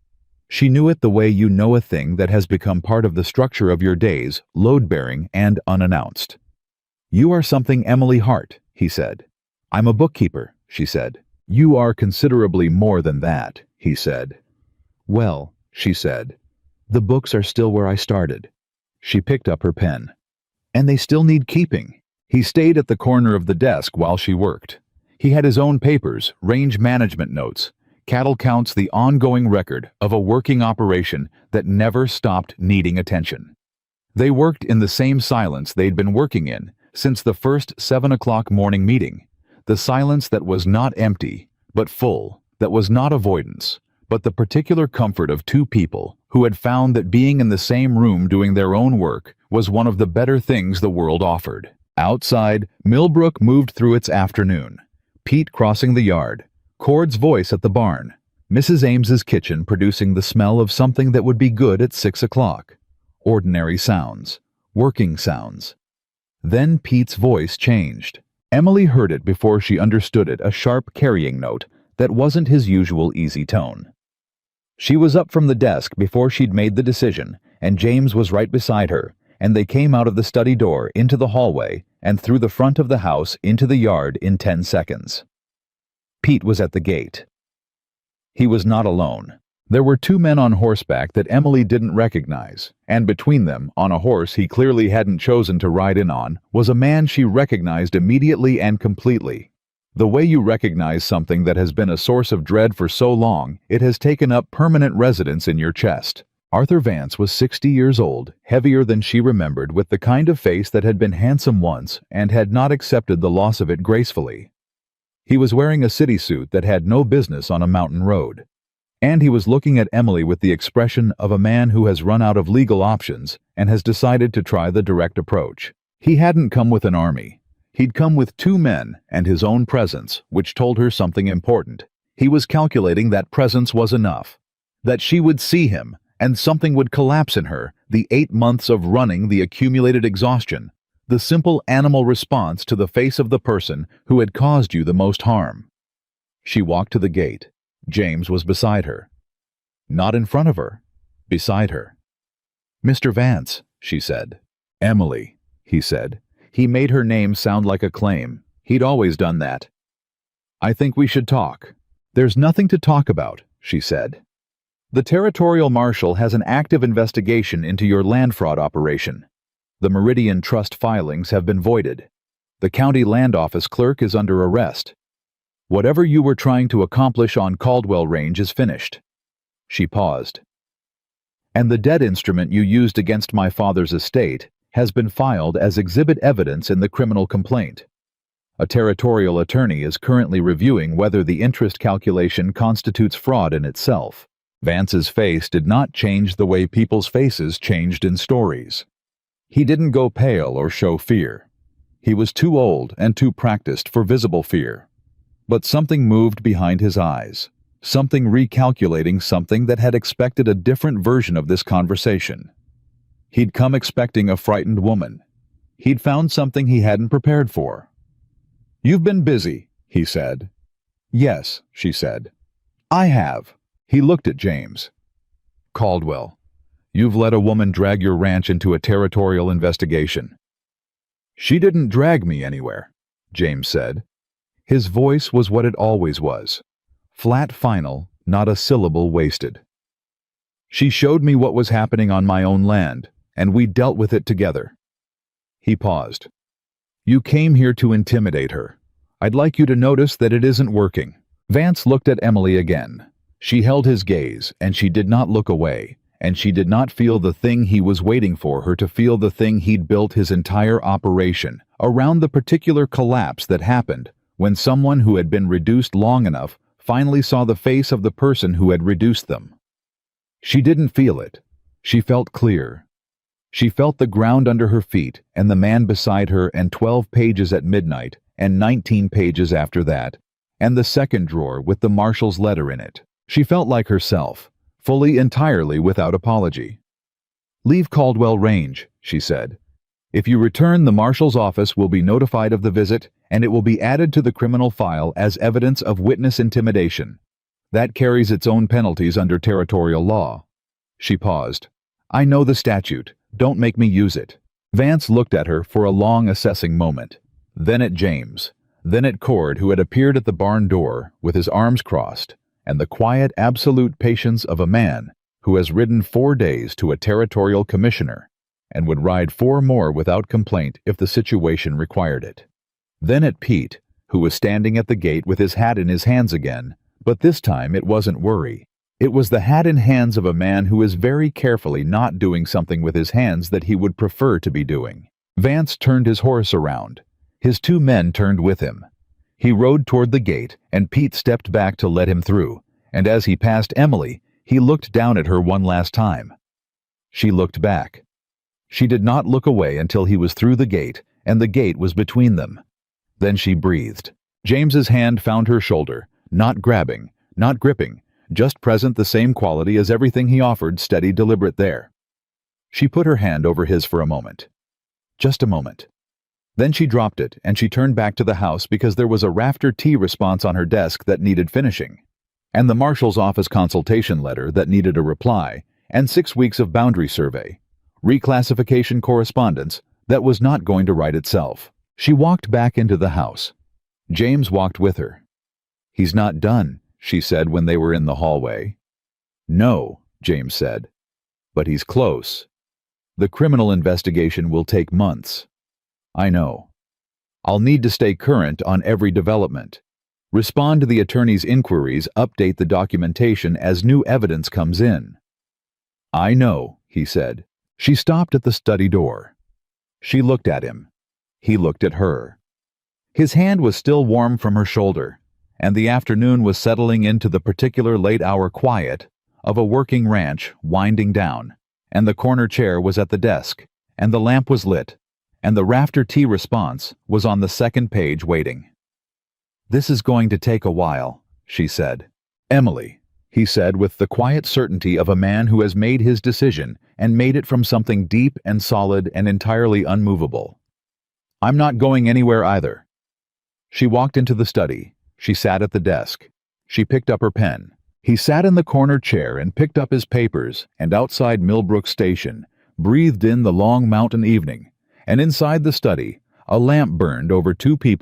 She knew it the way you know a thing that has become part of the structure of your days, load-bearing and unannounced. "You are something Emily Hart," he said. "I'm a bookkeeper," she said. "You are considerably more than that," he said. "Well," she said, "the books are still where I started." She picked up her pen. "And they still need keeping." He stayed at the corner of the desk while she worked. He had his own papers, range management notes, Cattle counts the ongoing record of a working operation that never stopped needing attention. They worked in the same silence they'd been working in since the first 7 o'clock morning meeting, the silence that was not empty, but full, that was not avoidance, but the particular comfort of two people who had found that being in the same room doing their own work was one of the better things the world offered. Outside, Millbrook moved through its afternoon. Pete crossing the yard, Cord's voice at the barn, Mrs. Ames's kitchen producing the smell of something that would be good at 6 o'clock. Ordinary sounds, working sounds. Then Pete's voice changed. Emily heard it before she understood it, a sharp carrying note that wasn't his usual easy tone. She was up from the desk before she'd made the decision, and James was right beside her, and they came out of the study door into the hallway and through the front of the house into the yard in 10 seconds. Pete was at the gate. He was not alone. There were two men on horseback that Emily didn't recognize, and between them, on a horse he clearly hadn't chosen to ride in on, was a man she recognized immediately and completely. The way you recognize something that has been a source of dread for so long, it has taken up permanent residence in your chest. Arthur Vance was 60 years old, heavier than she remembered, with the kind of face that had been handsome once and had not accepted the loss of it gracefully. He was wearing a city suit that had no business on a mountain road. And he was looking at Emily with the expression of a man who has run out of legal options and has decided to try the direct approach. He hadn't come with an army. He'd come with two men and his own presence, which told her something important. He was calculating that presence was enough, that she would see him, and something would collapse in her, the 8 months of running, the accumulated exhaustion, the simple animal response to the face of the person who had caused you the most harm. She walked to the gate. James was beside her. Not in front of her, beside her. "Mr. Vance," she said. "Emily," he said. He made her name sound like a claim. He'd always done that. "I think we should talk." "There's nothing to talk about," she said. "The Territorial Marshal has an active investigation into your land fraud operation. The Meridian Trust filings have been voided. The county land office clerk is under arrest. Whatever you were trying to accomplish on Caldwell Range is finished." She paused. "And the deed instrument you used against my father's estate has been filed as exhibit evidence in the criminal complaint. A territorial attorney is currently reviewing whether the interest calculation constitutes fraud in itself." Vance's face did not change the way people's faces changed in stories. He didn't go pale or show fear. He was too old and too practiced for visible fear. But something moved behind his eyes, something recalculating something that had expected a different version of this conversation. He'd come expecting a frightened woman. He'd found something he hadn't prepared for. "You've been busy," he said. "Yes," she said. "I have." He looked at James. "Caldwell, you've let a woman drag your ranch into a territorial investigation." "She didn't drag me anywhere," James said. His voice was what it always was. Flat final, not a syllable wasted. "She showed me what was happening on my own land, and we dealt with it together." He paused. "You came here to intimidate her. I'd like you to notice that it isn't working." Vance looked at Emily again. She held his gaze, and she did not look away, and she did not feel the thing he was waiting for her to feel, the thing he'd built his entire operation around, the particular collapse that happened when someone who had been reduced long enough finally saw the face of the person who had reduced them. She didn't feel it. She felt clear. She felt the ground under her feet and the man beside her, and 12 pages at midnight and 19 pages after that, and the second drawer with the marshal's letter in it. She felt like herself, fully, entirely, without apology. "Leave Caldwell Range," she said. "If you return, the marshal's office will be notified of the visit, and it will be added to the criminal file as evidence of witness intimidation. That carries its own penalties under territorial law." She paused. "I know the statute. Don't make me use it." Vance looked at her for a long, assessing moment. Then at James. Then at Cord, who had appeared at the barn door with his arms crossed, and the quiet, absolute patience of a man who has ridden 4 days to a territorial commissioner and would ride 4 more without complaint if the situation required it. Then at Pete, who was standing at the gate with his hat in his hands again, But this time it wasn't worry. It was the hat in hands of a man who is very carefully not doing something with his hands that he would prefer to be doing. Vance turned his horse around. His 2 men turned with him. He rode toward the gate, and Pete stepped back to let him through, and as he passed Emily, he looked down at her one last time. She looked back. She did not look away until he was through the gate, and the gate was between them. Then she breathed. James's hand found her shoulder, not grabbing, not gripping, just present, the same quality as everything he offered, steady, deliberate there. She put her hand over his for a moment. Just a moment. Then she dropped it, and she turned back to the house because there was a Rafter T response on her desk that needed finishing, and the marshal's office consultation letter that needed a reply, and 6 weeks of boundary survey, reclassification correspondence that was not going to write itself. She walked back into the house. James walked with her. "He's not done," she said when they were in the hallway. "No," James said, "but he's close. The criminal investigation will take months. I know. I'll need to stay current on every development. Respond to the attorney's inquiries, update the documentation as new evidence comes in." "I know," he said. She stopped at the study door. She looked at him. He looked at her. His hand was still warm from her shoulder, and the afternoon was settling into the particular late-hour quiet of a working ranch winding down, and the corner chair was at the desk, and the lamp was lit, and the Rafter T response was on the second page waiting. "This is going to take a while," she said. "Emily," he said with the quiet certainty of a man who has made his decision and made it from something deep and solid and entirely unmovable. "I'm not going anywhere either." She walked into the study. She sat at the desk. She picked up her pen. He sat in the corner chair and picked up his papers, and outside Millbrook Station, breathed in the long mountain evening, and inside the study, a lamp burned over 2 people